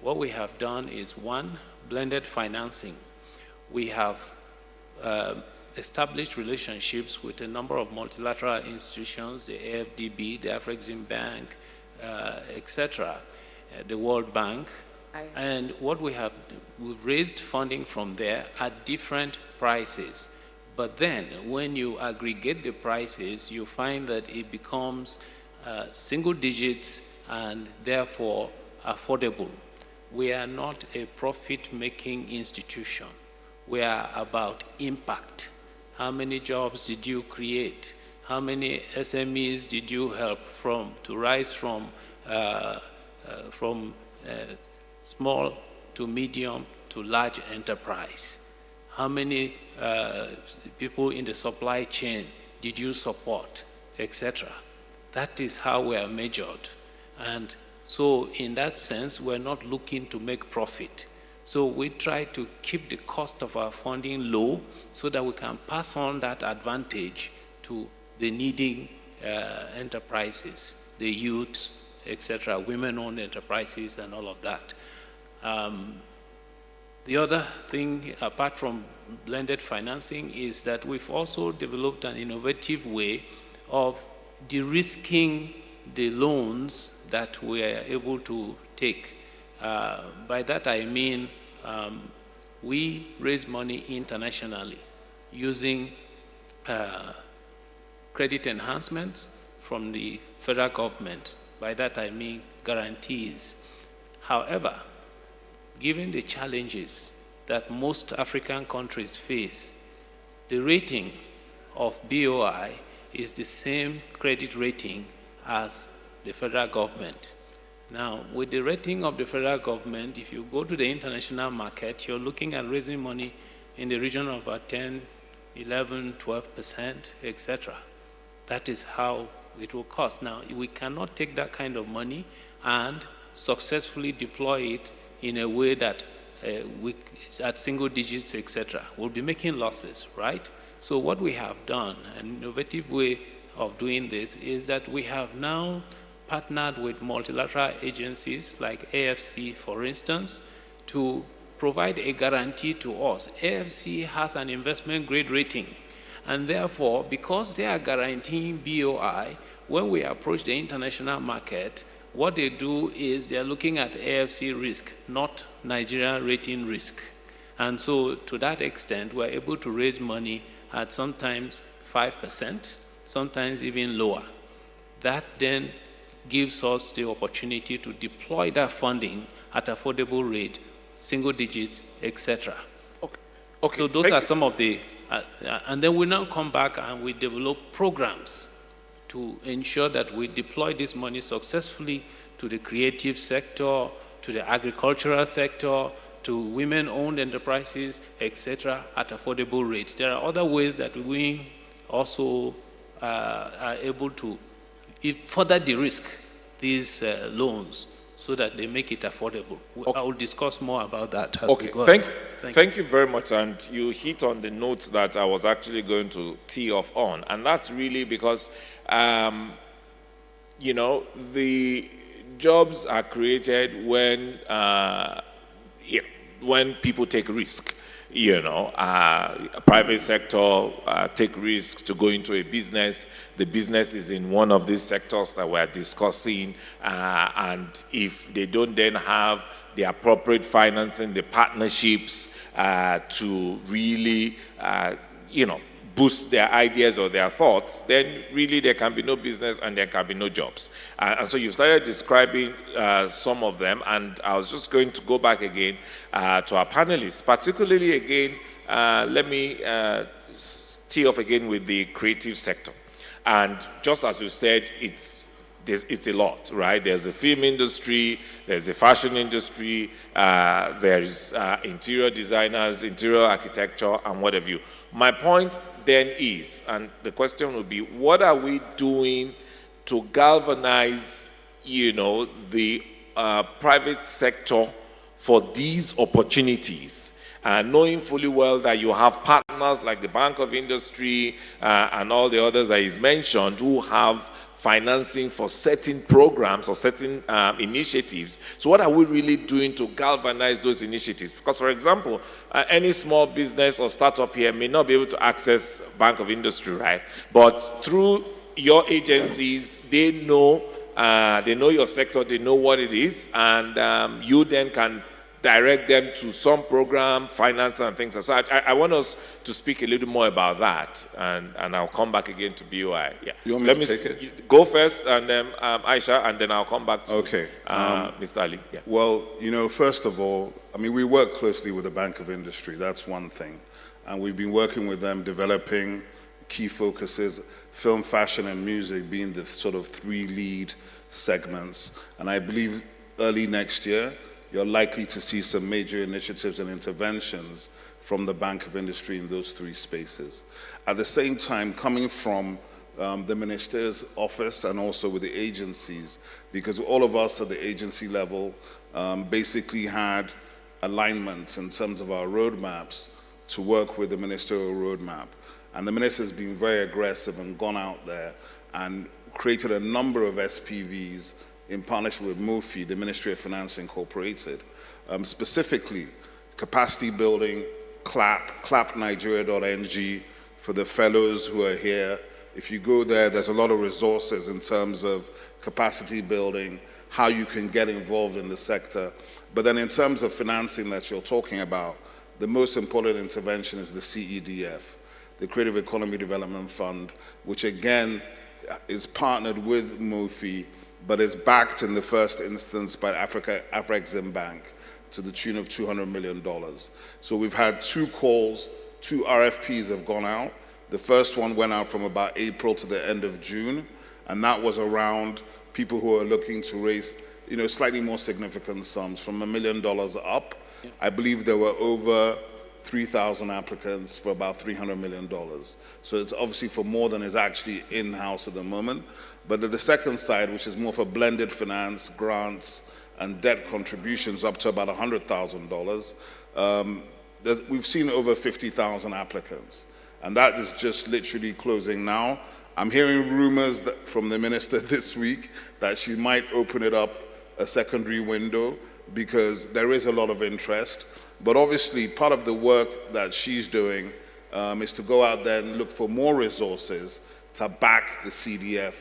What we have done is, one, blended financing. We have established relationships with a number of multilateral institutions, the AFDB, the Afrexim Bank, etc., the World Bank. And what we've raised funding from there at different prices. But then when you aggregate the prices, you find that it becomes single digits and therefore affordable. We are not a profit-making institution. We are about impact. How many jobs did you create? How many SMEs did you help to rise from small to medium to large enterprise? How many people in the supply chain did you support, etc.? That is how we are measured. And so in that sense, we're not looking to make profit. So we try to keep the cost of our funding low so that we can pass on that advantage to the needing enterprises, the youths, etc., women-owned enterprises and all of that. The other thing, apart from blended financing, is that we've also developed an innovative way of de-risking the loans that we are able to take. By that I mean we raise money internationally using credit enhancements from the federal government. By that I mean guarantees. However, given the challenges that most African countries face, the rating of BOI is the same credit rating as the federal government. Now, with the rating of the federal government, if you go to the international market, you're looking at raising money in the region of 10, 11, 12%, etc. That is how it will cost. Now, we cannot take that kind of money and successfully deploy it in a way that at single digits, etc. We'll be making losses, right? So what we have done, an innovative way of doing this, is that we have now partnered with multilateral agencies like AFC, for instance, to provide a guarantee to us. AFC has an investment grade rating, and therefore, because they are guaranteeing BOI, when we approach the international market, what they do is they're looking at AFC risk, not Nigerian rating risk. And so to that extent, we're able to raise money at sometimes 5%, sometimes even lower. That then gives us the opportunity to deploy that funding at affordable rate, single digits, etc. Okay. So those are some of the, and then we now come back and we develop programs to ensure that we deploy this money successfully to the creative sector, to the agricultural sector, to women-owned enterprises, etc., at affordable rates. There are other ways that we also are able to further de-risk these loans so that they make it affordable. I will discuss more about that as we go. Thank you very much. And you hit on the notes that I was actually going to tee off on. And that's really because, you know, the jobs are created when people take risk. You know, private sector take risks to go into a business. The business is in one of these sectors that we're discussing, and if they don't then have the appropriate financing, the partnerships to really, you know, boost their ideas or their thoughts, then really there can be no business and there can be no jobs. And so you started describing some of them, and I was just going to go back again to our panelists, particularly again, let me tee off again with the creative sector. And just as you said, it's a lot, right? There's the film industry, there's the fashion industry, there's interior designers, interior architecture, and what have you. My point then is, and the question would be, what are we doing to galvanize, you know, the private sector for these opportunities? knowing fully well that you have partners like the Bank of Industry and all the others that he's mentioned who have financing for certain programs or certain initiatives. So what are we really doing to galvanize those initiatives? Because, for example, any small business or startup here may not be able to access Bank of Industry, right? But through your agencies, they know your sector, they know what it is, and you then can direct them to some program, finance, and things. So I want us to speak a little more about that, and I'll come back again to BOI. Yeah. You want So me to take it? Go first, and then Aisha, and then I'll come back to Mr. Ali. Yeah. Well, first of all, we work closely with the Bank of Industry. That's one thing. And we've been working with them developing key focuses, film, fashion, and music being the sort of 3 lead segments. And I believe early next year, you're likely to see some major initiatives and interventions from the Bank of Industry in those 3 spaces. At the same time, coming from the Minister's office and also with the agencies, because all of us at the agency level basically had alignment in terms of our roadmaps to work with the ministerial roadmap. And the minister's been very aggressive and gone out there and created a number of SPVs in partnership with MOFI, the Ministry of Finance Incorporated, specifically capacity building, clapnigeria.ng for the fellows who are here. If you go there, there's a lot of resources in terms of capacity building, how you can get involved in the sector. But then in terms of financing that you're talking about, the most important intervention is the CEDF, the Creative Economy Development Fund, which again is partnered with MOFI, but is backed in the first instance by Afrexim Bank to the tune of $200 million. So we've had 2 calls, 2 RFPs have gone out. The first one went out from about April to the end of June, and that was around people who are looking to raise, slightly more significant sums from $1 million up. I believe there were over 3,000 applicants for about $300 million. So it's obviously for more than is actually in-house at the moment. But the second side, which is more for blended finance, grants, and debt contributions up to about $100,000, we've seen over 50,000 applicants. And that is just literally closing now. I'm hearing rumors from the minister this week that she might open it up a secondary window because there is a lot of interest. But obviously, part of the work that she's doing is to go out there and look for more resources to back the CDF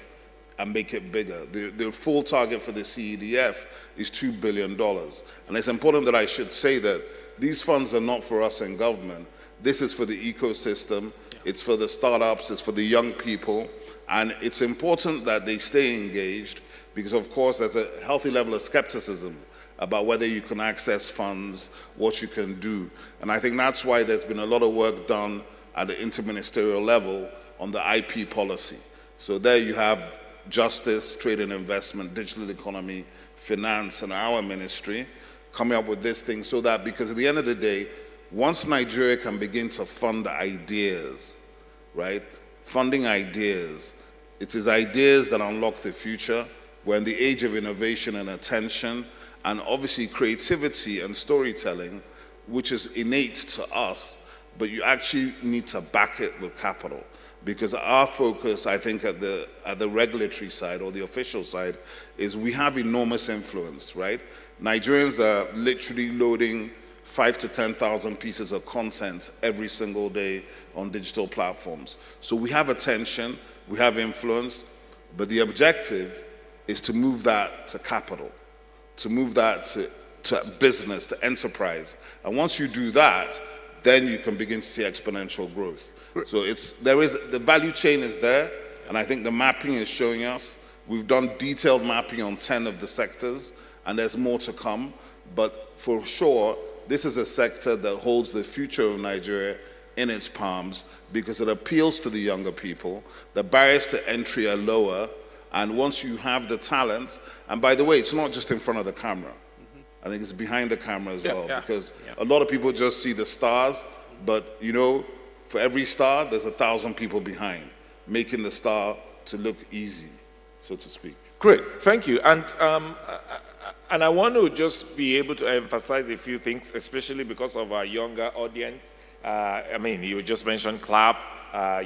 and make it bigger. The full target for the CEDF is $2 billion. And it's important that I should say that these funds are not for us in government. This is for the ecosystem, it's for the startups, it's for the young people, and it's important that they stay engaged because, of course, there's a healthy level of skepticism about whether you can access funds, what you can do. And I think that's why there's been a lot of work done at the interministerial level on the IP policy. So there you have justice, trade and investment, digital economy, finance, and our ministry coming up with this thing so that, because at the end of the day, once Nigeria can begin to fund ideas, right? Funding ideas, it is ideas that unlock the future. We're in the age of innovation and attention, and obviously creativity and storytelling, which is innate to us, but you actually need to back it with capital. Because our focus, I think, at the regulatory side or the official side, is we have enormous influence, right? Nigerians are literally loading 5,000 to 10,000 pieces of content every single day on digital platforms. So we have attention, we have influence, but the objective is to move that to capital, to move that to business, to enterprise. And once you do that, then you can begin to see exponential growth. So the value chain is there, and I think the mapping is showing us. We've done detailed mapping on 10 of the sectors, and there's more to come. But for sure, this is a sector that holds the future of Nigeria in its palms because it appeals to the younger people. The barriers to entry are lower, and once you have the talents, and by the way, it's not just in front of the camera. I think it's behind the camera as well, because a lot of people just see the stars, but for every star, there's 1,000 people behind, making the star to look easy, so to speak. Great, thank you. And And I want to just be able to emphasize a few things, especially because of our younger audience. I mean, you just mentioned clap,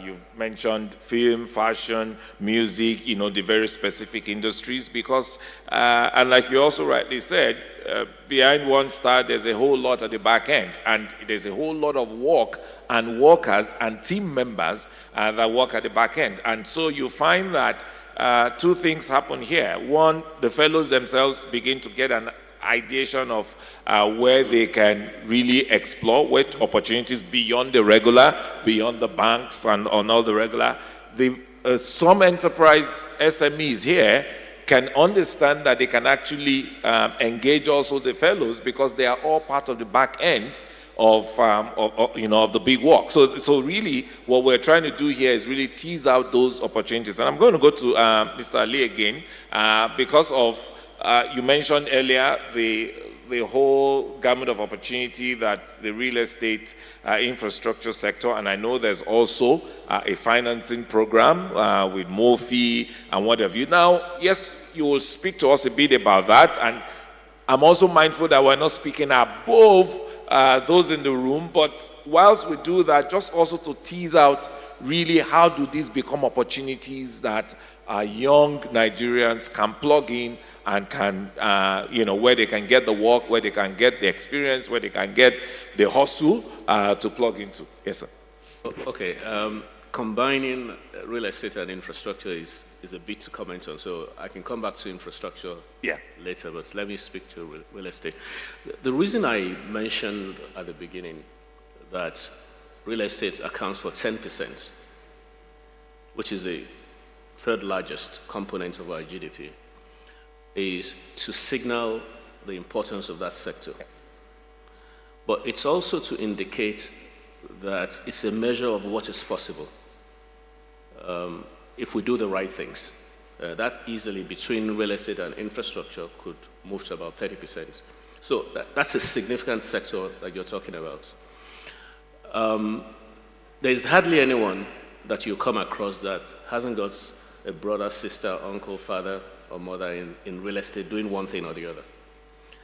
you've mentioned film, fashion, music, the very specific industries, because, and like you also rightly said, behind one star, there's a whole lot at the back end, and there's a whole lot of work and workers and team members that work at the back end. And so you find that two things happen here. One, the fellows themselves begin to get an ideation of where they can really explore, what opportunities beyond the regular, beyond the banks and on all the regular. Some enterprise SMEs here can understand that they can actually engage also the fellows, because they are all part of the back end of the big work. So really what we're trying to do here is really tease out those opportunities. And I'm going to go to Mr. Ali again, because of you mentioned earlier the whole gamut of opportunity that the real estate infrastructure sector, and I know there's also a financing program with MOFI and what have you. Now, yes, you will speak to us a bit about that, and I'm also mindful that we're not speaking above those in the room, but whilst we do that, just also to tease out really how do these become opportunities that young Nigerians can plug in and can, where they can get the work, where they can get the experience, where they can get the hustle to plug into. Yes, sir. Okay. Combining real estate and infrastructure is a bit to comment on, so I can come back to infrastructure later, but let me speak to real estate. The reason I mentioned at the beginning that real estate accounts for 10%, which is the third largest component of our GDP, is to signal the importance of that sector. But it's also to indicate that it's a measure of what is possible if we do the right things. That easily, between real estate and infrastructure, could move to about 30%. So that's a significant sector that you're talking about. There's hardly anyone that you come across that hasn't got a brother, sister, uncle, father, or mother in real estate doing one thing or the other.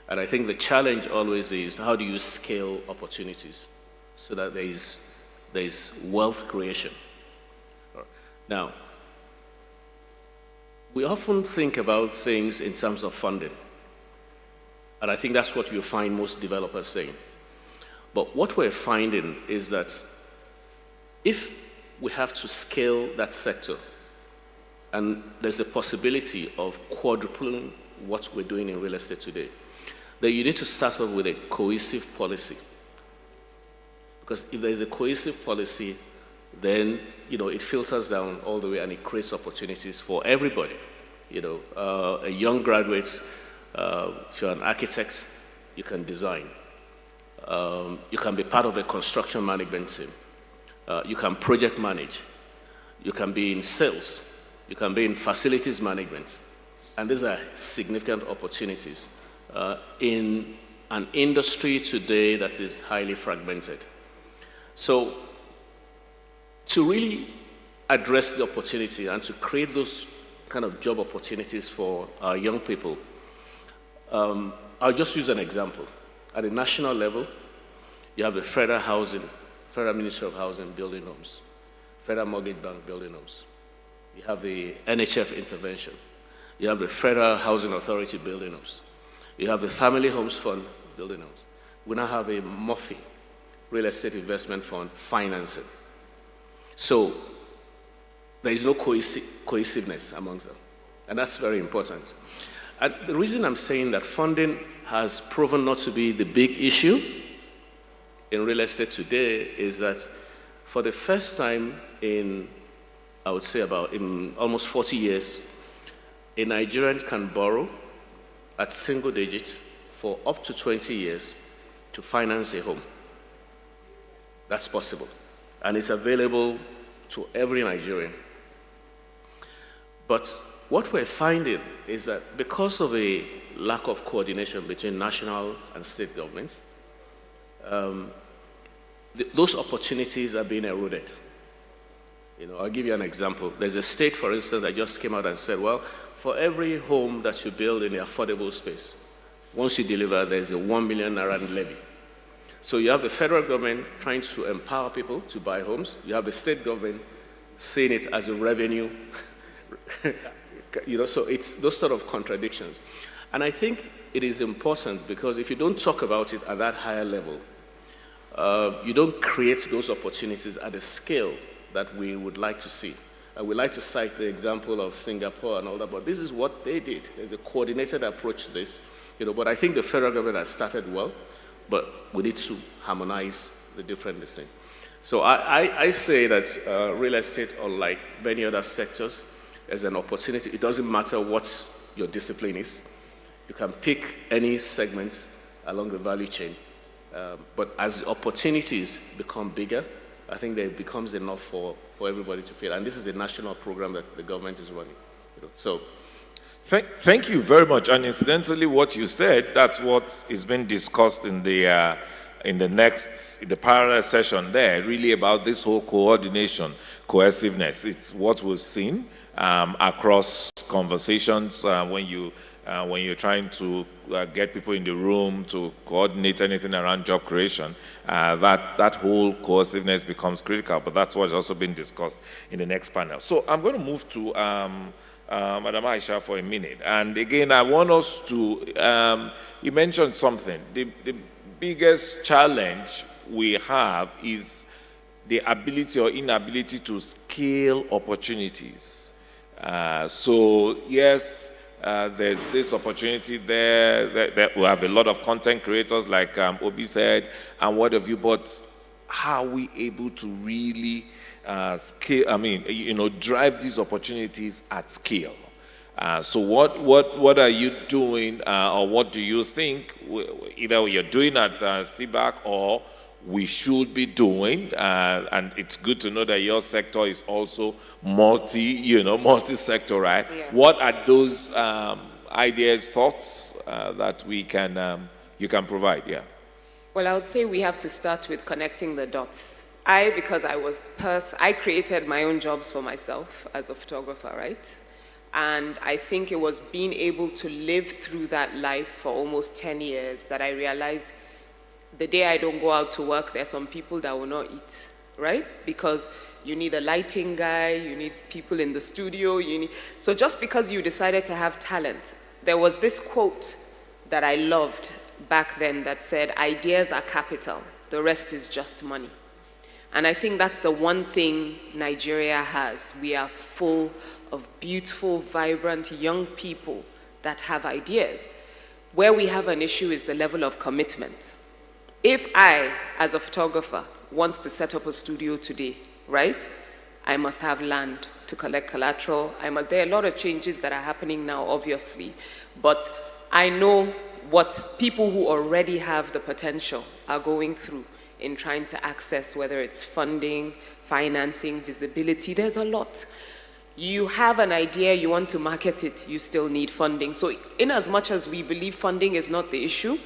And I think the challenge always is, how do you scale opportunities so that there is wealth creation? Now, we often think about things in terms of funding. And I think that's what you find most developers saying. But what we're finding is that if we have to scale that sector, and there's a possibility of quadrupling what we're doing in real estate today, then you need to start off with a cohesive policy. Because if there's a cohesive policy, then it filters down all the way and it creates opportunities for everybody. A young graduate, if you're an architect, you can design. You can be part of a construction management team. You can project manage. You can be in sales. You can be in facilities management. And these are significant opportunities in an industry today that is highly fragmented. So to really address the opportunity and to create those kind of job opportunities for our young people, I'll just use an example. At the national level, you have the Federal Ministry of Housing building homes, Federal Mortgage Bank building homes. You have the NHF intervention. You have the Federal Housing Authority building homes. You have the Family Homes Fund building homes. We now have a MOFI, Real Estate Investment Fund, financing. So there is no cohesiveness amongst them. And that's very important. And the reason I'm saying that funding has proven not to be the big issue in real estate today is that for the first time in, I would say in almost 40 years, a Nigerian can borrow at single digit for up to 20 years to finance a home. That's possible. And it's available to every Nigerian. But what we're finding is that because of a lack of coordination between national and state governments, those opportunities are being eroded. I'll give you an example. There's a state, for instance, that just came out and said, well, for every home that you build in the affordable space, Once you deliver, there's a 1 million naira levy. So you have the federal government trying to empower people to buy homes. You have the state government seeing it as a revenue. So it's those sort of contradictions. And I think it is important because if you don't talk about it at that higher level, you don't create those opportunities at a scale that we would like to see. We like to cite the example of Singapore and all that, but this is what they did. There's a coordinated approach to this. But I think the federal government has started well, but we need to harmonize the different things. So I say that real estate, unlike many other sectors, is an opportunity. It doesn't matter what your discipline is. You can pick any segment along the value chain. But as opportunities become bigger, I think there becomes enough for everybody to feel. And this is the national program that the government is running. So, Thank you very much. And incidentally, what you said, that's what is being discussed in the parallel session there, really about this whole coordination, cohesiveness. It's what we've seen across conversations when you're trying to get people in the room to coordinate anything around job creation, that whole cohesiveness becomes critical, but that's what's also been discussed in the next panel. So I'm going to move to Madam Aisha for a minute. And again, I want us to, you mentioned something. The biggest challenge we have is the ability or inability to scale opportunities. So yes, there's this opportunity there that we have a lot of content creators like Obi said, and what have you, but how are we able to really scale, drive these opportunities at scale? So what are you doing, or what do you think either you're doing at CBAC or we should be doing? And it's good to know that your sector is also multi-sector, right? Yeah. What are those ideas, thoughts that you can provide? Yeah. Well, I would say we have to start with connecting the dots. Because I created my own jobs for myself as a photographer, right? And I think it was being able to live through that life for almost 10 years that I realized the day I don't go out to work, there are some people that will not eat, right? Because you need a lighting guy, you need people in the studio, so just because you decided to have talent, there was this quote that I loved back then that said, ideas are capital, the rest is just money. And I think that's the one thing Nigeria has. We are full of beautiful, vibrant young people that have ideas. Where we have an issue is the level of commitment. If I, as a photographer, wants to set up a studio today, right? I must have land to collect collateral. There are a lot of changes that are happening now, obviously. But I know what people who already have the potential are going through in trying to access, whether it's funding, financing, visibility. There's a lot. You have an idea, you want to market it, you still need funding. So in as much as we believe funding is not the issue,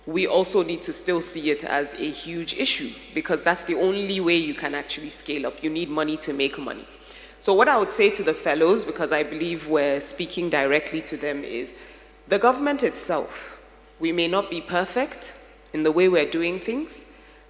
we also need to still see it as a huge issue, because that's the only way you can actually scale up. You need money to make money. So what I would say to the fellows, because I believe we're speaking directly to them, is the government itself, we may not be perfect in the way we're doing things,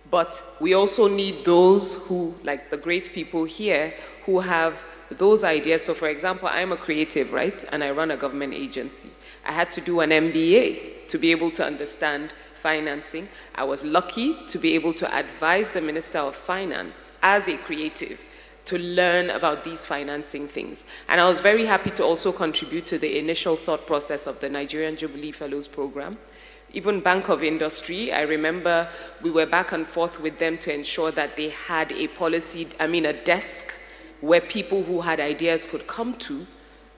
but we also need those who, like the great people here, who have those ideas. So for example, I'm a creative, right? And I run a government agency. I had to do an MBA to be able to understand financing. I was lucky to be able to advise the Minister of Finance as a creative to learn about these financing things. And I was very happy to also contribute to the initial thought process of the Nigerian Jubilee Fellows Program. Even Bank of Industry, I remember we were back and forth with them to ensure that they had a desk where people who had ideas could come to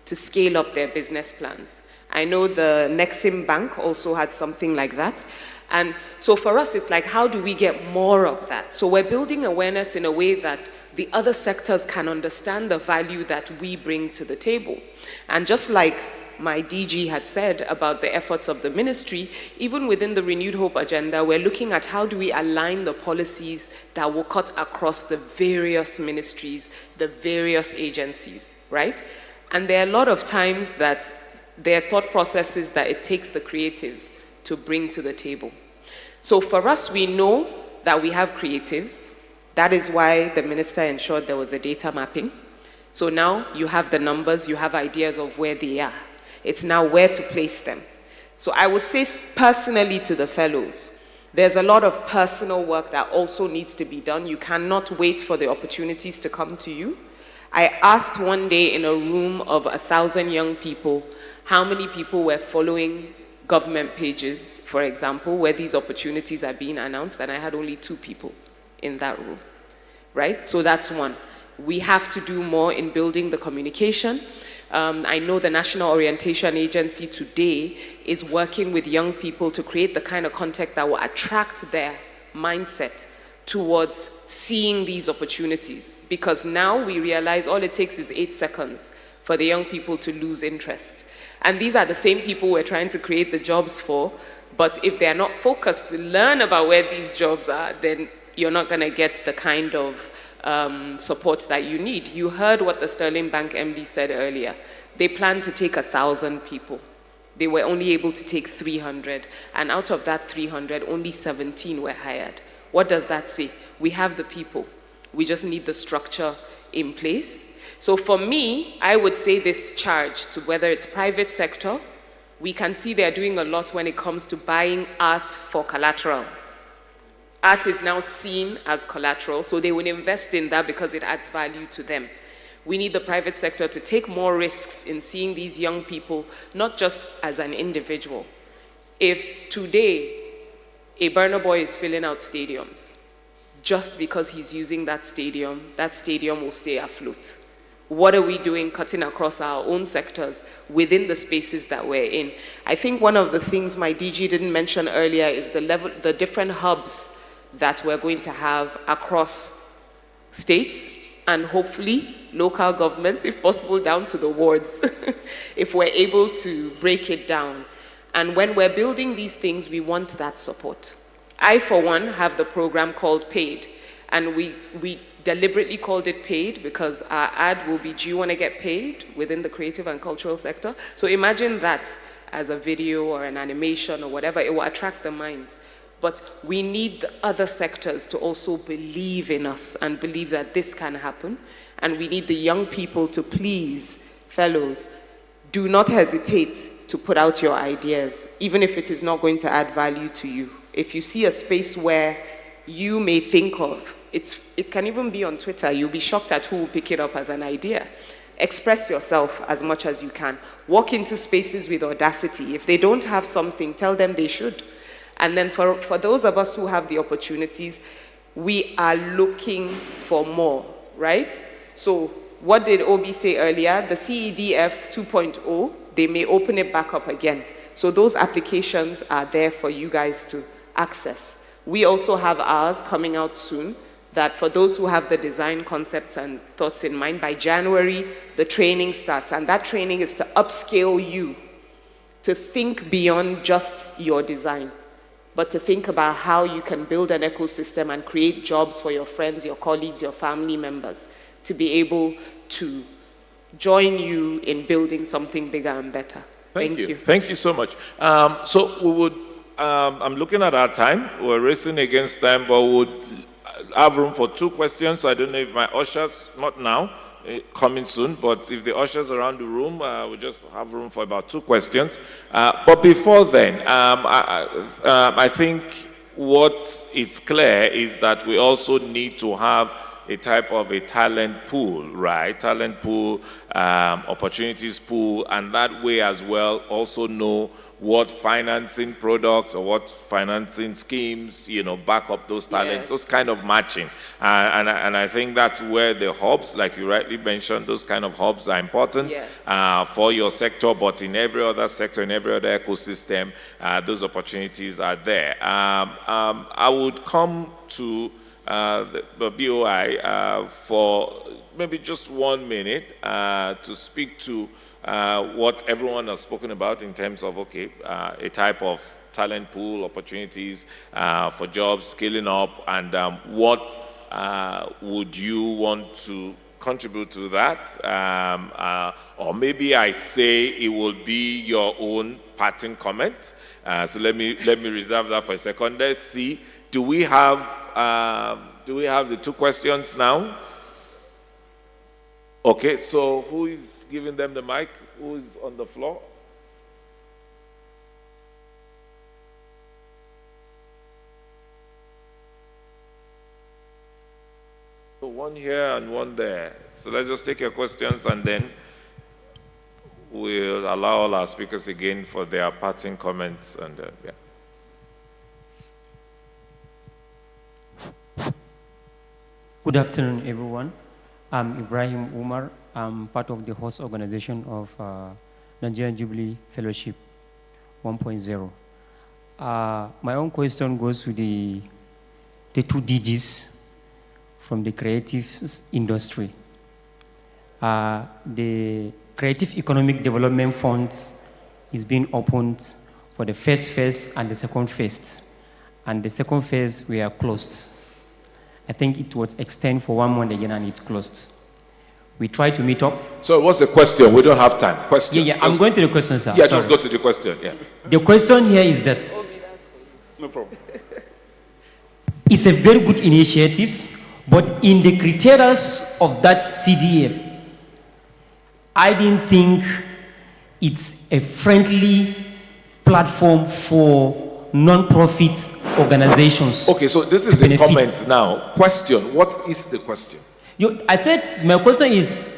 scale up their business plans. I know the Nexim Bank also had something like that. And so for us, it's like, how do we get more of that? So we're building awareness in a way that the other sectors can understand the value that we bring to the table. And just like my DG had said about the efforts of the ministry, even within the Renewed Hope agenda, we're looking at how do we align the policies that will cut across the various ministries, the various agencies, right? And there are a lot of times that there are thought processes that it takes the creatives to bring to the table. So for us, we know that we have creatives. That is why the minister ensured there was a data mapping. So now you have the numbers, you have ideas of where they are. It's now where to place them. So I would say personally to the fellows, there's a lot of personal work that also needs to be done. You cannot wait for the opportunities to come to you. I asked one day in a room of 1,000 young people, how many people were following government pages, for example, where these opportunities are being announced, and I had only 2 people in that room, right? So that's one. We have to do more in building the communication. I know the National Orientation Agency today is working with young people to create the kind of content that will attract their mindset towards seeing these opportunities. Because now we realize all it takes is 8 seconds for the young people to lose interest. And these are the same people we're trying to create the jobs for, but if they're not focused to learn about where these jobs are, then you're not going to get the kind of support that you need. You heard what the Sterling Bank MD said earlier. They planned to take 1,000 people. They were only able to take 300, and out of that 300, only 17 were hired. What does that say? We have the people. We just need the structure in place. So for me, I would say this charge to whether it's private sector, we can see they're doing a lot when it comes to buying art for collateral. Art is now seen as collateral, so they will invest in that because it adds value to them. We need the private sector to take more risks in seeing these young people, not just as an individual. If today a burner boy is filling out stadiums, just because he's using that stadium will stay afloat. What are we doing cutting across our own sectors within the spaces that we're in? I think one of the things my DG didn't mention earlier is the different hubs that we're going to have across states and hopefully local governments, if possible down to the wards, if we're able to break it down. And when we're building these things, we want that support. I, for one, have the program called PAID, and we deliberately called it PAID because our ad will be, do you want to get paid within the creative and cultural sector? So imagine that as a video or an animation or whatever, it will attract the minds. But we need the other sectors to also believe in us and believe that this can happen. And we need the young people to please, fellows, do not hesitate to put out your ideas, even if it is not going to add value to you. If you see a space where you may think of, it can even be on Twitter, you'll be shocked at who will pick it up as an idea. Express yourself as much as you can. Walk into spaces with audacity. If they don't have something, tell them they should. And then for those of us who have the opportunities, we are looking for more, right? So what did Obi say earlier? The CEDF 2.0, they may open it back up again. So those applications are there for you guys to access. We also have ours coming out soon, that for those who have the design concepts and thoughts in mind, by January, the training starts. And that training is to upscale you to think beyond just your design, but to think about how you can build an ecosystem and create jobs for your friends, your colleagues, your family members, to be able to join you in building something bigger and better. Thank you. Thank you so much. So we would, I'm looking at our time. We're racing against time, but we would have room for 2 questions. So I don't know if my ushers, not now, coming soon, but if the ushers around the room, we just have room for about 2 questions. But before then, I think what is clear is that we also need to have a type of a talent pool, right? Talent pool, opportunities pool, and that way as well also know what financing products or what financing schemes, back up those talents, those kind of matching. And I think that's where the hubs, like you rightly mentioned, those kind of hubs are important for your sector, but in every other sector, in every other ecosystem, those opportunities are there. I would come to the BOI for maybe just 1 minute to speak to what everyone has spoken about in terms of, a type of talent pool, opportunities for jobs, scaling up, and what would you want to contribute to that, or maybe I say it will be your own parting comment. So let me reserve that for a second. Let's see. Do we have the two questions now? Okay. So who is giving them the mic? Who is on the floor? So one here and one there. So let's just take your questions and then we'll allow all our speakers again for their parting comments. And yeah. Good afternoon, everyone. I'm Ibrahim Umar. I'm part of the host organization of Nigerian Jubilee Fellowship 1.0. My own question goes to the two DGs from the creative industry. The Creative Economic Development Fund is being opened for the first phase and the second phase. And the second phase, we are closed. I think it was extended for 1 month again and it's closed. We try to meet up. So what's the question? We don't have time. Question. Yeah, I'm going to the question, sir. Yeah, Sorry. just go to the question. Yeah. The question here is that No problem. it's a very good initiative, but in the criteria of that CDF, I didn't think it's a friendly platform for non-profit organizations. Okay, so this is a comment now. Question. What is the question? I said, my question is,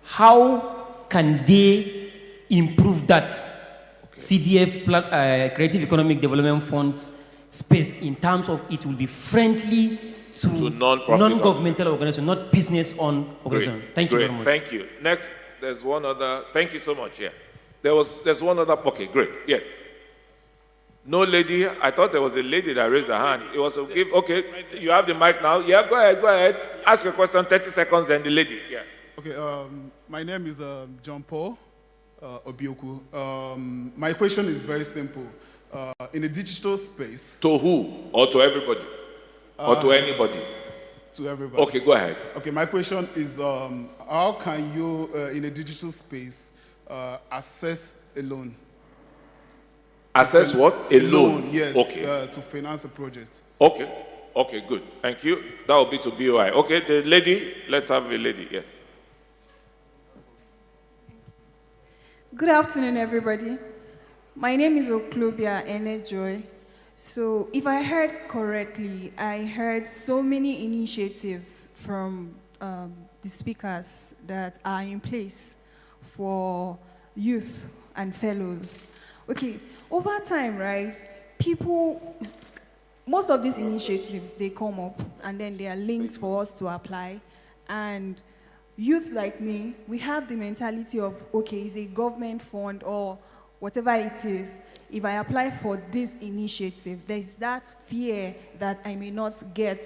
how can they improve that CDF, Creative Economic Development Fund space in terms of it will be friendly to non-governmental organizations, not business-owned organizations? Thank you very much. Thank you. Next, there's one other. Thank you so much. Yeah. There's one other. Okay, great. Yes. No lady. I thought there was a lady that raised her hand. It was a give. Okay, you have the mic now. Yeah, go ahead. Ask your question. 30 seconds, then the lady. Yeah. Okay. My name is John Paul Obioku. My question is very simple. In the digital space. To who? Or to everybody? Or to anybody? To everybody. Okay, go ahead. Okay, my question is, how can you, in a digital space, assess a loan? Assess what? A loan? Yes, okay. To finance a project. Okay, good. Thank you. That will be to BOI. Okay, the lady, let's have a lady, yes. Good afternoon, everybody. My name is Oklobia Enejoy. So if I heard correctly, I heard so many initiatives from the speakers that are in place for youth and fellows. Okay, over time, right, most of these initiatives, they come up and then they are linked for us to apply. And youth like me, we have the mentality of, okay, it's a government fund or whatever it is. If I apply for this initiative, there's that fear that I may not get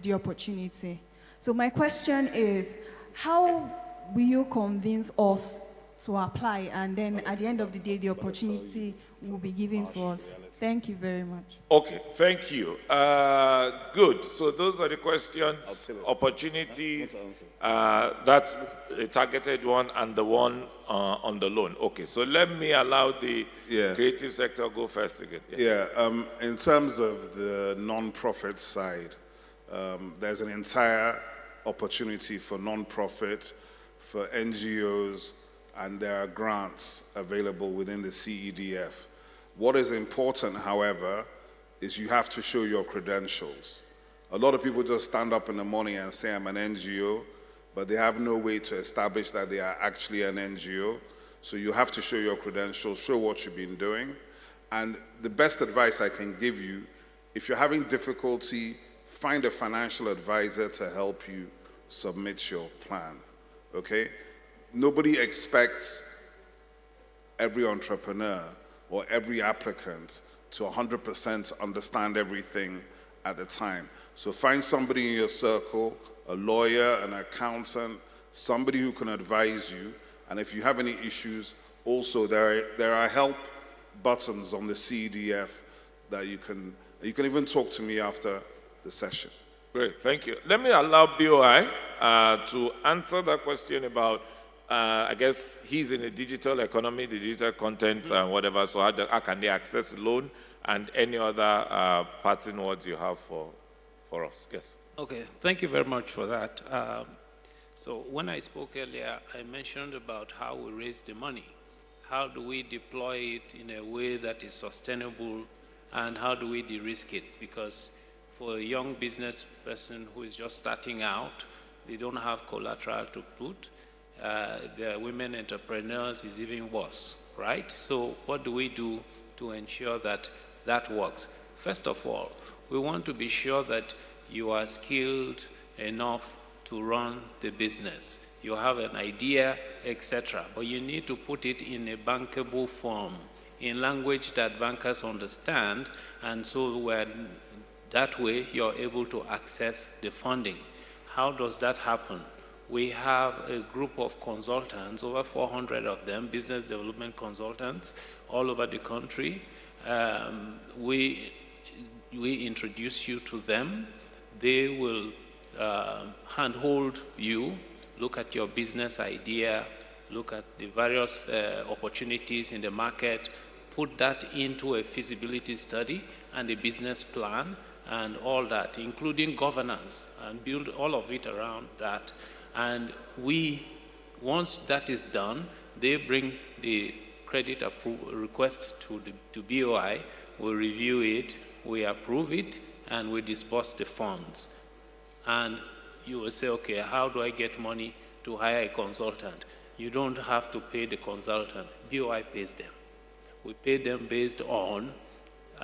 the opportunity. So my question is, how will you convince us to apply, and then at the end of the day, the opportunity will be given to us? Thank you very much. Okay, thank you. Good. So those are the questions, opportunities. That's a targeted one and the one on the loan. Okay, so let me allow the creative sector go first again. In terms of the non-profit side, there's an entire opportunity for non-profit, for NGOs, and there are grants available within the CEDF. What is important, however, is you have to show your credentials. A lot of people just stand up in the morning and say, I'm an NGO, but they have no way to establish that they are actually an NGO. So you have to show your credentials, show what you've been doing. And the best advice I can give you, if you're having difficulty, find a financial advisor to help you submit your plan, okay? Nobody expects every entrepreneur or every applicant to 100% understand everything at the time. So find somebody in your circle, a lawyer, an accountant, somebody who can advise you. And if you have any issues, also there are help buttons on the CEDF that you can even talk to me after the session. Great, thank you. Let me allow BOI to answer that question about, I guess he's in the digital economy, the digital content and whatever, so how can they access the loan, and any other parting words you have for us? Yes. Okay, thank you very much for that. So when I spoke earlier, I mentioned about how we raise the money. How do we deploy it in a way that is sustainable, and how do we de-risk it? Because for a young business person who is just starting out, they don't have collateral to put. The women entrepreneurs is even worse, right? So what do we do to ensure that that works? First of all, we want to be sure that you are skilled enough to run the business. You have an idea, etc. But you need to put it in a bankable form, in language that bankers understand, and so that way you're able to access the funding. How does that happen? We have a group of consultants, over 400 of them, business development consultants, all over the country. We introduce you to them. They will handhold you, look at your business idea, look at the various opportunities in the market, put that into a feasibility study and a business plan and all that, including governance, and build all of it around that. And once that is done, they bring the credit request to BOI, we review it, we approve it, and we disburse the funds. And you will say, okay, how do I get money to hire a consultant? You don't have to pay the consultant. BOI pays them. We pay them based on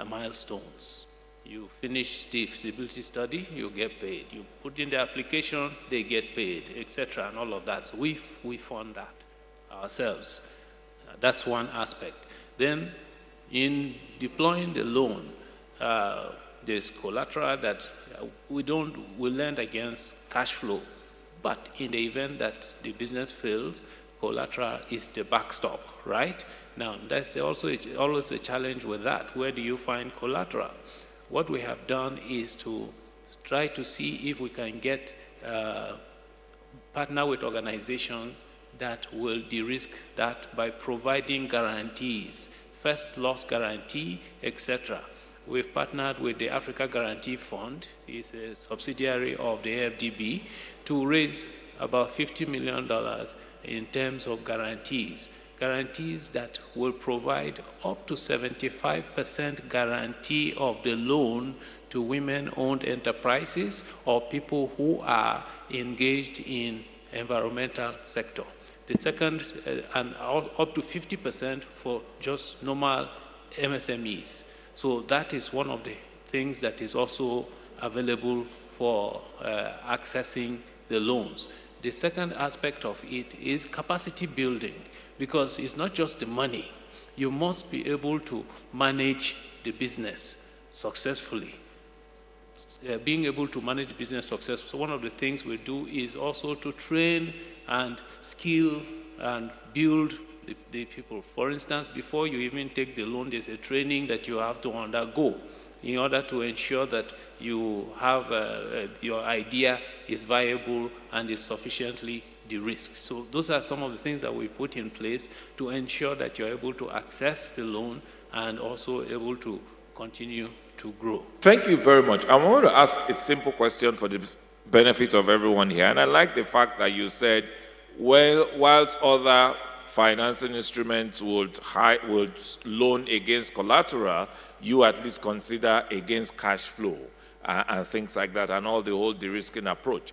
milestones. You finish the feasibility study, you get paid. You put in the application, they get paid, etc., and all of that. So we fund that ourselves. That's one aspect. Then, in deploying the loan, there's collateral that we lend against cash flow, but in the event that the business fails, collateral is the backstop, right? Now, that's also always a challenge with that. Where do you find collateral? What we have done is to try to see if we can get partner with organizations that will de-risk that by providing guarantees, first loss guarantee, etc. We've partnered with the Africa Guarantee Fund, it's a subsidiary of the AFDB, to raise about $50 million in terms of guarantees that will provide up to 75% guarantee of the loan to women-owned enterprises or people who are engaged in environmental sector. The second, and up to 50% for just normal MSMEs. So that is one of the things that is also available for accessing the loans. The second aspect of it is capacity building, because it's not just the money. You must be able to manage the business successfully. Being able to manage the business successfully. So one of the things we do is also to train and skill and build the people. For instance, before you even take the loan, there's a training that you have to undergo in order to ensure that you have your idea is viable and is sufficiently de-risked. So those are some of the things that we put in place to ensure that you're able to access the loan and also able to continue to grow. Thank you very much. I want to ask a simple question for the benefit of everyone here. And I like the fact that you said, well, whilst other financing instruments would loan against collateral, you at least consider against cash flow and things like that, and all the whole de-risking approach.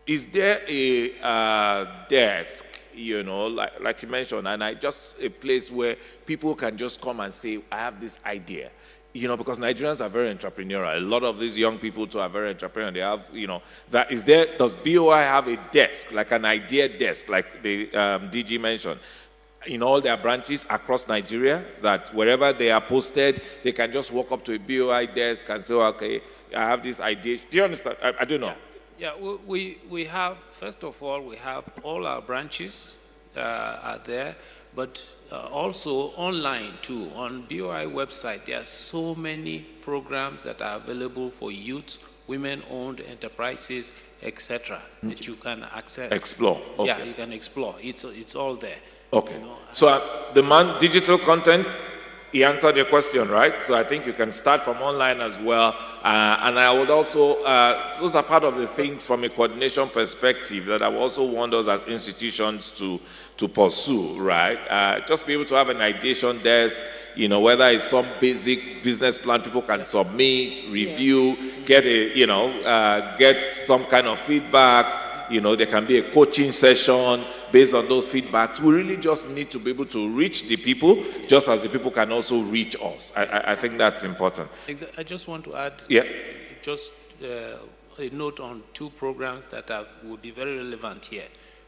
Is there a desk, you know, like you mentioned, and a place where people can just come and say, I have this idea? You know, because Nigerians are very entrepreneurial. A lot of these young people too are very entrepreneurial. They have, you know, does BOI have a desk, like an idea desk, like the DG mentioned, in all their branches across Nigeria, that wherever they are posted, they can just walk up to a BOI desk and say, okay, I have this idea. Do you understand? I don't know. Yeah, we have, first of all, we have all our branches are there, but also online too. On BOI website, there are so many programs that are available for youth women-owned enterprises, etc., that you can access. Explore. Okay. Yeah, you can explore. It's all there. Okay. You know, So the man, digital content, he answered your question, right? So I think you can start from online as well. And I would also, those are part of the things from a coordination perspective that I would also want us as institutions to pursue, right? Just be able to have an ideation desk, whether it's some basic business plan people can submit, review, get get some kind of feedbacks. There can be a coaching session based on those feedbacks. We really just need to be able to reach the people, just as the people can also reach us. I think that's important. I just want to add just a note on two programs that would be very relevant here.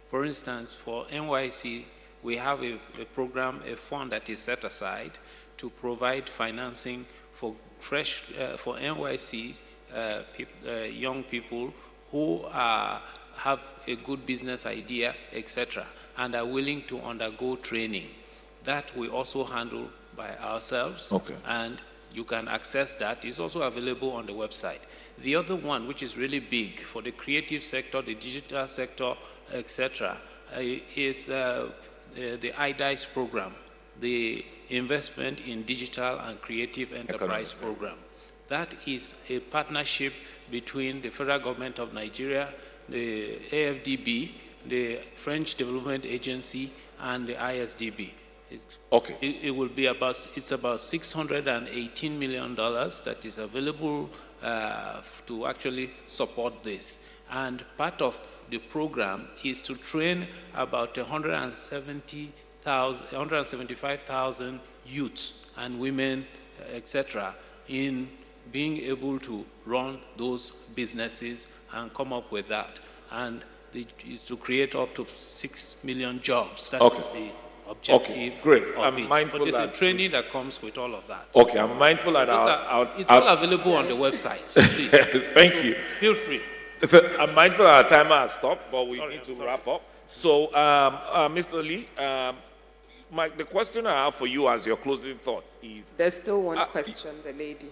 For instance, for NYC, we have a program, a fund that is set aside to provide financing for for NYC young people who have a good business idea, etc., and are willing to undergo training. That we also handle by ourselves, and you can access that. It's also available on the website. The other one, which is really big for the creative sector, the digital sector, etc., is the IDICE program, the Investment in Digital and Creative Enterprise program. That is a partnership between the federal government of Nigeria, the AFDB, the French Development Agency, and the ISDB. It will be about $618 million that is available to actually support this. And part of the program is to train about 175,000 youths and women, etc., in being able to run those businesses and come up with that. And is to create up to 6 million jobs. That is the objective. Great. I'm mindful but there's a training that comes with all of that. Okay, I'm mindful that it's all available on the website. Please. Thank you. Feel free. I'm mindful that our timer has stopped, but we need to wrap up. So, Mr. Lee, the question I have for you as your closing thought is... There's still one question, the lady.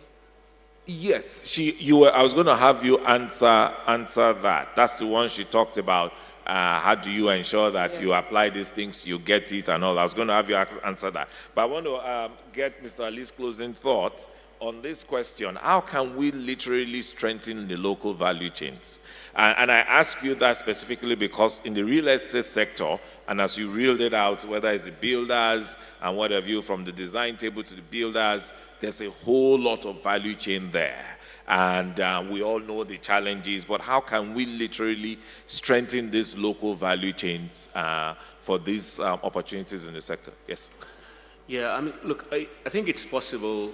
Yes, I was going to have you answer that. That's the one she talked about. How do you ensure that you apply these things, you get it and all? I was going to have you answer that. But I want to get Mr. Ali's closing thoughts on this question. How can we literally strengthen the local value chains? And I ask you that specifically because in the real estate sector, and as you reeled it out, whether it's the builders and what have you, from the design table to the builders, there's a whole lot of value chain there. And we all know the challenges, but how can we literally strengthen these local value chains for these opportunities in the sector? Yes. Yeah, I mean, look, I think it's possible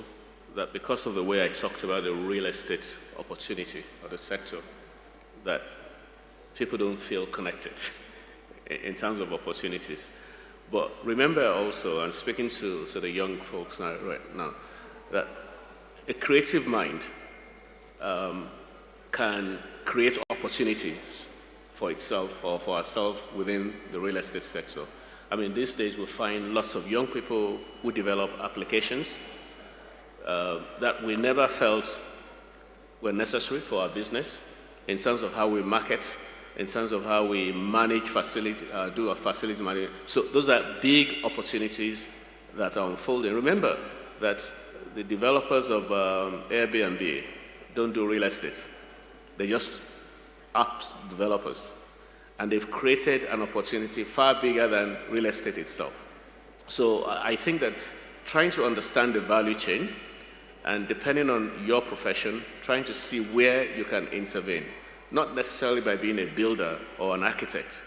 that because of the way I talked about the real estate opportunity or the sector, that people don't feel connected in terms of opportunities. But remember also, and speaking to the young folks right now, that a creative mind can create opportunities for itself or for ourselves within the real estate sector. I mean, these days we find lots of young people who develop applications that we never felt were necessary for our business in terms of how we market, in terms of how we manage facility, do our facility management. So those are big opportunities that are unfolding. Remember that the developers of Airbnb don't do real estate. They're just apps developers. And they've created an opportunity far bigger than real estate itself. So I think that trying to understand the value chain and depending on your profession, trying to see where you can intervene. Not necessarily by being a builder or an architect,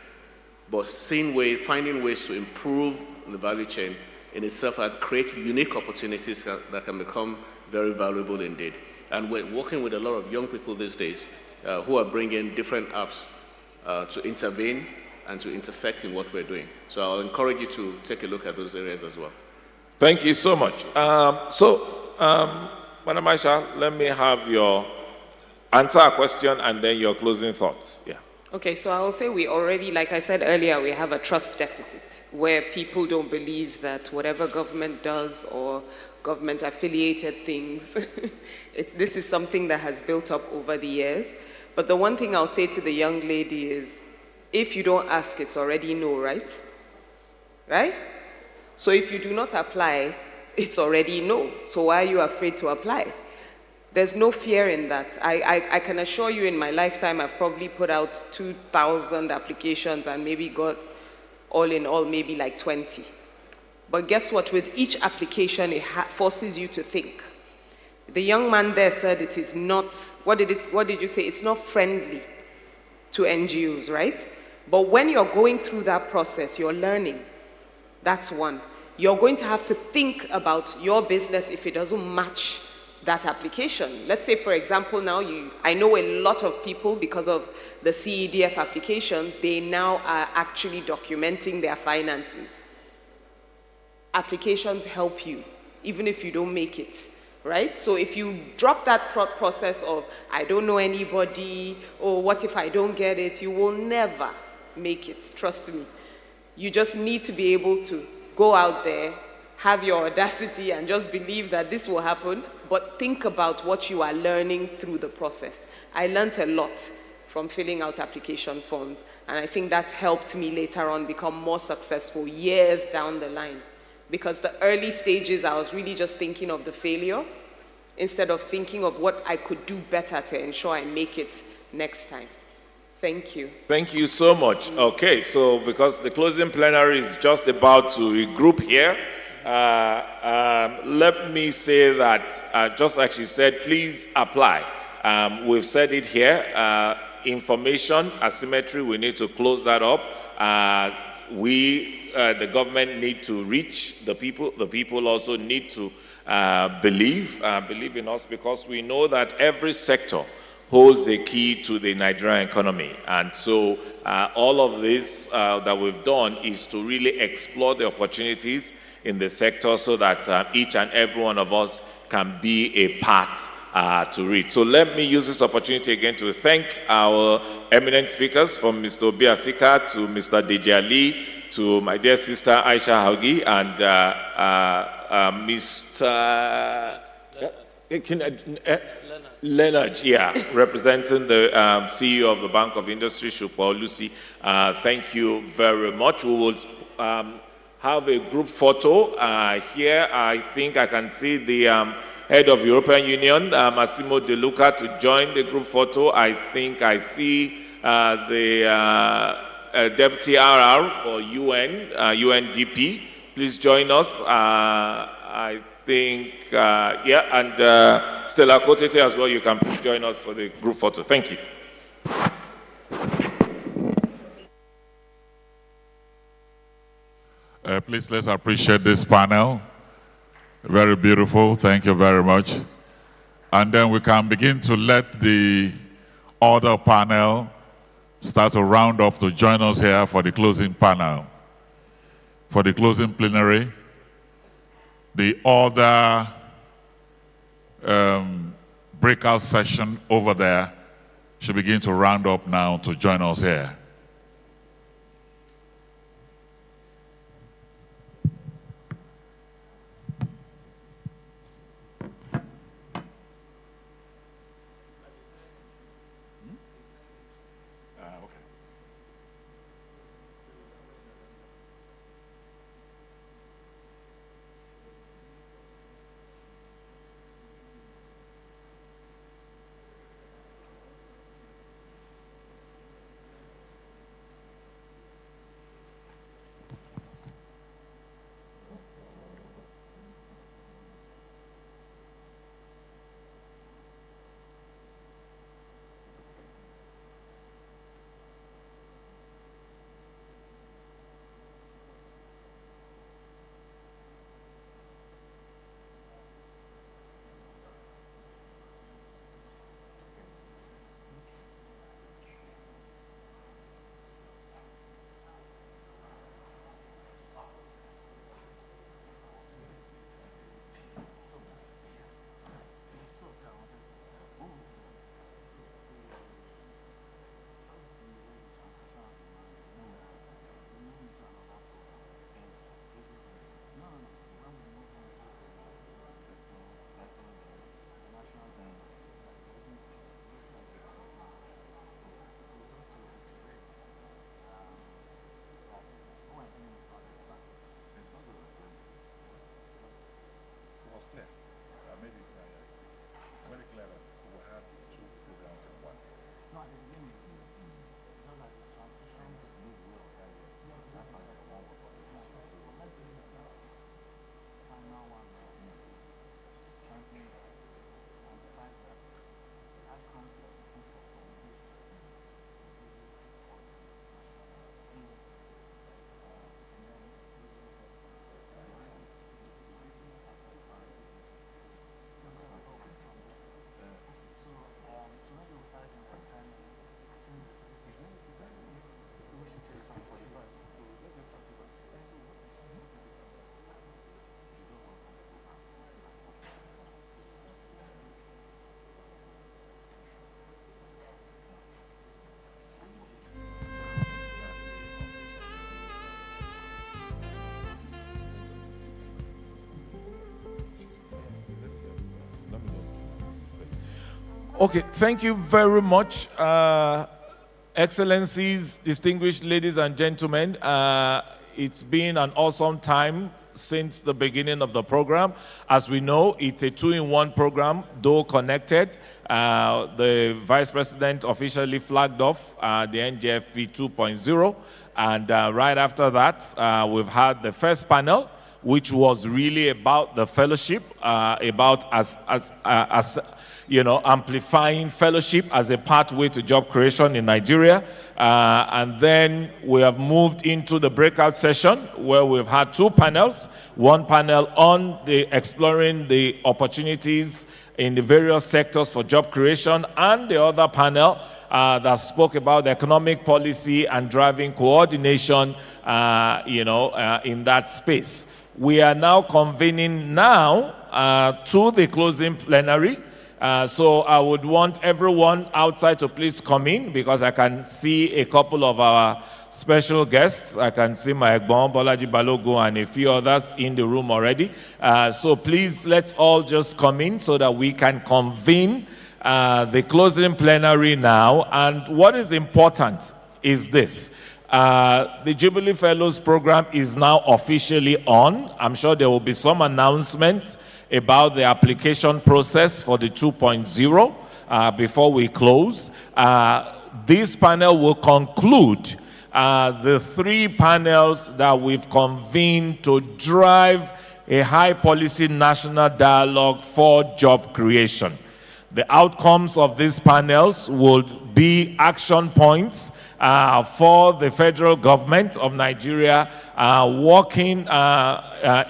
but finding ways to improve the value chain in itself and create unique opportunities that can become very valuable indeed. And we're working with a lot of young people these days who are bringing different apps to intervene and to intersect in what we're doing. So I'll encourage you to take a look at those areas as well. Thank you so much. Madam Aisha, let me have your answer a question and then your closing thoughts. Yeah. Okay, so I will say we already, like I said earlier, we have a trust deficit where people don't believe that whatever government does or government affiliated things, this is something that has built up over the years. But the one thing I'll say to the young lady is, if you don't ask, it's already no, right? Right? So if you do not apply, it's already no. So why are you afraid to apply? There's no fear in that. I can assure you in my lifetime, I've probably put out 2,000 applications and maybe got all in all, maybe like 20. But guess what? With each application, it forces you to think. The young man there said it is not, what did you say? It's not friendly to NGOs, right? But when you're going through that process, you're learning. That's one. You're going to have to think about your business if it doesn't match that application. Let's say, for example, now I know a lot of people, because of the CEDF applications, they now are actually documenting their finances. Applications help you, even if you don't make it, right? So if you drop that thought process of, I don't know anybody, or what if I don't get it, you will never make it, trust me. You just need to be able to go out there, have your audacity, and just believe that this will happen, but think about what you are learning through the process. I learned a lot from filling out application forms, and I think that helped me later on become more successful years down the line. Because the early stages, I was really just thinking of the failure instead of thinking of what I could do better to ensure I make it next time. Thank you. Thank you so much. Okay, so because the closing plenary is just about to regroup here, let me say that, just like she said, please apply. We've said it here, information asymmetry, we need to close that up. The government need to reach the people also need to believe in us, because we know that every sector holds the key to the Nigerian economy. And so all of this that we've done is to really explore the opportunities in the sector so that each and every one of us can be a part to it. So let me use this opportunity again to thank our eminent speakers, from Mr. Obi Asika to Mr. Deji Ali, to my dear sister Aisha Haugi, and Mr. Leonard, representing the CEO of the Bank of Industry, Shukwa Lucy. Thank you very much. We will have a group photo here. I think I can see the head of European Union, Massimo De Luca, to join the group photo. I think I see the Deputy RR for UNDP. Please join us. I think, and Stella Kotete as well, you can please join us for the group photo. Thank you. Please, let's appreciate this panel. Very beautiful. Thank you very much. And then we can begin to let the other panel start to round up to join us here for the closing panel. For the closing plenary, the other breakout session over there should begin to round up now to join us here. Okay, thank you very much. Excellencies, distinguished ladies and gentlemen, it's been an awesome time since the beginning of the program. As we know, it's a two-in-one program, though connected. The Vice President officially flagged off the Njfp 2.0, and right after that, we've had the first panel, which was really about the fellowship, about amplifying fellowship as a pathway to job creation in Nigeria. And then we have moved into the breakout session where we've had two panels. One panel on exploring the opportunities in the various sectors for job creation, and the other panel that spoke about the economic policy and driving coordination, in that space. We are now convening to the closing plenary. So I would want everyone outside to please come in, because I can see a couple of our special guests. I can see my Egbon, Bolaji Balogun, and a few others in the room already. So please, let's all just come in so that we can convene the closing plenary now. And what is important is this. The Jubilee Fellows program is now officially on. I'm sure there will be some announcements about the application process for the 2.0 before we close. This panel will conclude the three panels that we've convened to drive a high policy national dialogue for job creation. The outcomes of these panels will be action points for the federal government of Nigeria working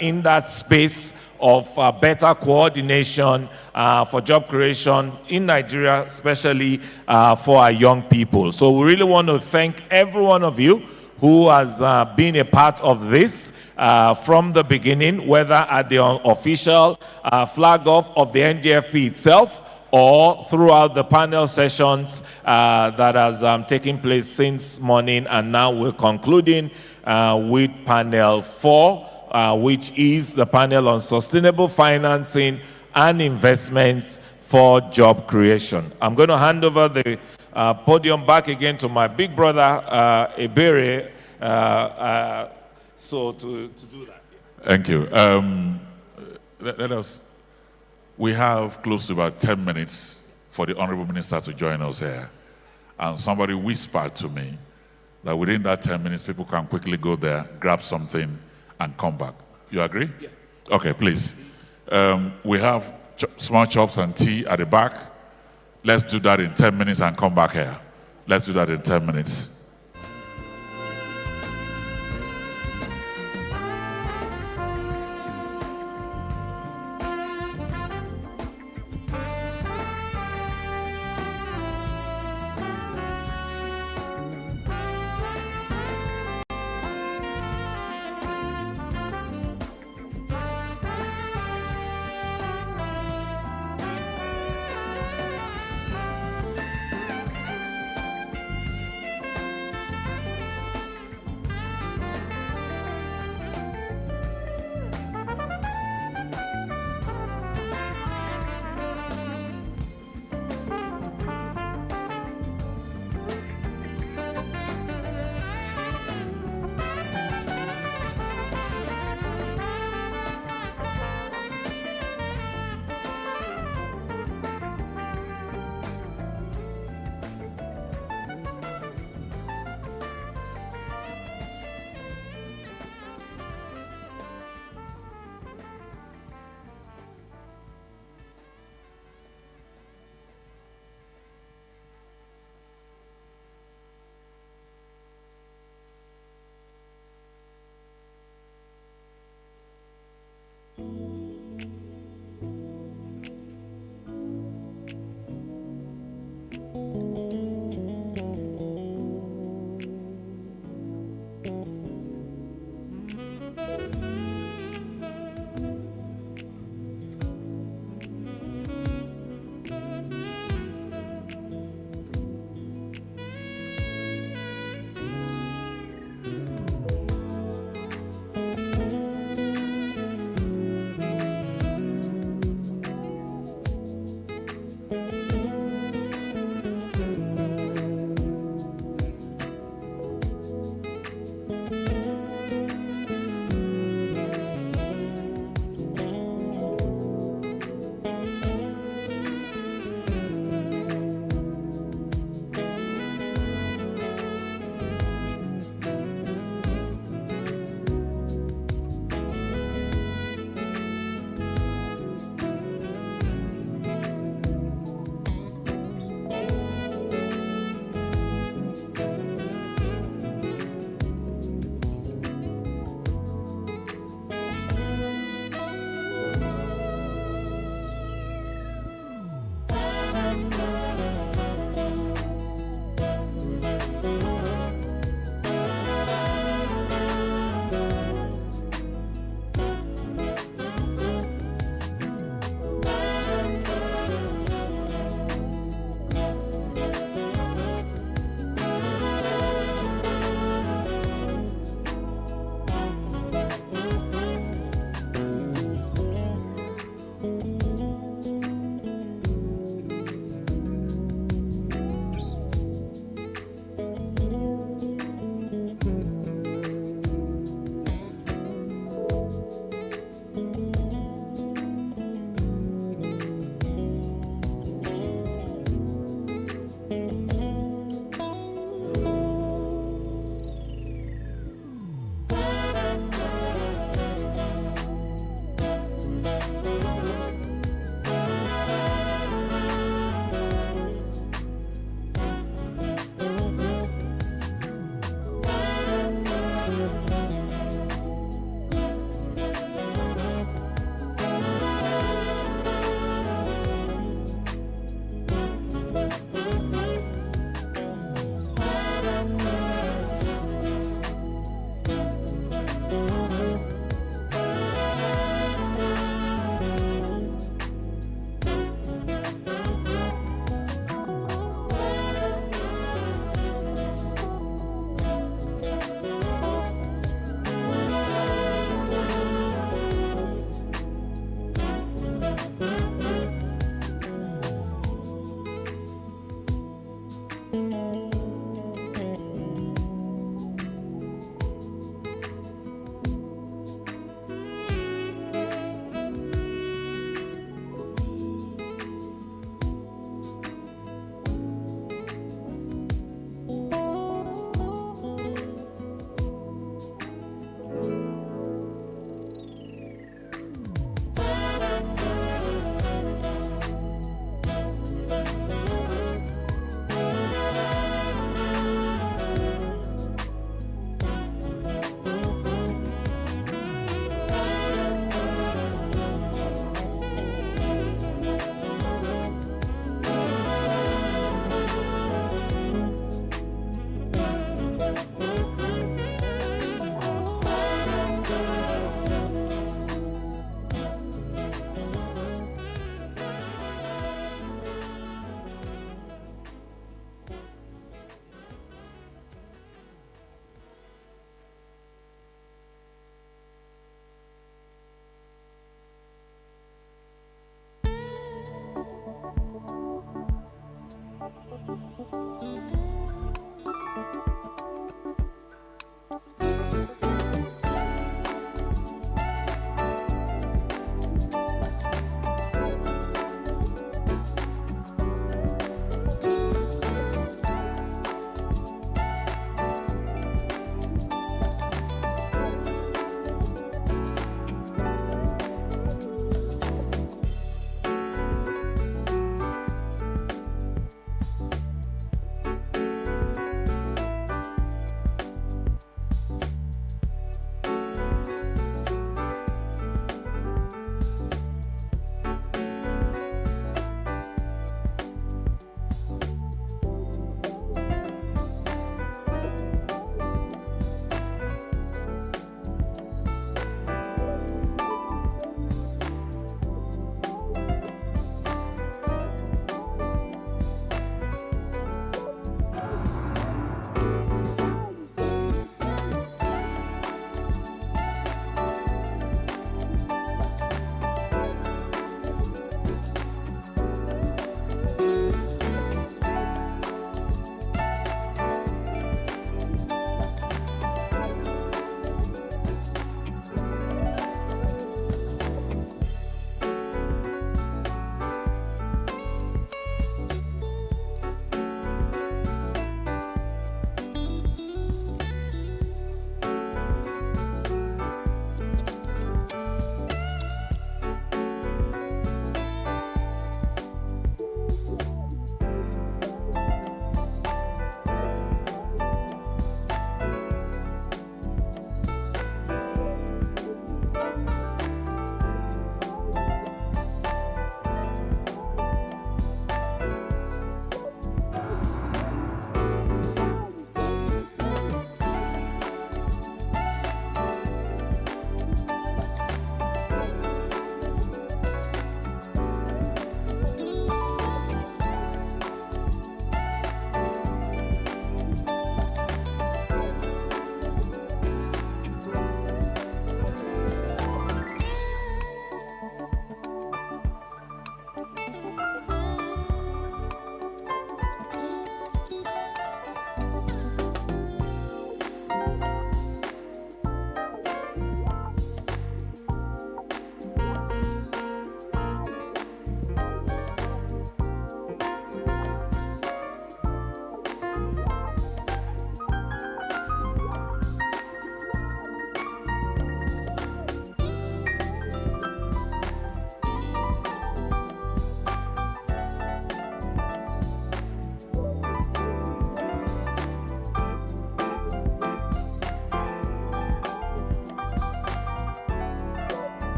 in that space of better coordination for job creation in Nigeria, especially for our young people. So we really want to thank every one of you who has been a part of this from the beginning, whether at the official flag off of the NJFP itself, or throughout the panel sessions that has taken place since morning, and now we're concluding with panel 4, which is the panel on sustainable financing and investments for job creation. I'm going to hand over the podium back again to my big brother, Ebere, so to do that. Thank you. We have close to about 10 minutes for the Honorable Minister to join us here. And somebody whispered to me that within that 10 minutes, people can quickly go there, grab something, and come back. You agree? Yes. Okay, please. We have small chops and tea at the back. Let's do that in 10 minutes and come back here. Let's do that in 10 minutes.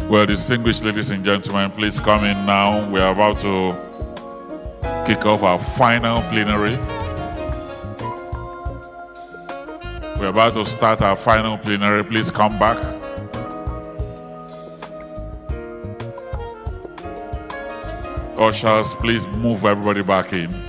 Well, distinguished ladies and gentlemen, please come in now. We are about to kick off our final plenary. We're about to start our final plenary. Please come back. Ushers, please move everybody back in.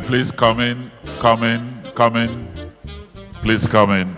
Please come in, come in, come in. Please come in.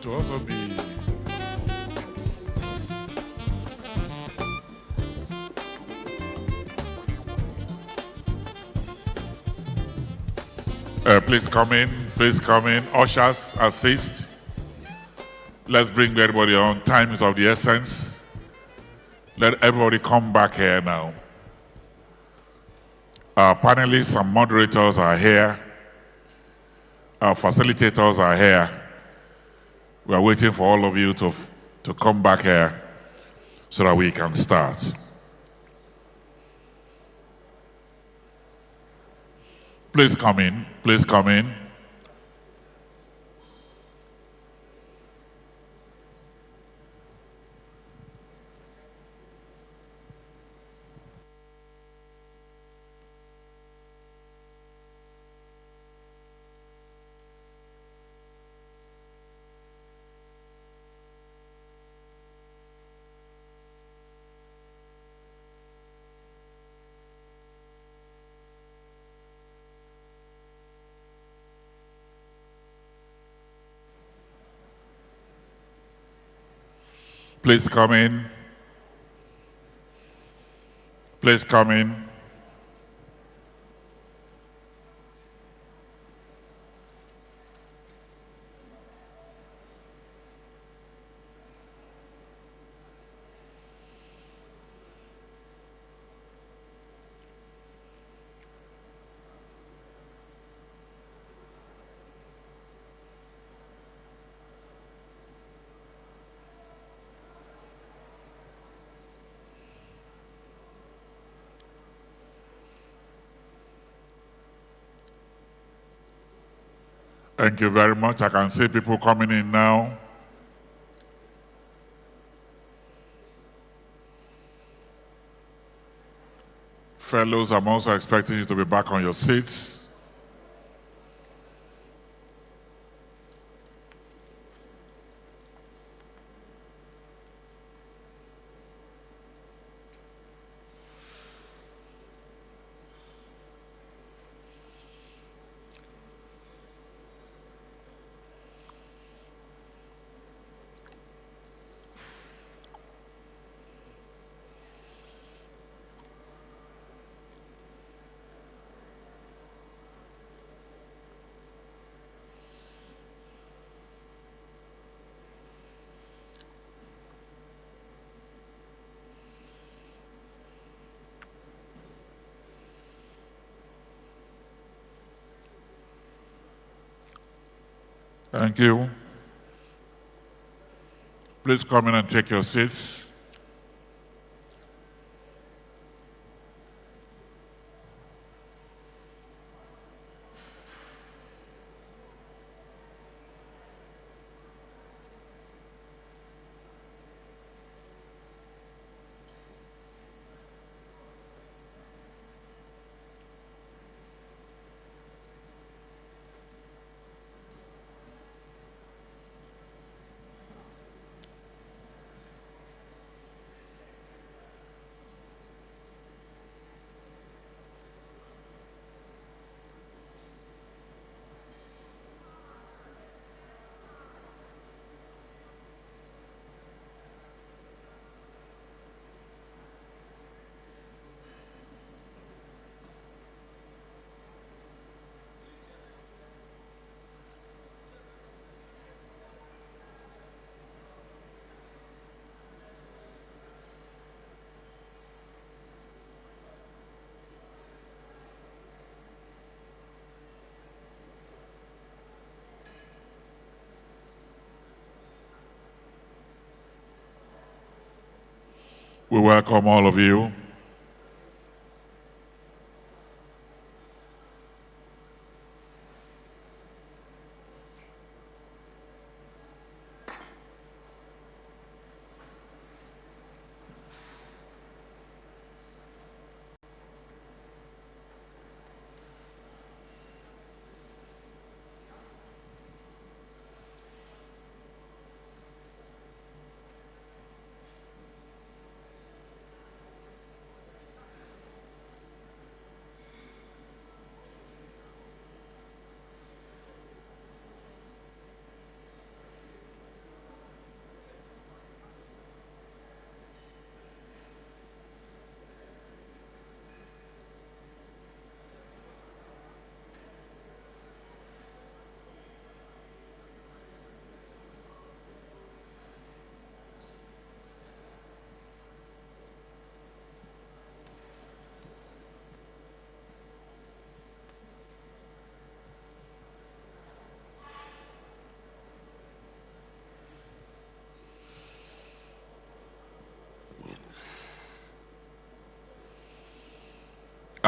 to also be please come in, please come in. Ushers, assist. Let's bring everybody on. Time is of the essence. Let everybody come back here now. Our panelists and moderators are here. Our facilitators are here. We are waiting for all of you to come back here so that we can start. Please come in, please come in. Please come in. Please come in. Thank you very much. I can see people coming in now. Fellows, I'm also expecting you to be back on your seats. Thank you. Please come in and take your seats. We welcome all of you.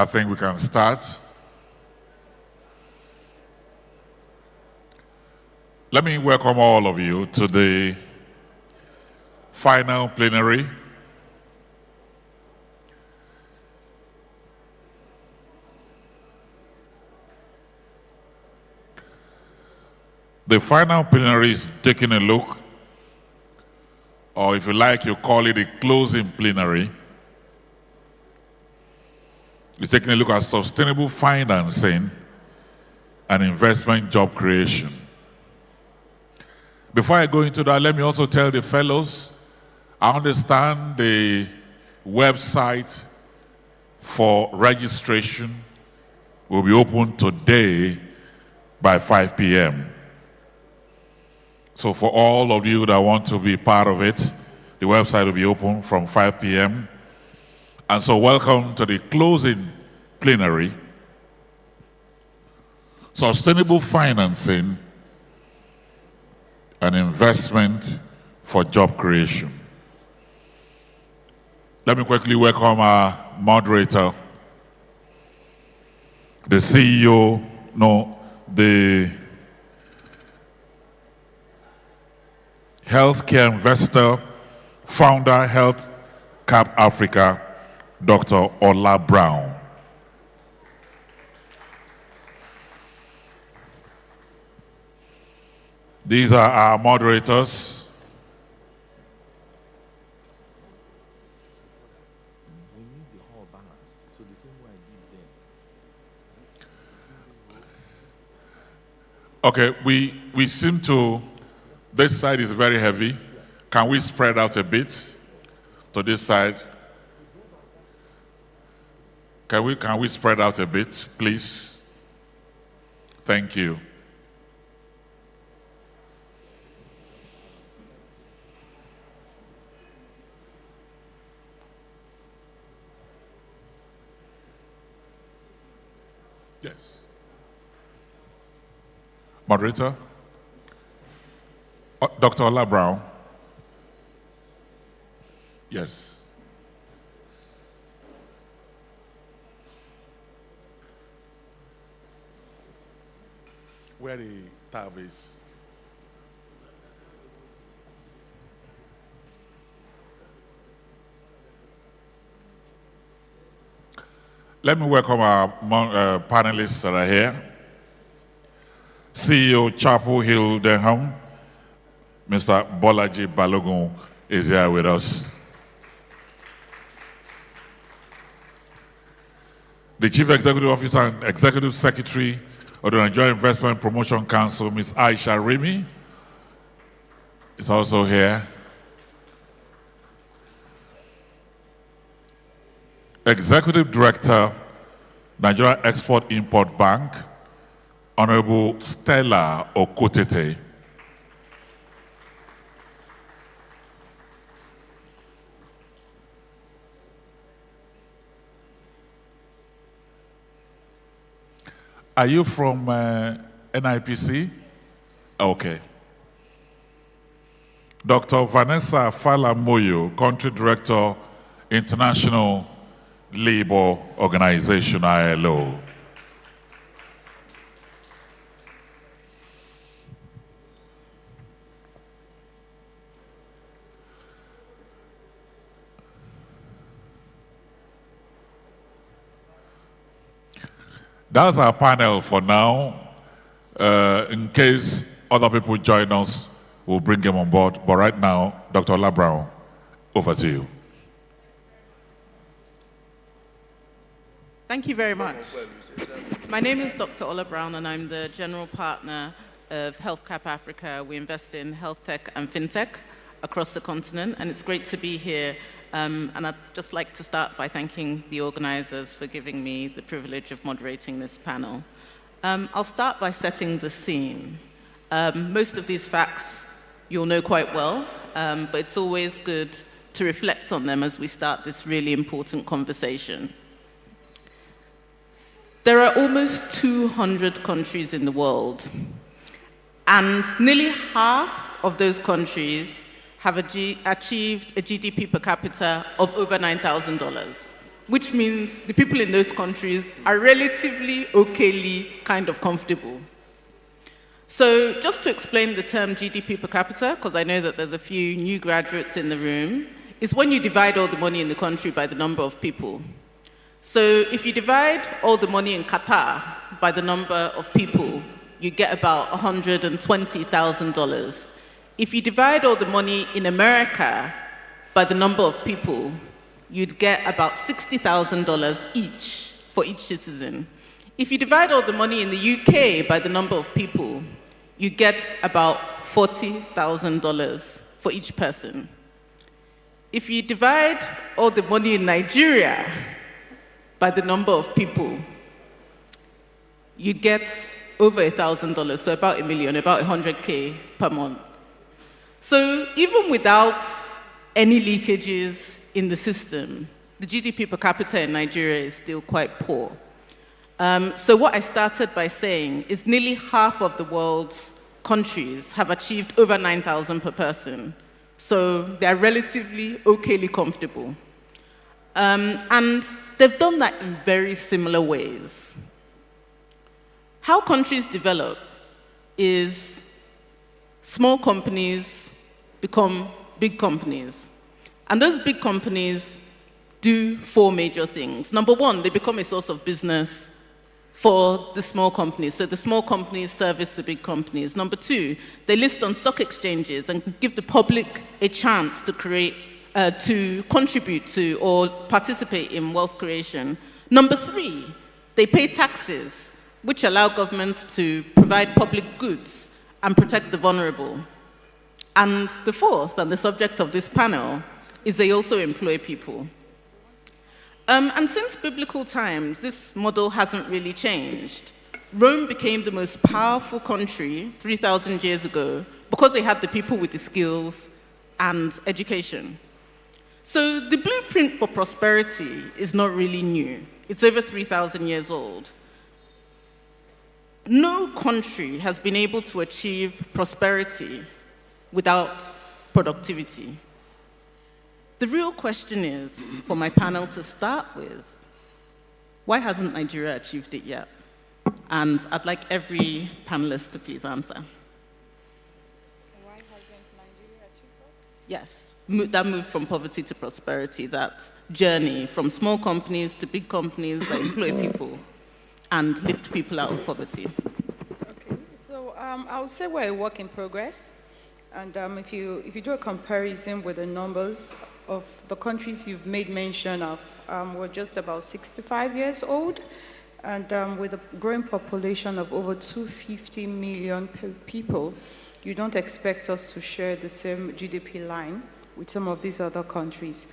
I think we can start. Let me welcome all of you to the final plenary. The final plenary is taking a look, or if you like, you call it a closing plenary. You're taking a look at sustainable financing and investment job creation. Before I go into that, let me also tell the fellows, I understand the website for registration will be open today by 5 p.m. So for all of you that want to be part of it, the website will be open from 5 p.m. And so welcome to the closing plenary. Sustainable financing and investment for job creation. Let me quickly welcome our moderator, the CEO, the healthcare investor, founder, Health Cap Africa, Dr. Ola Brown. These are our moderators. Okay, we seem to, this side is very heavy. Can we spread out a bit to this side? Can we spread out a bit, please? Thank you. Yes. Moderator? Dr. Ola Brown? Yes. Where the tab is? Let me welcome our panelists that are here. CEO Chapel Hill Denham, Mr. Bolaji Balogun is here with us. The Chief Executive Officer and Executive Secretary of the Nigerian Investment Promotion Council, Ms. Aisha Rimi, is also here. Executive Director, Nigeria Export-Import Bank, Honorable Stella Okotete. Are you from NIPC? Okay. Dr. Vanessa Falamoyo, Country Director, International Labour Organization, ILO. That's our panel for now. In case other people join us, we'll bring them on board. But right now, Dr. Ola Brown, over to you. Thank you very much. My name is Dr. Ola Brown, and I'm the General Partner of Health Cap Africa. We invest in health tech and fintech across the continent, and it's great to be here. And I'd just like to start by thanking the organizers for giving me the privilege of moderating this panel. I'll start by setting the scene. Most of these facts you'll know quite well, but it's always good to reflect on them as we start this really important conversation. There are almost 200 countries in the world, and nearly half of those countries have achieved a GDP per capita of over $9,000. which means the people in those countries are relatively okayly kind of comfortable. So just to explain the term GDP per capita, because I know that there's a few new graduates in the room, is when you divide all the money in the country by the number of people. So if you divide all the money in Qatar by the number of people, you get about $120,000. If you divide all the money in America by the number of people, you'd get about $60,000 each for each citizen. If you divide all the money in the UK by the number of people, you get about $40,000 for each person. If you divide all the money in Nigeria by the number of people, you get over $1,000, so about $1 million, about 100K per month. So even without any leakages in the system, the GDP per capita in Nigeria is still quite poor. So what I started by saying is nearly half of the world's countries have achieved over 9,000 per person. So they're relatively okayly comfortable. And they've done that in very similar ways. How countries develop is small companies become big companies. And those big companies do 4 major things. Number one, they become a source of business for the small companies. So the small companies service the big companies. Number two, they list on stock exchanges and give the public a chance to contribute to or participate in wealth creation. Number three, they pay taxes, which allow governments to provide public goods and protect the vulnerable. And the fourth, and the subject of this panel, is they also employ people. And since biblical times, this model hasn't really changed. Rome became the most powerful country 3,000 years ago because they had the people with the skills and education. So the blueprint for prosperity is not really new. It's over 3,000 years old. No country has been able to achieve prosperity without productivity. The real question is, for my panel to start with, why hasn't Nigeria achieved it yet? And I'd like every panelist to please answer. Why hasn't Nigeria achieved that? Yes, that move from poverty to prosperity, that journey from small companies to big companies that employ people and lift people out of poverty. Okay, so I would say we're a work in progress. And if you do a comparison with the numbers of the countries you've made mention of, we're just about 65 years old, and with a growing population of over 250 million people, you don't expect us to share the same GDP line with some of these other countries.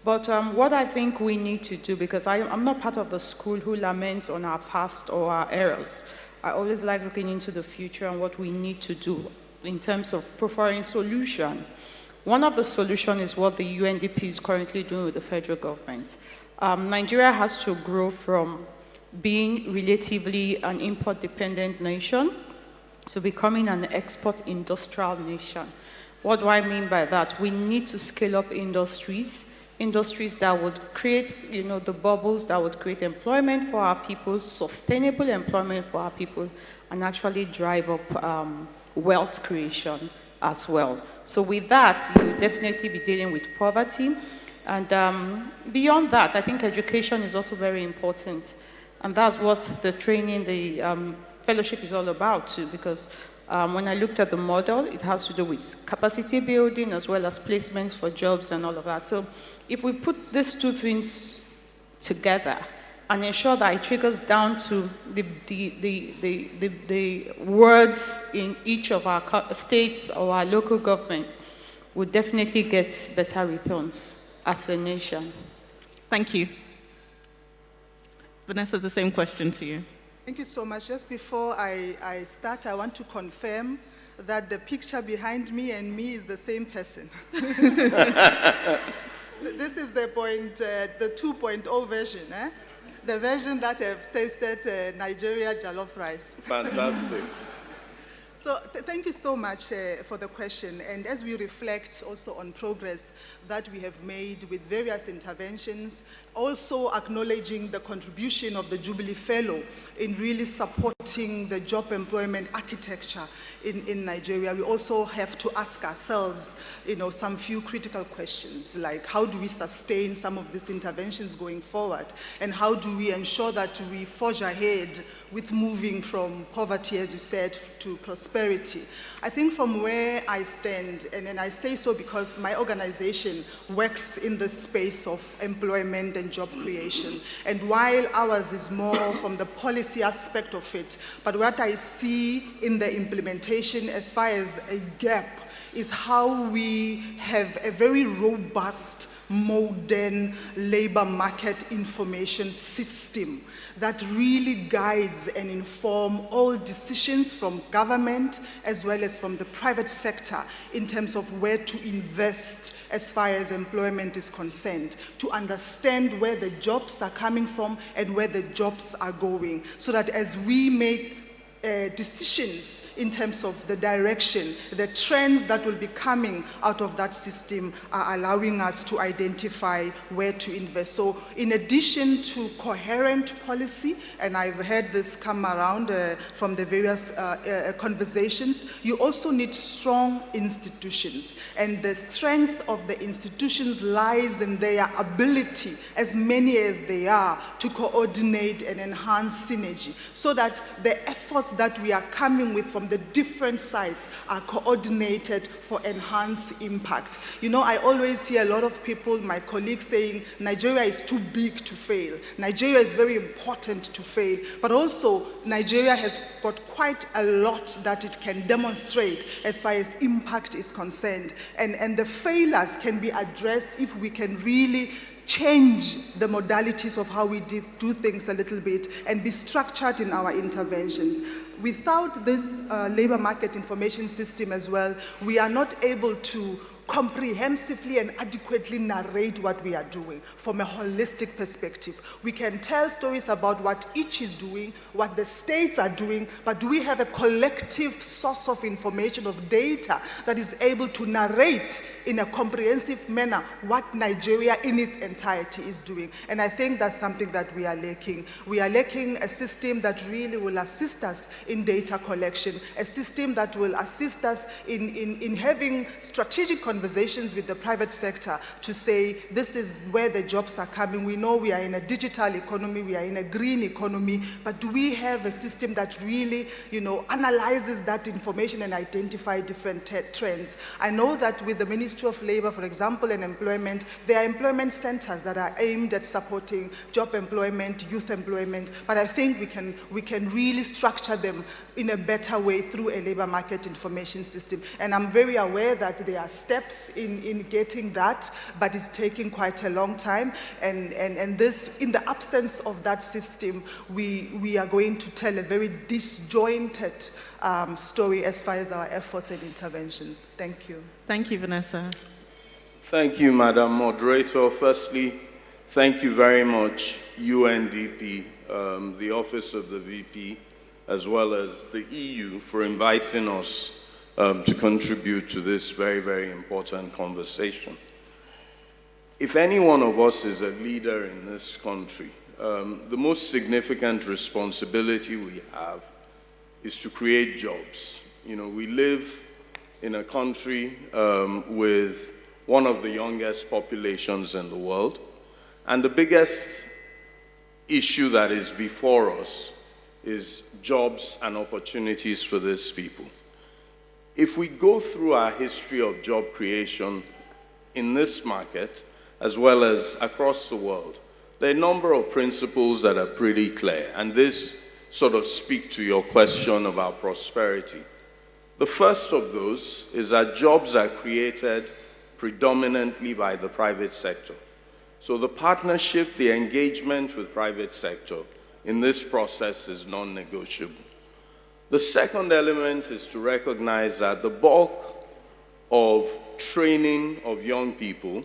But what I think we need to do, because I'm not part of the school who laments on our past or our errors. I always like looking into the future and what we need to do in terms of providing solution. One of the solutions is what the UNDP is currently doing with the federal government. Nigeria has to grow from being relatively an import-dependent nation to becoming an export industrial nation. What do I mean by that? We need to scale up industries that would create, the bubbles that would create employment for our people, sustainable employment for our people, and actually drive up wealth creation as well. So with that, you will definitely be dealing with poverty. And beyond that, I think education is also very important. And that's what the training, the fellowship is all about too, because when I looked at the model, it has to do with capacity building as well as placements for jobs and all of that. So if we put these two things together and ensure that it trickles down to the words in each of our states or our local government, we'll definitely get better returns as a nation. Thank you. Vanessa, the same question to you. Thank you so much. Just before I start, I want to confirm that the picture behind me and me is the same person. This is the 2.0 version, the version that have tasted Nigeria jollof rice. Fantastic. So thank you so much for the question. And as we reflect also on progress that we have made with various interventions, also acknowledging the contribution of the Jubilee Fellow in really supporting the job employment architecture in Nigeria, we also have to ask ourselves, some few critical questions, like how do we sustain some of these interventions going forward? And how do we ensure that we forge ahead with moving from poverty, as you said, to prosperity? I think from where I stand, and I say so because my organization works in the space of employment and job creation. And while ours is more from the policy aspect of it, but what I see in the implementation as far as a gap is how we have a very robust, modern labor market information system that really guides and informs all decisions from government as well as from the private sector in terms of where to invest as far as employment is concerned, to understand where the jobs are coming from and where the jobs are going, so that as we make decisions in terms of the direction, the trends that will be coming out of that system are allowing us to identify where to invest. So in addition to coherent policy, and I've heard this come around from the various conversations, you also need strong institutions. And the strength of the institutions lies in their ability, as many as they are, to coordinate and enhance synergy, so that the efforts that we are coming with from the different sides are coordinated for enhanced impact. I always hear a lot of people, my colleagues, saying Nigeria is too big to fail. Nigeria is very important to fail. But also, Nigeria has got quite a lot that it can demonstrate as far as impact is concerned. And the failures can be addressed if we can really change the modalities of how we do things a little bit and be structured in our interventions. Without this labor market information system as well, we are not able to comprehensively and adequately narrate what we are doing from a holistic perspective. We can tell stories about what each is doing, what the states are doing, but do we have a collective source of information, of data, that is able to narrate in a comprehensive manner what Nigeria in its entirety is doing? And I think that's something that we are lacking. We are lacking a system that really will assist us in data collection, a system that will assist us in having strategic conversations with the private sector to say, this is where the jobs are coming. We know we are in a digital economy, we are in a green economy, but do we have a system that really, analyzes that information and identify different trends? I know that with the Ministry of Labor, for example, and employment, there are employment centers that are aimed at supporting job employment, youth employment, but I think we can really structure them in a better way through a labor market information system. And I'm very aware that there are steps in getting that, but it's taking quite a long time. And this, in the absence of that system, we are going to tell a very disjointed story as far as our efforts and interventions. Thank you. Thank you, Vanessa. Thank you, Madam Moderator. Firstly, thank you very much, UNDP, the Office of the VP, as well as the EU, for inviting us to contribute to this very, very important conversation. If any one of us is a leader in this country, the most significant responsibility we have is to create jobs. We live in a country with one of the youngest populations in the world, and the biggest issue that is before us is jobs and opportunities for these people. If we go through our history of job creation in this market, as well as across the world, there are a number of principles that are pretty clear, and this sort of speak to your question about prosperity. The first of those is that jobs are created predominantly by the private sector. So the partnership, the engagement with private sector in this process is non-negotiable. The second element is to recognize that the bulk of training of young people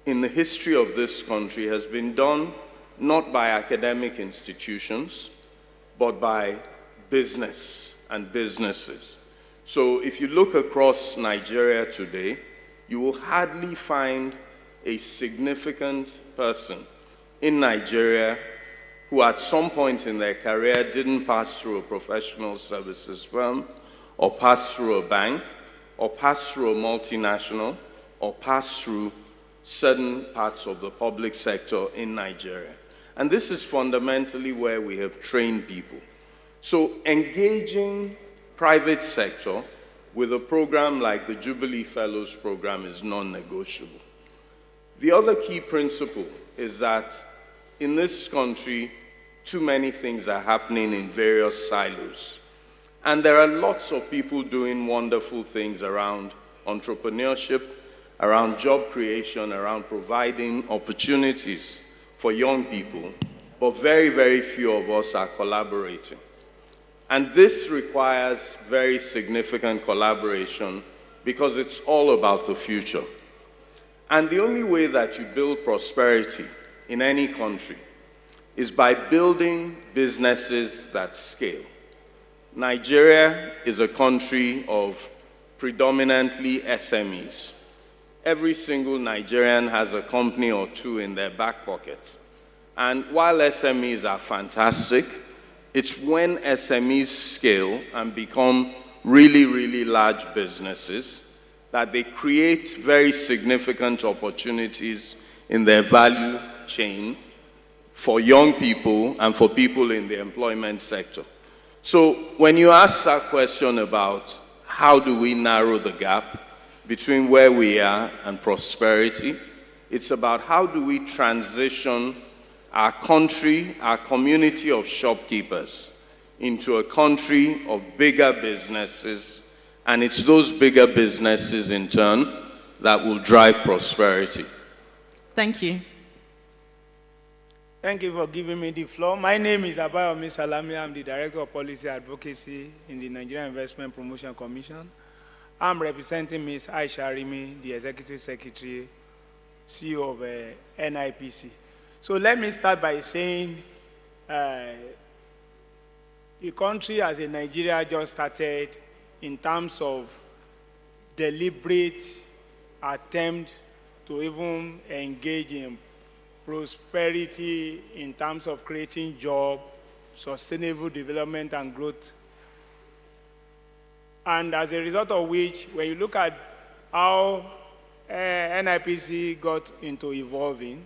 in the history of this country has been done not by academic institutions, but by business and businesses. So if you look across Nigeria today, you will hardly find a significant person in Nigeria who at some point in their career didn't pass through a professional services firm, or pass through a bank, or pass through a multinational, or pass through certain parts of the public sector in Nigeria. And this is fundamentally where we have trained people. So engaging private sector with a program like the Jubilee Fellows program is non-negotiable. The other key principle is that in this country, too many things are happening in various silos. And there are lots of people doing wonderful things around entrepreneurship, around job creation, around providing opportunities for young people, but very, very few of us are collaborating. And this requires very significant collaboration because it's all about the future. And the only way that you build prosperity in any country is by building businesses that scale. Nigeria is a country of predominantly SMEs. Every single Nigerian has a company or two in their back pocket. And while SMEs are fantastic, it's when SMEs scale and become really, really large businesses that they create very significant opportunities in their value chain for young people and for people in the employment sector. So when you ask that question about how do we narrow the gap between where we are and prosperity, it's about how do we transition our country, our community of shopkeepers, into a country of bigger businesses, and it's those bigger businesses in turn that will drive prosperity. Thank you. Thank you for giving me the floor. My name is Abayomi Salami. I'm the Director of Policy Advocacy in the Nigerian Investment Promotion Commission. I'm representing Ms. Aisha Rimi, the Executive Secretary, CEO of NIPC. So let me start by saying the country as a Nigeria just started in terms of deliberate attempt to even engage in prosperity in terms of creating jobs, sustainable development and growth. And as a result of which, when you look at how NIPC got into evolving,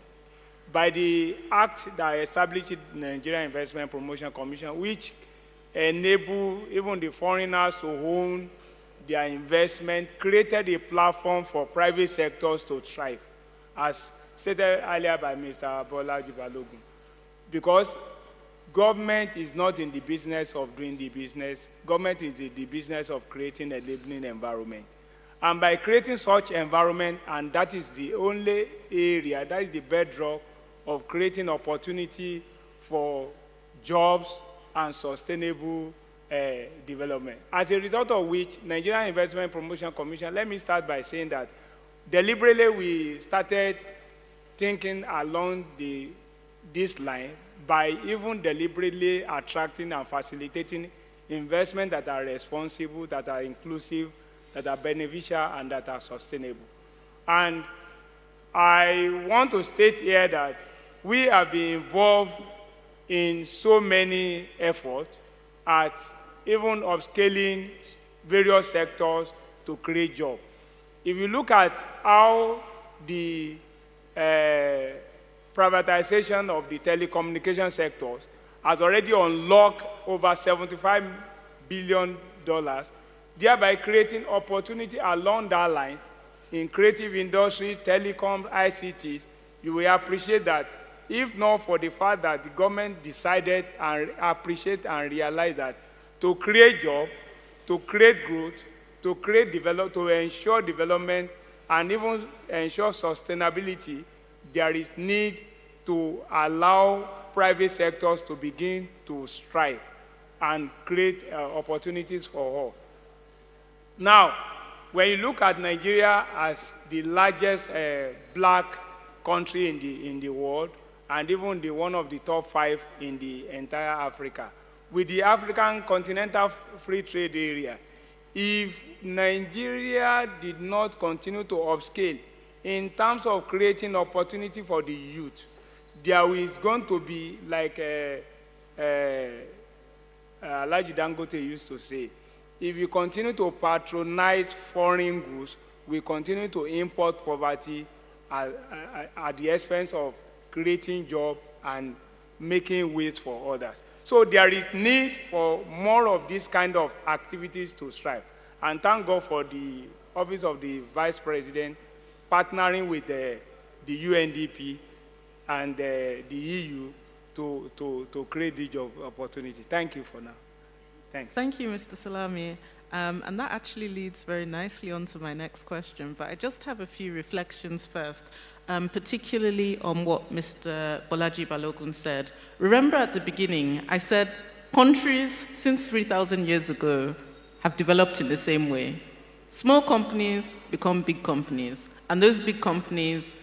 by the act that established the Nigerian Investment Promotion Commission, which enable even the foreigners to own their investment, created a platform for private sectors to thrive, as stated earlier by Mr. Bola Jibalogun. Because government is not in the business of doing the business. Government is in the business of creating a enabling environment. And by creating such environment, and that is the only area, that is the bedrock of creating opportunity for jobs and sustainable development. As a result of which, Nigerian Investment Promotion Commission, let me start by saying that deliberately we started thinking along this line by even deliberately attracting and facilitating investment that are responsible, that are inclusive, that are beneficial, and that are sustainable. And I want to state here that we have been involved in so many efforts at even upscaling various sectors to create jobs. If you look at how the privatization of the telecommunication sectors has already unlocked over $75 billion, thereby creating opportunity along that line in creative industry, telecom, ICTs, you will appreciate that if not for the fact that the government decided and appreciate and realize that to create jobs, to create growth, to create to ensure development, and even ensure sustainability, there is need to allow private sectors to begin to strive and create opportunities for all. Now, when you look at Nigeria as the largest black country in the world, and even one of the top 5 in the entire Africa, with the African Continental Free Trade Area, if Nigeria did not continue to upscale in terms of creating opportunity for the youth, there is going to be, like Alhaji Dangote used to say, if we continue to patronize foreign goods, we continue to import poverty at the expense of creating jobs and making ways for others. So there is need for more of these kind of activities to strive. And thank God for the Office of the Vice President partnering with the UNDP and the EU to create the job opportunity. Thank you for now. Thanks. Thank you, Mr. Salami. And that actually leads very nicely on to my next question, but I just have a few reflections first, particularly on what Mr. Bolaji Balogun said. Remember at the beginning, I said countries since 3,000 years ago have developed in the same way. Small companies become big companies, and those big companies,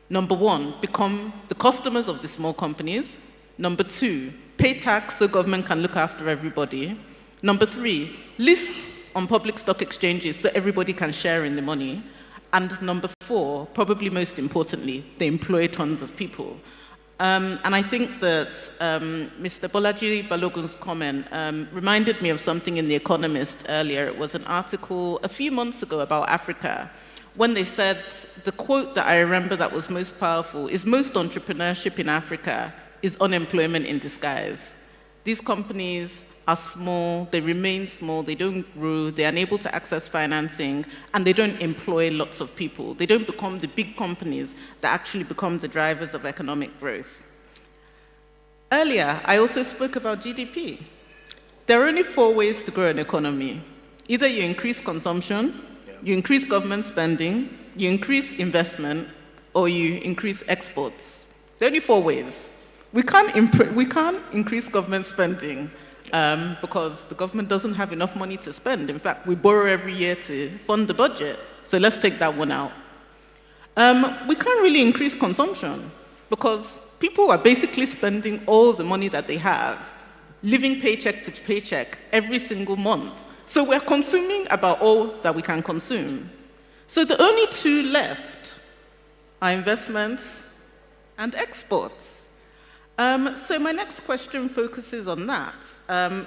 number one, become the customers of the small companies. Number two, pay tax so government can look after everybody. Number three, list on public stock exchanges so everybody can share in the money. And number four, probably most importantly, they employ tons of people. And I think that Mr. Bolaji Balogun's comment reminded me of something in The Economist earlier. It was an article a few months ago about Africa, when they said, the quote that I remember that was most powerful is, most entrepreneurship in Africa is unemployment in disguise. These companies are small, they remain small, they don't grow, they're unable to access financing, and they don't employ lots of people. They don't become the big companies that actually become the drivers of economic growth. Earlier, I also spoke about GDP. There are only 4 ways to grow an economy. Either you increase consumption, you increase government spending, you increase investment, or you increase exports. There are only 4 ways. We can't increase government spending because the government doesn't have enough money to spend. In fact, we borrow every year to fund the budget, so let's take that one out. We can't really increase consumption because people are basically spending all the money that they have, living paycheck to paycheck every single month. So we're consuming about all that we can consume. So the only 2 left are investments and exports. So my next question focuses on that.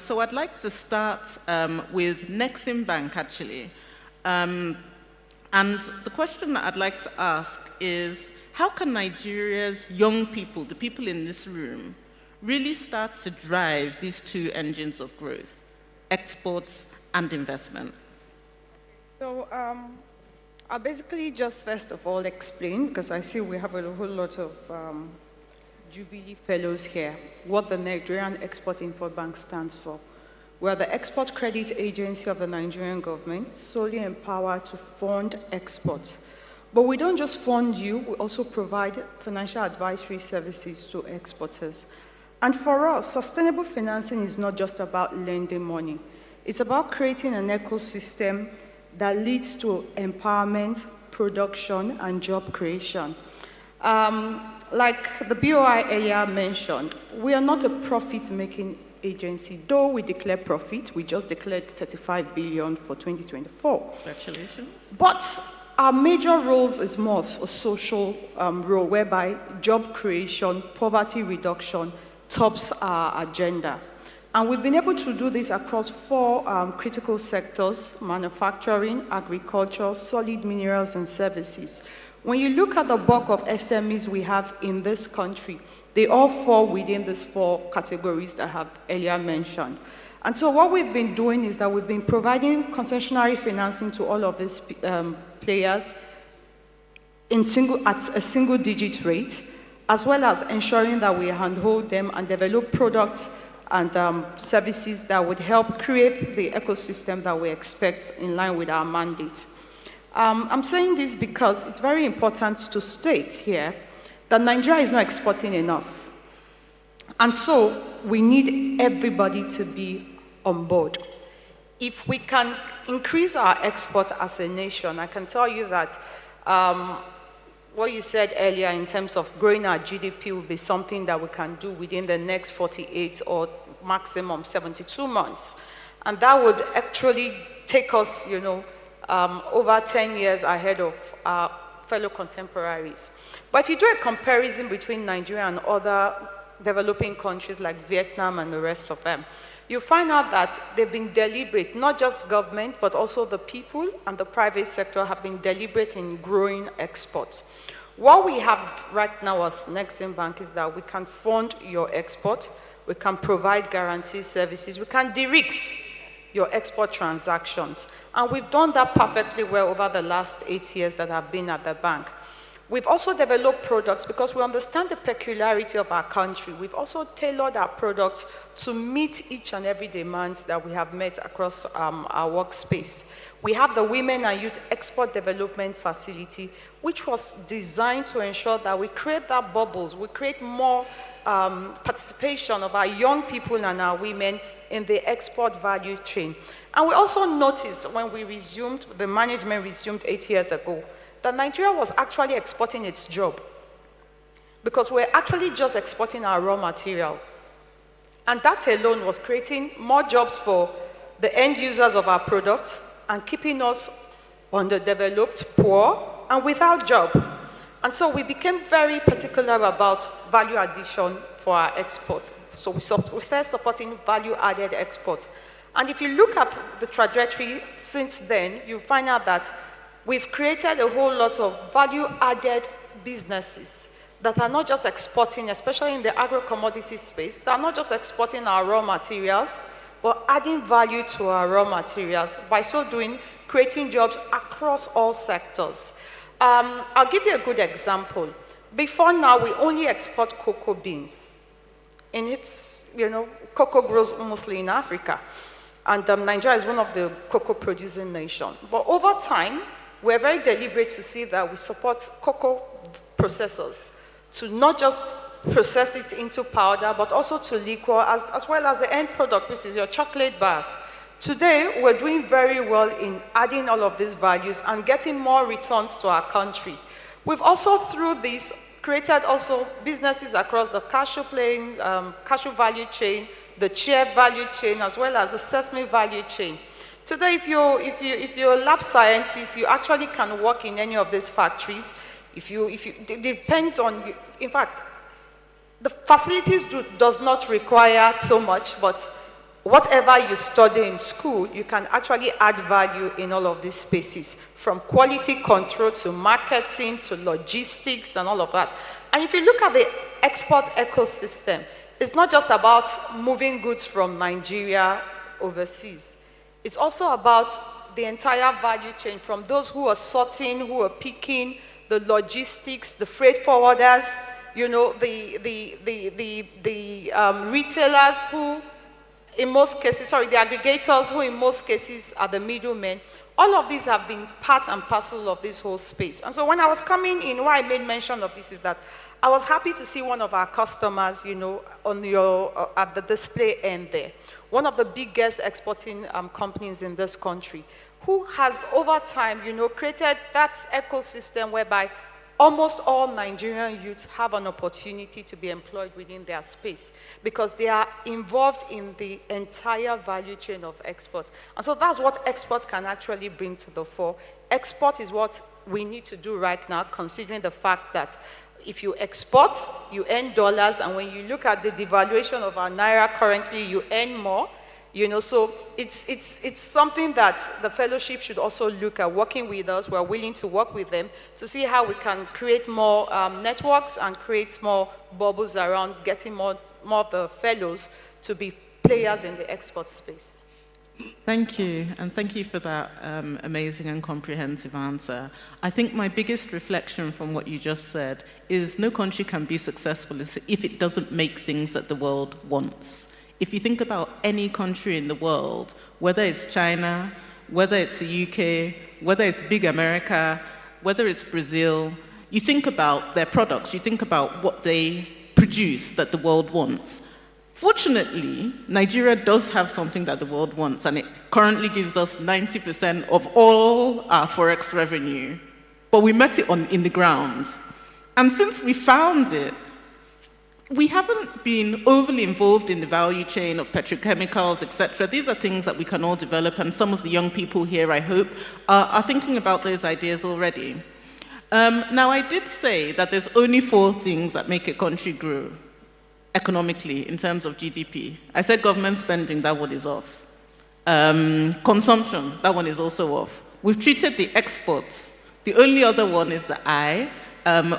So I'd like to start with Nexim Bank, actually. And the question that I'd like to ask is, how can Nigeria's young people, the people in this room, really start to drive these 2 engines of growth, exports and investment? So I'll basically just first of all explain, because I see we have a whole lot of Jubilee Fellows here, what the Nigerian Export-Import Bank stands for. We are the export credit agency of the Nigerian government, solely empowered to fund exports. But we don't just fund you, we also provide financial advisory services to exporters. And for us, sustainable financing is not just about lending money. It's about creating an ecosystem that leads to empowerment, production, and job creation. Like the BOI earlier mentioned, we are not a profit-making agency. Though we declare profit, we just declared 35 billion for 2024. Congratulations. But our major roles is more of a social role, whereby job creation, poverty reduction tops our agenda. And we've been able to do this across 4 critical sectors: manufacturing, agriculture, solid minerals, and services. When you look at the bulk of SMEs we have in this country, they all fall within these 4 categories that I have earlier mentioned. And so what we've been doing is that we've been providing concessionary financing to all of these players at a single-digit rate, as well as ensuring that we handhold them and develop products and services that would help create the ecosystem that we expect in line with our mandate. I'm saying this because it's very important to state here that Nigeria is not exporting enough. And so we need everybody to be on board. If we can increase our export as a nation, I can tell you that what you said earlier in terms of growing our GDP will be something that we can do within the next 48 or maximum 72 months. And that would actually take us, over 10 years ahead of our fellow contemporaries. But if you do a comparison between Nigeria and other developing countries like Vietnam and the rest of them, you find out that they've been deliberate, not just government, but also the people and the private sector have been deliberate in growing exports. What we have right now as Nexim Bank is that we can fund your export, we can provide guarantee services, we can de-risk your export transactions. And we've done that perfectly well over the last 8 years that I've been at the bank. We've also developed products because we understand the peculiarity of our country. We've also tailored our products to meet each and every demand that we have met across our workspace. We have the Women and Youth Export Development Facility, which was designed to ensure that we create that bubbles, we create more participation of our young people and our women in the export value chain. And we also noticed when we resumed, the management resumed 8 years ago, that Nigeria was actually exporting its job because we're actually just exporting our raw materials. And that alone was creating more jobs for the end users of our products and keeping us underdeveloped, poor, and without job. And so we became very particular about value addition for our export. So we started supporting value-added export. And if you look at the trajectory since then, you find out that we've created a whole lot of value-added businesses that are not just exporting, especially in the agro-commodity space, that are not just exporting our raw materials, but adding value to our raw materials. By so doing, creating jobs across all sectors. I'll give you a good example. Before now, we only export cocoa beans. And it's, cocoa grows mostly in Africa. And Nigeria is one of the cocoa producing nations. But over time, we're very deliberate to see that we support cocoa processors to not just process it into powder, but also to liquor, as well as the end product, which is your chocolate bars. Today, we're doing very well in adding all of these values and getting more returns to our country. We've also, through this, created also businesses across the cashew cashew value chain, the chia value chain, as well as the sesame value chain. Today, if you're a lab scientist, you actually can work in any of these factories. It depends on you. In fact, the facilities does not require so much, but whatever you study in school, you can actually add value in all of these spaces, from quality control to marketing to logistics and all of that. And if you look at the export ecosystem, it's not just about moving goods from Nigeria overseas. It's also about the entire value chain, from those who are sorting, who are picking, the logistics, the freight forwarders, the retailers who, in most cases, the aggregators who in most cases are the middlemen. All of these have been part and parcel of this whole space. And so when I was coming in, why I made mention of this is that I was happy to see one of our customers, on at the display end there. One of the biggest exporting companies in this country, who has over time, created that ecosystem whereby almost all Nigerian youths have an opportunity to be employed within their space because they are involved in the entire value chain of export. And so that's what export can actually bring to the fore. Export is what we need to do right now, considering the fact that if you export, you earn dollars, and when you look at the devaluation of our naira currently, you earn more. So it's something that the fellowship should also look at, working with us. We're willing to work with them to see how we can create more networks and create more bubbles around getting more of the fellows to be players in the export space. Thank you, and thank you for that amazing and comprehensive answer. I think my biggest reflection from what you just said is no country can be successful if it doesn't make things that the world wants. If you think about any country in the world, whether it's China, whether it's the UK, whether it's big America, whether it's Brazil, you think about their products, you think about what they produce that the world wants. Fortunately, Nigeria does have something that the world wants, and it currently gives us 90% of all our forex revenue. But we met it in the ground. And since we found it, we haven't been overly involved in the value chain of petrochemicals, etc. These are things that we can all develop, and some of the young people here, I hope, are thinking about those ideas already. Now, I did say that there's only 4 things that make a country grow economically in terms of GDP. I said government spending, that one is off. Consumption, that one is also off. We've treated the exports. The only other one is the I,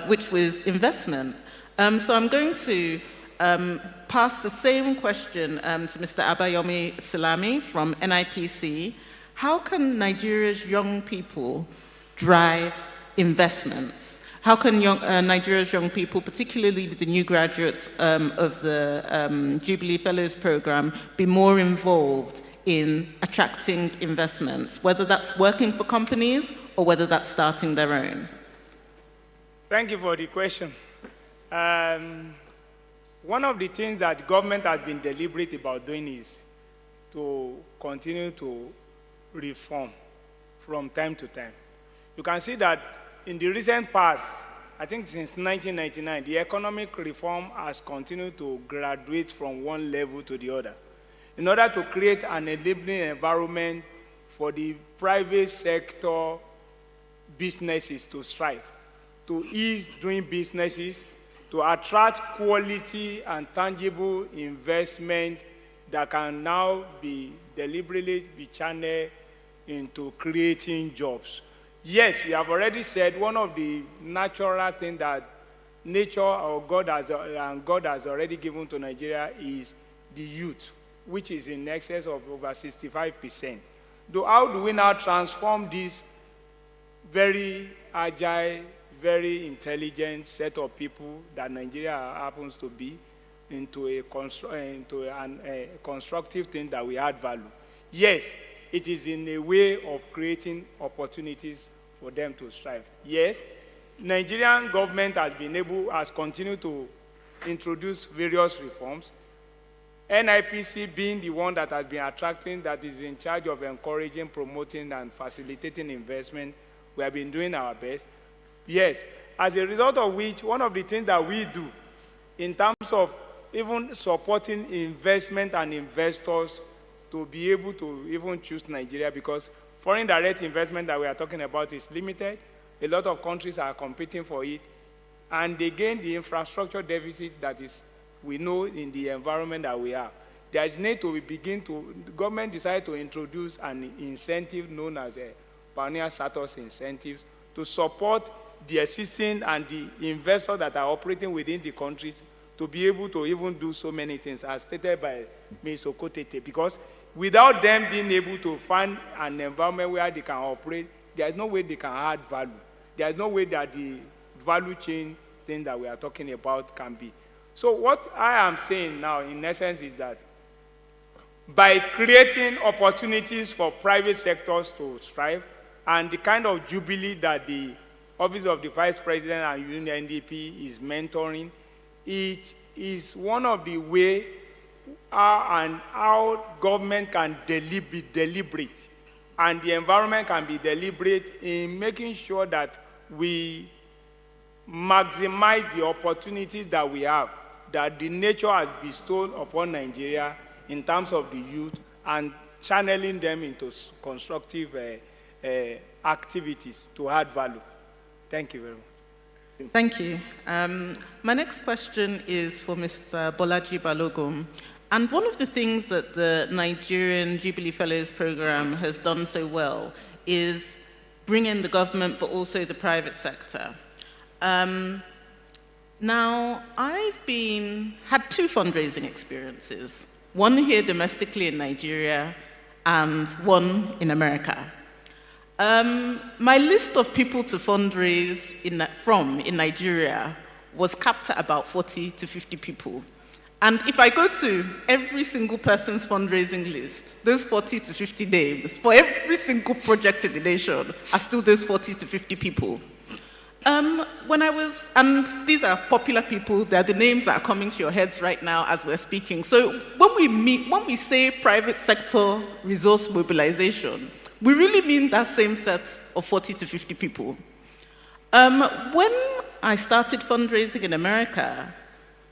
which was investment. So I'm going to pass the same question to Mr. Abayomi Salami from NIPC. How can Nigeria's young people drive investments? How can Nigeria's young people, particularly the new graduates of the Jubilee Fellows Program, be more involved in attracting investments, whether that's working for companies or whether that's starting their own? Thank you for the question. One of the things that government has been deliberate about doing is to continue to reform from time to time. You can see that in the recent past, I think since 1999, the economic reform has continued to graduate from one level to the other in order to create an enabling environment for the private sector businesses to strive, to ease doing businesses, to attract quality and tangible investment that can now be deliberately be channeled into creating jobs. Yes, we have already said one of the natural things that nature or God has already given to Nigeria is the youth, which is in excess of over 65%. How do we now transform this very agile, very intelligent set of people that Nigeria happens to be into a constructive thing that we add value? Yes, it is in a way of creating opportunities for them to strive. Yes, Nigerian government has continued to introduce various reforms. NIPC being the one that has been attracting, that is in charge of encouraging, promoting, and facilitating investment, we have been doing our best. Yes, as a result of which, one of the things that we do in terms of even supporting investment and investors to be able to even choose Nigeria, because foreign direct investment that we are talking about is limited. A lot of countries are competing for it. And again, the infrastructure deficit that is, we know in the environment that we are. There is need to the government decided to introduce an incentive known as a Pioneer Status Incentives to support the existing and the investors that are operating within the countries to be able to even do so many things, as stated by Ms. Okotete, because without them being able to find an environment where they can operate, there is no way they can add value. There is no way that the value chain thing that we are talking about can be. So what I am saying now, in essence, is that by creating opportunities for private sectors to strive, and the kind of jubilee that the Office of the Vice President and Union NDP is mentoring, it is one of the ways how government can be deliberate, and the environment can be deliberate in making sure that we maximize the opportunities that we have, that the nature has bestowed upon Nigeria in terms of the youth, and channeling them into constructive activities to add value. Thank you very much. Thank you. My next question is for Mr. Bolaji Balogun. And one of the things that the Nigerian Jubilee Fellows Program has done so well is bring in the government, but also the private sector. Now, I've had 2 fundraising experiences, one here domestically in Nigeria and one in America. My list of people to fundraise from in Nigeria was capped at about 40 to 50 people. And if I go to every single person's fundraising list, those 40 to 50 names for every single project in the nation are still those 40 to 50 people. And these are popular people, they're the names that are coming to your heads right now as we're speaking. So when we say private sector resource mobilization, we really mean that same set of 40 to 50 people. When I started fundraising in America,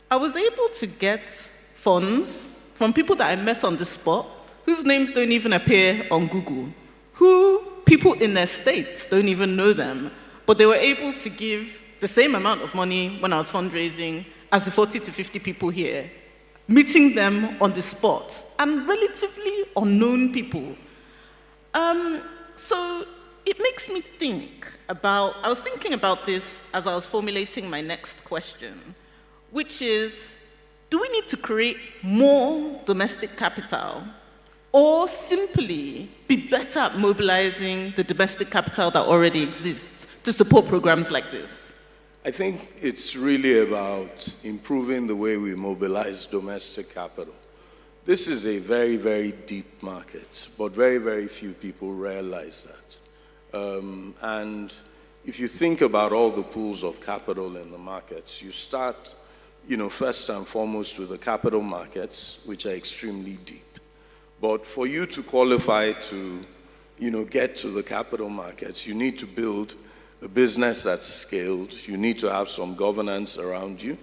I was able to get funds from people that I met on the spot, whose names don't even appear on Google, who people in their states don't even know them, but they were able to give the same amount of money when I was fundraising as the 40 to 50 people here, meeting them on the spot, and relatively unknown people. So it makes me think about, I was thinking about this as I was formulating my next question, which is, do we need to create more domestic capital or simply be better at mobilizing the domestic capital that already exists to support programs like this? I think it's really about improving the way we mobilize domestic capital. This is a very, very deep market, but very, very few people realize that. And if you think about all the pools of capital in the markets, you start, first and foremost with the capital markets, which are extremely deep. But for you to qualify to, get to the capital markets, you need to build a business that's scaled, you need to have some governance around you,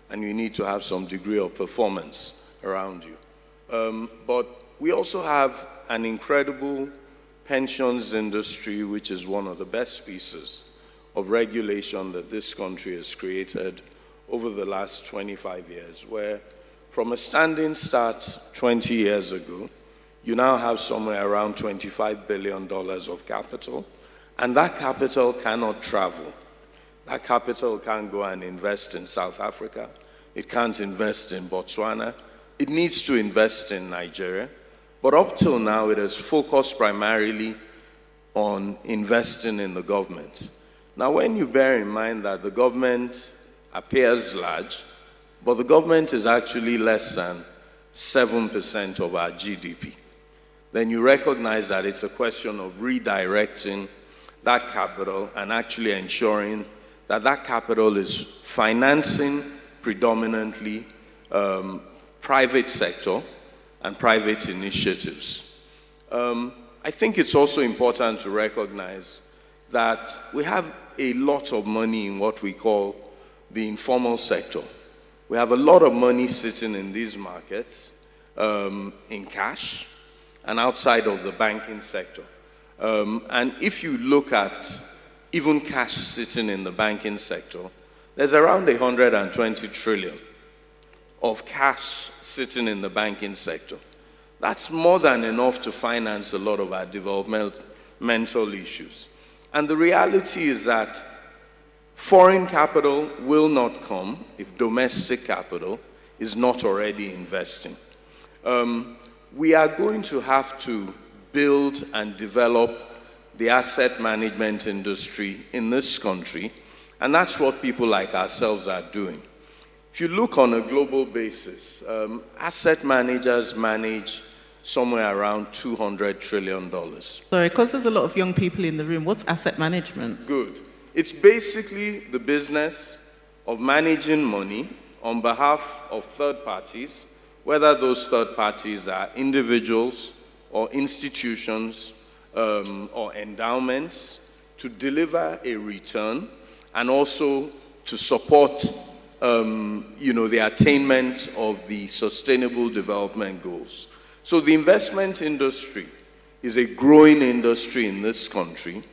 and you need to have some degree of performance around you. But we also have an incredible pensions industry, which is one of the best pieces of regulation that this country has created over the last 25 years, where from a standing start 20 years ago, you now have somewhere around $25 billion of capital, and that capital cannot travel. That capital can't go and invest in South Africa. It can't invest in Botswana. It needs to invest in Nigeria. But up till now, it has focused primarily on investing in the government. Now, when you bear in mind that the government appears large, but the government is actually less than 7% of our GDP, then you recognize that it's a question of redirecting that capital and actually ensuring that that capital is financing predominantly private sector and private initiatives. I think it's also important to recognize that we have a lot of money in what we call the informal sector. We have a lot of money sitting in these markets in cash and outside of the banking sector. And if you look at even cash sitting in the banking sector, there's around 120 trillion of cash sitting in the banking sector. That's more than enough to finance a lot of our developmental issues. And the reality is that foreign capital will not come if domestic capital is not already investing. We are going to have to build and develop the asset management industry in this country, and that's what people like ourselves are doing. If you look on a global basis, asset managers manage somewhere around $200 trillion. Sorry, because there's a lot of young people in the room, what's asset management? Good. It's basically the business of managing money on behalf of third parties, whether those third parties are individuals or institutions or endowments, to deliver a return and also to support the attainment of the sustainable development goals. So the investment industry is a growing industry in this country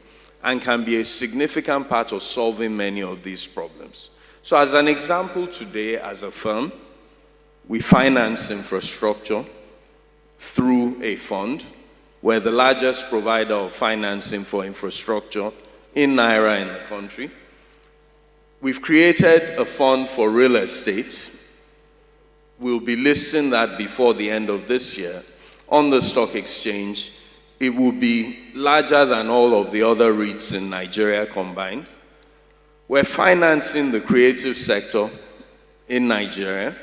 and can be a significant part of solving many of these problems. So as an example today, as a firm, we finance infrastructure through a fund. We're the largest provider of financing for infrastructure in Naira in the country. We've created a fund for real estate. We'll be listing that before the end of this year on the stock exchange. It will be larger than all of the other REITs in Nigeria combined. We're financing the creative sector in Nigeria,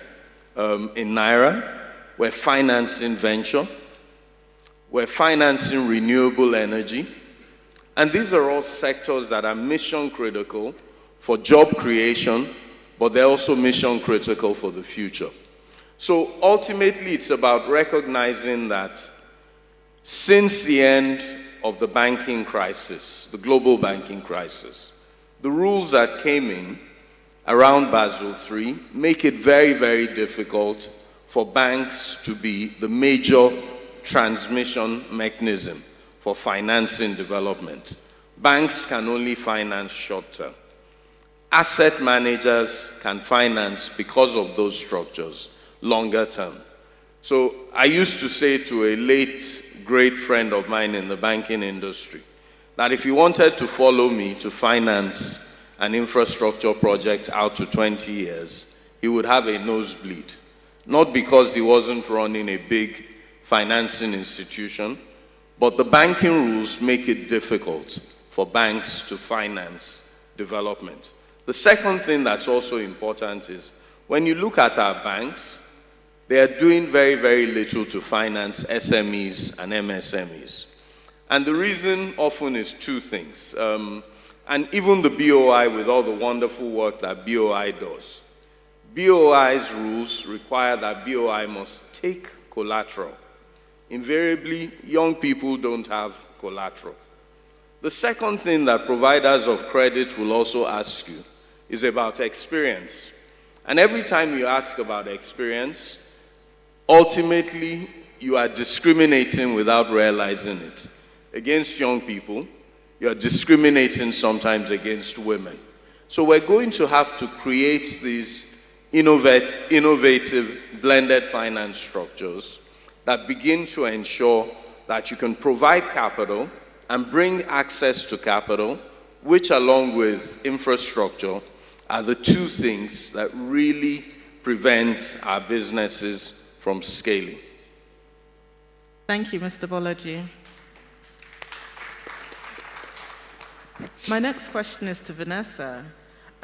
in Naira. We're financing venture. We're financing renewable energy. And these are all sectors that are mission critical for job creation, but they're also mission critical for the future. So ultimately, it's about recognizing that since the end of the banking crisis, the global banking crisis, the rules that came in around Basel III make it very, very difficult for banks to be the major transmission mechanism for financing development. Banks can only finance short-term. Asset managers can finance, because of those structures, longer term. So I used to say to a late great friend of mine in the banking industry that if he wanted to follow me to finance an infrastructure project out to 20 years, he would have a nosebleed. Not because he wasn't running a big financing institution, but the banking rules make it difficult for banks to finance development. The second thing that's also important is when you look at our banks, they are doing very, very little to finance SMEs and MSMEs. And the reason often is two things. And even the BOI, with all the wonderful work that BOI does, BOI's rules require that BOI must take collateral. Invariably, young people don't have collateral. The second thing that providers of credit will also ask you is about experience. And every time you ask about experience, ultimately, you are discriminating without realizing it. Against young people, you are discriminating sometimes against women. So we're going to have to create these innovative blended finance structures that begin to ensure that you can provide capital and bring access to capital, which along with infrastructure are the two things that really prevent our businesses from scaling. Thank you, Mr. Bolaji. My next question is to Vanessa.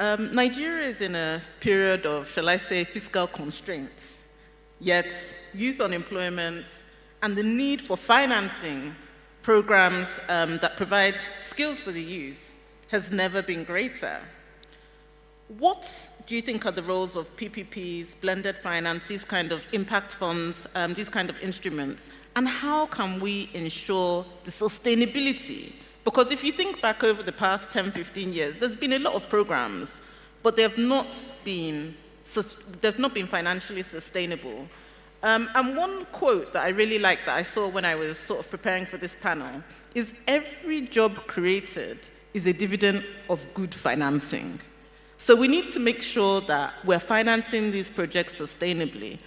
Nigeria is in a period of, shall I say, fiscal constraints, yet youth unemployment and the need for financing programs that provide skills for the youth has never been greater. What do you think are the roles of PPPs, blended finance, these kind of impact funds, these kind of instruments, and how can we ensure the sustainability? Because if you think back over the past 10, 15 years, there's been a lot of programs, but they have not been financially sustainable. And one quote that I really like that I saw when I was sort of preparing for this panel is every job created is a dividend of good financing. So we need to make sure that we're financing these projects sustainably.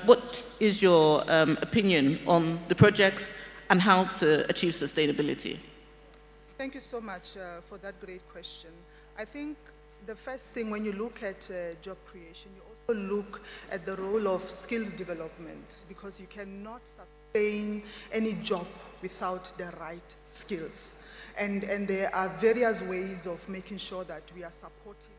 What is your opinion on the projects and how to achieve sustainability? Thank you so much for that great question. I think the first thing when you look at job creation, you also look at the role of skills development, because you cannot sustain any job without the right skills. And there are various ways of making sure that we are supporting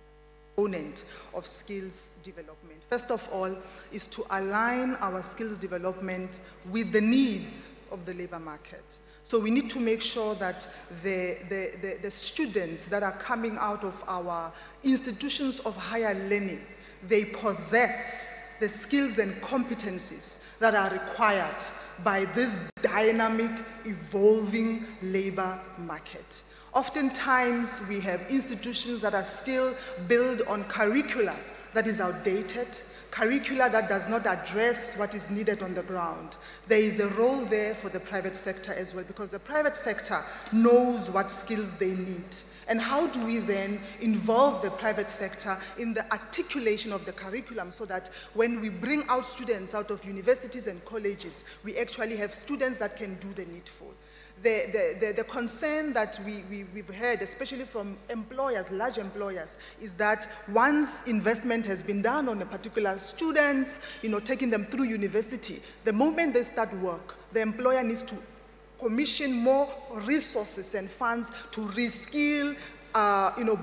the component of skills development. First of all is to align our skills development with the needs of the labor market. So we need to make sure that the students that are coming out of our institutions of higher learning, they possess the skills and competencies that are required by this dynamic, evolving labor market. Oftentimes, we have institutions that are still built on curricula that is outdated, curricula that does not address what is needed on the ground. There is a role there for the private sector as well, because the private sector knows what skills they need. And how do we then involve the private sector in the articulation of the curriculum so that when we bring out students out of universities and colleges, we actually have students that can do the needful. The concern that we've heard, especially from employers, large employers, is that once investment has been done on a particular students, taking them through university, the moment they start work, the employer needs to commission more resources and funds to reskill,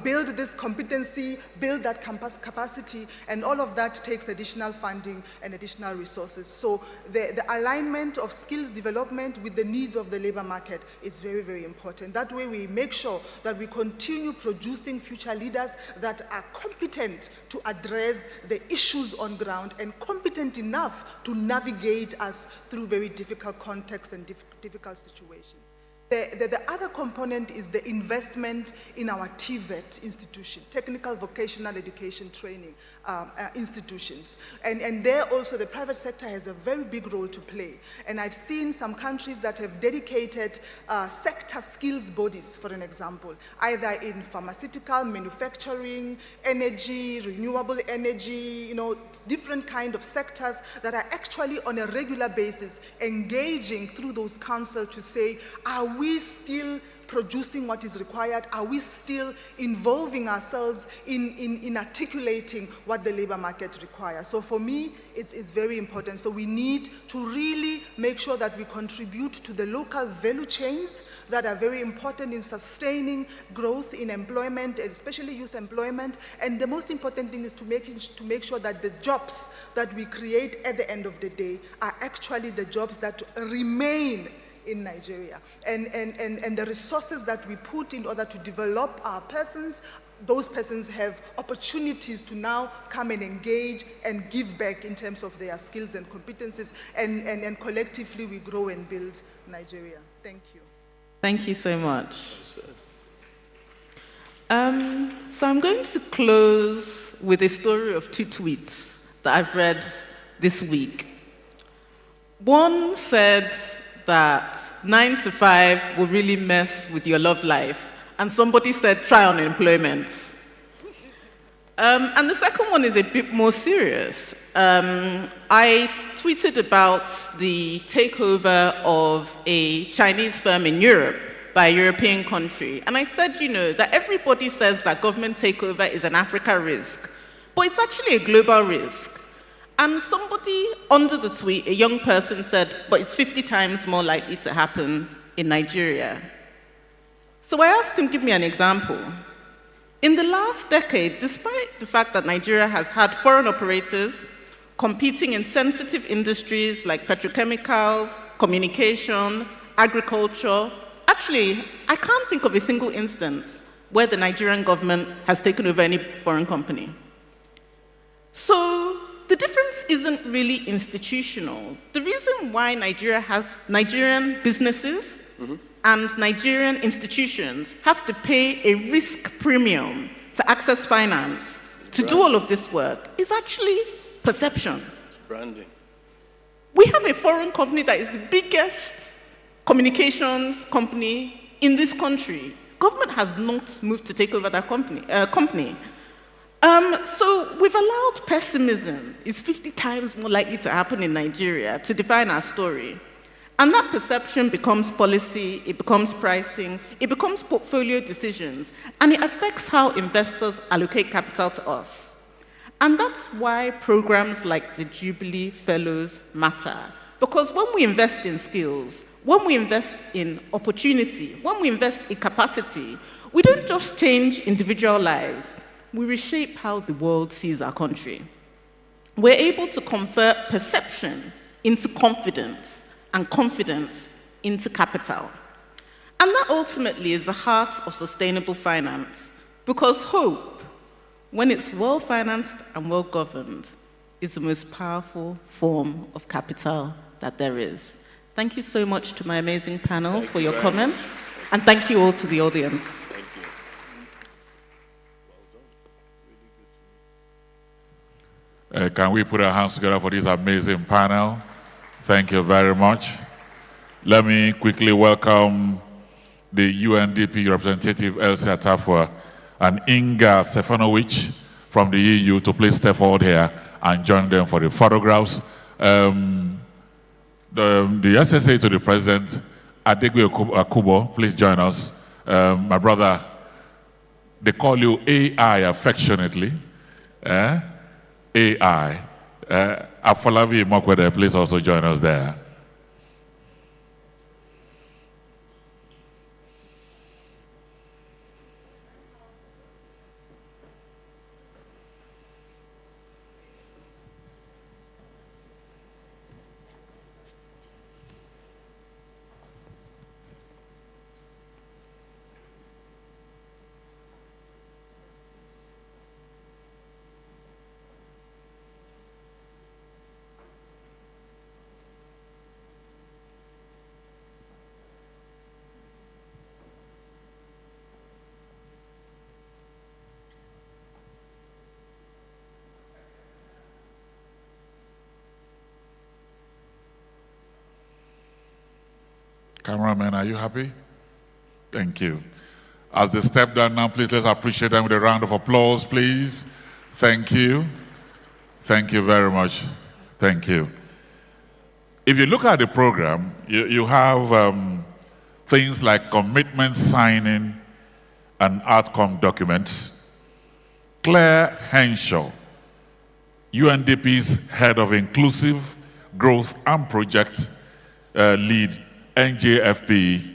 build this competency, build that capacity, and all of that takes additional funding and additional resources. So the alignment of skills development with the needs of the labor market is very, very important. That way we make sure that we continue producing future leaders that are competent to address the issues on ground and competent enough to navigate us through very difficult contexts and difficult situations. The other component is the investment in our TVET institution, Technical Vocational Education Training institutions. And there also the private sector has a very big role to play. And I've seen some countries that have dedicated sector skills bodies, for an example, either in pharmaceutical, manufacturing, energy, renewable energy, you know, different kind of sectors that are actually on a regular basis engaging through those councils to say, are we still producing what is required? Are we still involving ourselves in articulating what the labor market requires? So for me, it's very important. So we need to really make sure that we contribute to the local value chains that are very important in sustaining growth in employment, especially youth employment. And the most important thing is to make sure that the jobs that we create at the end of the day are actually the jobs that remain in Nigeria. And the resources that we put in order to develop our persons, those persons have opportunities to now come and engage and give back in terms of their skills and competencies, and collectively we grow and build Nigeria. Thank you. Thank you so much. So I'm going to close with a story of 2 tweets that I've read this week. One said that 9 to 5 will really mess with your love life. And somebody said, try unemployment. And the second one is a bit more serious. I tweeted about the takeover of a Chinese firm in Europe by a European country. And I said, you know, that everybody says that government takeover is an Africa risk, but it's actually a global risk. And somebody under the tweet, a young person said, but it's 50 times more likely to happen in Nigeria. So I asked him, give me an example. In the last decade, despite the fact that Nigeria has had foreign operators competing in sensitive industries like petrochemicals, communication, agriculture, actually, I can't think of a single instance where the Nigerian government has taken over any foreign company. So the difference isn't really institutional. The reason why Nigeria has Nigerian businesses and Nigerian institutions have to pay a risk premium to access finance to do all of this work is actually perception. It's branding. We have a foreign company that is the biggest communications company in this country. Government has not moved to take over that company. So we've allowed pessimism. It's 50 times more likely to happen in Nigeria to define our story. And that perception becomes policy, it becomes pricing, it becomes portfolio decisions, and it affects how investors allocate capital to us. And that's why programs like the Jubilee Fellows matter. Because when we invest in skills, when we invest in opportunity, when we invest in capacity, we don't just change individual lives, we reshape how the world sees our country. We're able to convert perception into confidence, and confidence into capital. And that ultimately is the heart of sustainable finance, because hope, when it's well-financed and well-governed, is the most powerful form of capital that there is. Thank you so much to my amazing panel for your comments, and thank you all to the audience. Thank you. Can we put our hands together for this amazing panel? Thank you very much. Let me quickly welcome the UNDP representative, Elsie Atafua, and Inga Stefanovic from the EU to please step forward here and join them for the photographs. The SSA to the President, Adegbe Akubo, please join us. My brother, they call you AI affectionately. AI. Afolabi Mokwede, please also join us there. Cameramen, are you happy? Thank you. As they step down now, please let's appreciate them with a round of applause, please. Thank you. Thank you very much. Thank you. If you look at the program, you have things like commitment signing and outcome documents. Claire Henshaw, UNDP's head of inclusive growth and project lead, Njfp,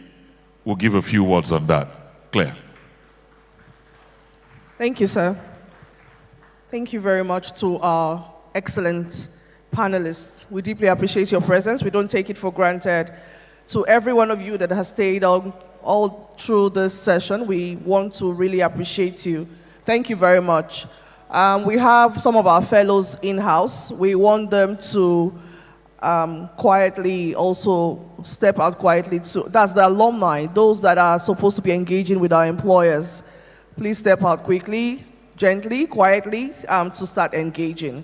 will give a few words on that. Claire. Thank you, sir. Thank you very much to our excellent panelists. We deeply appreciate your presence. We don't take it for granted. To every one of you that has stayed all through this session, we want to really appreciate you. Thank you very much. We have some of our fellows in-house. We want them to quietly also step out quietly. That's the alumni, those that are supposed to be engaging with our employers. Please step out quickly, gently, quietly, to start engaging.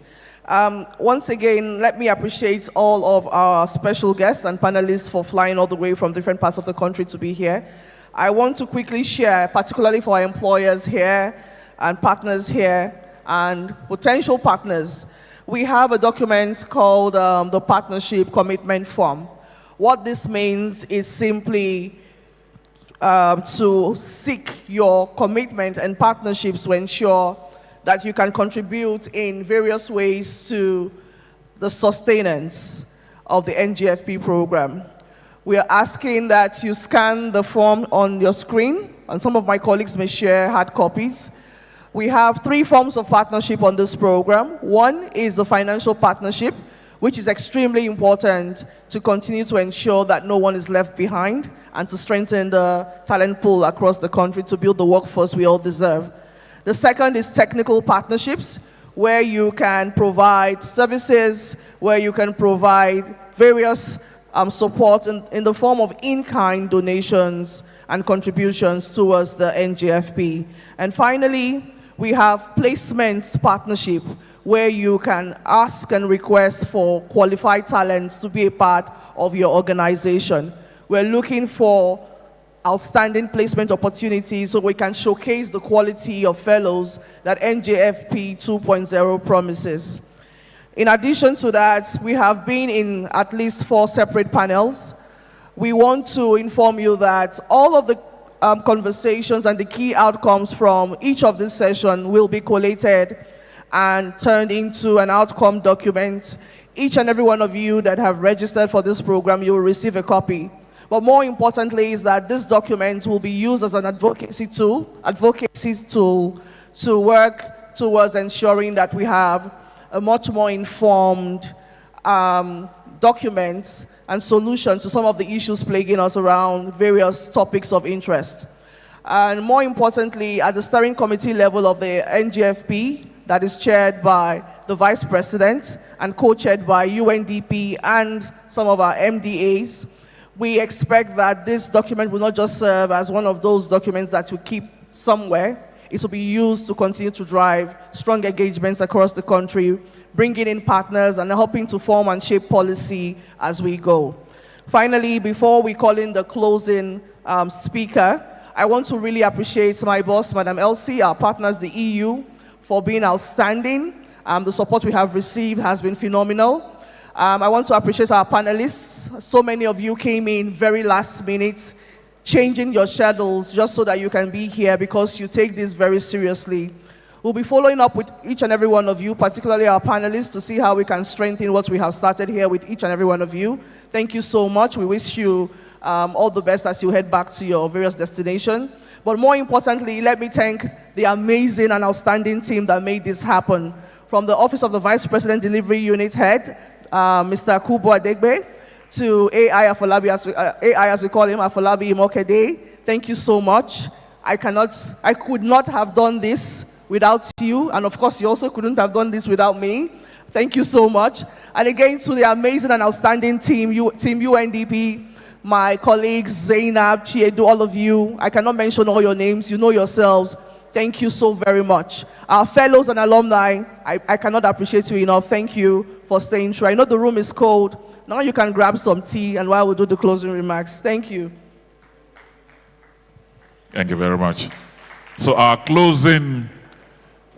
Once again, let me appreciate all of our special guests and panelists for flying all the way from different parts of the country to be here. I want to quickly share, particularly for our employers here and partners here and potential partners, we have a document called the Partnership Commitment Form. What this means is simply to seek your commitment and partnerships to ensure that you can contribute in various ways to the sustenance of the NGFP program. We are asking that you scan the form on your screen, and some of my colleagues may share hard copies. We have 3 forms of partnership on this program. One is the financial partnership, which is extremely important to continue to ensure that no one is left behind and to strengthen the talent pool across the country to build the workforce we all deserve. The second is technical partnerships, where you can provide services, where you can provide various support in the form of in-kind donations and contributions towards the NGFP. And finally, we have placements partnership, where you can ask and request for qualified talents to be a part of your organization. We're looking for outstanding placement opportunities so we can showcase the quality of fellows that Njfp 2.0 promises. In addition to that, we have been in at least 4 separate panels. We want to inform you that all of the conversations and the key outcomes from each of this session will be collated and turned into an outcome document. Each and every one of you that have registered for this program, you will receive a copy. But more importantly is that this document will be used as an advocacy tool to work towards ensuring that we have a much more informed document and solution to some of the issues plaguing us around various topics of interest. And more importantly, at the steering committee level of the NGFP, that is chaired by the Vice President and co-chaired by UNDP and some of our MDAs, we expect that this document will not just serve as one of those documents that you keep somewhere. It will be used to continue to drive strong engagements across the country, bringing in partners and helping to form and shape policy as we go. Finally, before we call in the closing speaker, I want to really appreciate my boss, Madam Elsie, our partners, the EU, for being outstanding. The support we have received has been phenomenal. I want to appreciate our panelists. So many of you came in very last minute, changing your schedules just so that you can be here because you take this very seriously. We'll be following up with each and every one of you, particularly our panelists, to see how we can strengthen what we have started here with each and every one of you. Thank you so much. We wish you all the best as you head back to your various destinations. But more importantly, let me thank the amazing and outstanding team that made this happen. From the Office of the Vice President Delivery Unit Head, Mr. Kubo Adegbe, to AI Afolabi, AI as we call him, Afolabi Imokede. Thank you so much. I could not have done this without you, and of course you also couldn't have done this without me. Thank you so much. And again, to the amazing and outstanding team UNDP, my colleagues, Zainab, Chiedu, all of you. I cannot mention all your names, you know yourselves. Thank you so very much. Our fellows and alumni, I cannot appreciate you enough. Thank you for staying true. I know the room is cold, now you can grab some tea and while we do the closing remarks. Thank you. Thank you very much. So our closing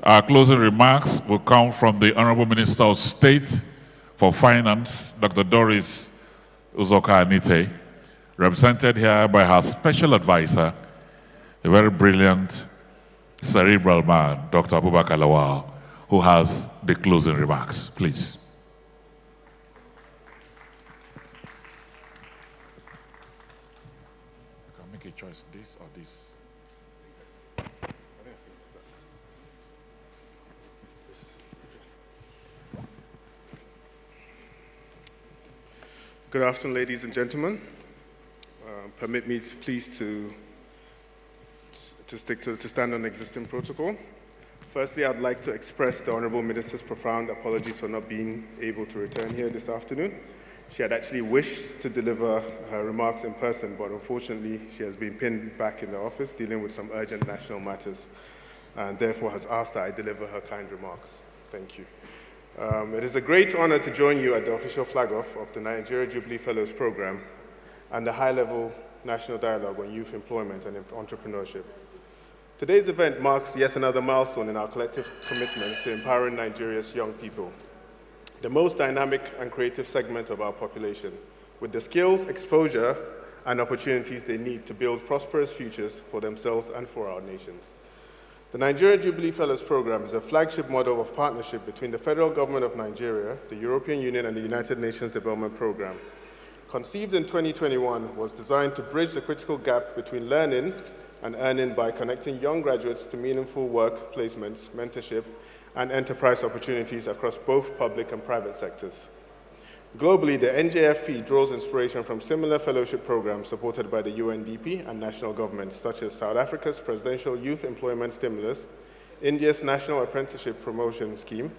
remarks will come from the Honorable Minister of State for Finance, Dr. Doris Uzoka Anite, represented here by her special advisor, a very brilliant, cerebral man, Dr. Abubakar Lawal, who has the closing remarks. Please. You can make a choice, this or this. Good afternoon, ladies and gentlemen. Permit me, please, to stand on existing protocol. Firstly, I'd like to express the Honourable Minister's profound apologies for not being able to return here this afternoon. She had actually wished to deliver her remarks in person, but unfortunately, she has been pinned back in the office dealing with some urgent national matters, and therefore has asked that I deliver her kind remarks. Thank you. It is a great honor to join you at the official flag-off of the Nigeria Jubilee Fellows Program and the high-level national dialogue on youth employment and entrepreneurship. Today's event marks yet another milestone in our collective commitment to empowering Nigeria's young people, the most dynamic and creative segment of our population, with the skills, exposure, and opportunities they need to build prosperous futures for themselves and for our nations. The Nigeria Jubilee Fellows Program is a flagship model of partnership between the federal government of Nigeria, the European Union, and the United Nations Development Program. Conceived in 2021, was designed to bridge the critical gap between learning and earning by connecting young graduates to meaningful work placements, mentorship, and enterprise opportunities across both public and private sectors. Globally, the Njfp draws inspiration from similar fellowship programs supported by the UNDP and national governments, such as South Africa's Presidential Youth Employment Stimulus, India's National Apprenticeship Promotion Scheme,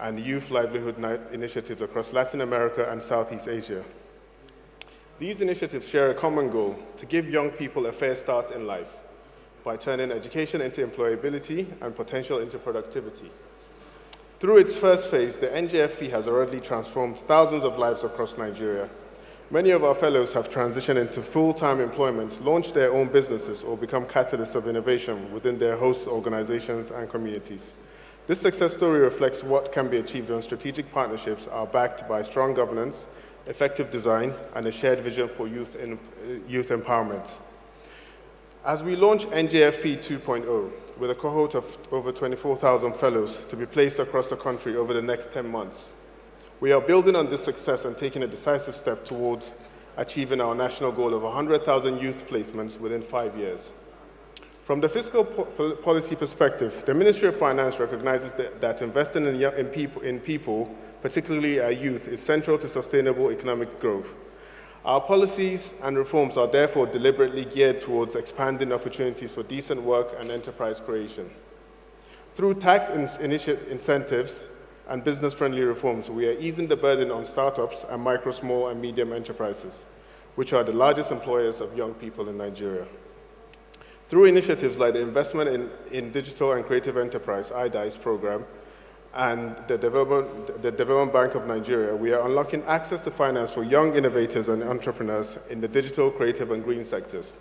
and youth livelihood initiatives across Latin America and Southeast Asia. These initiatives share a common goal: to give young people a fair start in life by turning education into employability and potential into productivity. Through its first phase, the Njfp has already transformed thousands of lives across Nigeria. Many of our fellows have transitioned into full-time employment, launched their own businesses, or become catalysts of innovation within their host organizations and communities. This success story reflects what can be achieved when strategic partnerships are backed by strong governance, effective design, and a shared vision for youth empowerment. As we launch Njfp 2.0, with a cohort of over 24,000 fellows to be placed across the country over the next 10 months, we are building on this success and taking a decisive step towards achieving our national goal of 100,000 youth placements within 5 years. From the fiscal policy perspective, the Ministry of Finance recognizes that investing in people, particularly our youth, is central to sustainable economic growth. Our policies and reforms are therefore deliberately geared towards expanding opportunities for decent work and enterprise creation. Through tax incentives and business-friendly reforms, we are easing the burden on startups and micro, small, and medium enterprises, which are the largest employers of young people in Nigeria. Through initiatives like the Investment in Digital and Creative Enterprise (IDICE) program and the Development Bank of Nigeria, we are unlocking access to finance for young innovators and entrepreneurs in the digital, creative, and green sectors.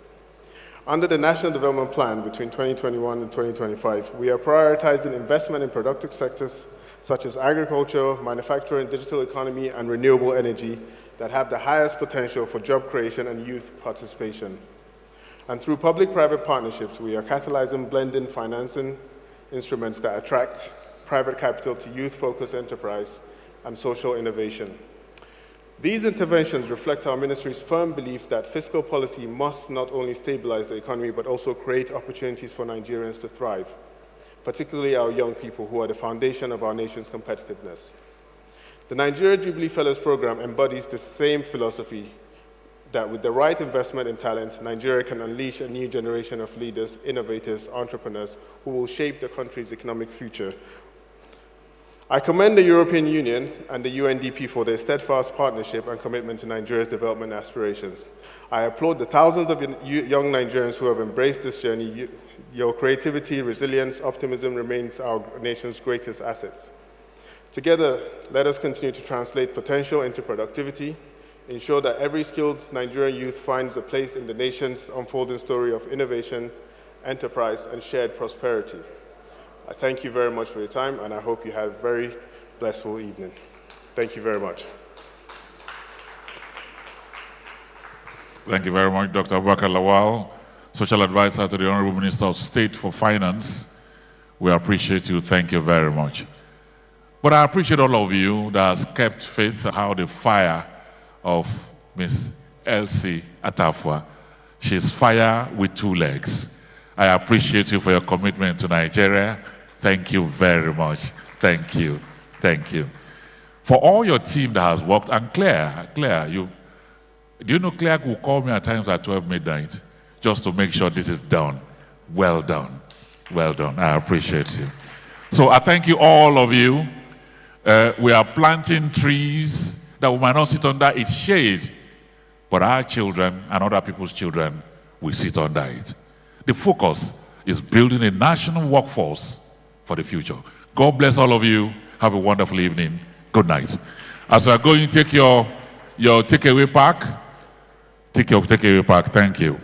Under the National Development Plan between 2021 and 2025, we are prioritizing investment in productive sectors such as agriculture, manufacturing, digital economy, and renewable energy that have the highest potential for job creation and youth participation. And through public-private partnerships, we are catalyzing blending financing instruments that attract private capital to youth-focused enterprise and social innovation. These interventions reflect our ministry's firm belief that fiscal policy must not only stabilize the economy, but also create opportunities for Nigerians to thrive, particularly our young people who are the foundation of our nation's competitiveness. The Nigeria Jubilee Fellows Program embodies the same philosophy that with the right investment in talent, Nigeria can unleash a new generation of leaders, innovators, entrepreneurs who will shape the country's economic future. I commend the European Union and the UNDP for their steadfast partnership and commitment to Nigeria's development aspirations. I applaud the thousands of young Nigerians who have embraced this journey. Your creativity, resilience, optimism remains our nation's greatest assets. Together, let us continue to translate potential into productivity, ensure that every skilled Nigerian youth finds a place in the nation's unfolding story of innovation, enterprise, and shared prosperity. I thank you very much for your time, and I hope you have a very blissful evening. Thank you very much. Thank you very much, Dr. Abubakar Lawal, Social Advisor to the Honorable Minister of State for Finance. We appreciate you. Thank you very much. But I appreciate all of you that has kept faith how the fire of Miss Elsie Atafwa. She's fire with two legs. I appreciate you for your commitment to Nigeria. Thank you very much. Thank you. Thank you. For all your team that has worked, and Claire, do you know Claire will call me at times at 12 midnight just to make sure this is done. Well done. Well done. I appreciate you. So I thank you, all of you. We are planting trees that we might not sit under its shade, but our children and other people's children will sit under it. The focus is building a national workforce for the future. God bless all of you. Have a wonderful evening. Good night. As we are going, take your takeaway pack. Take your takeaway pack. Thank you.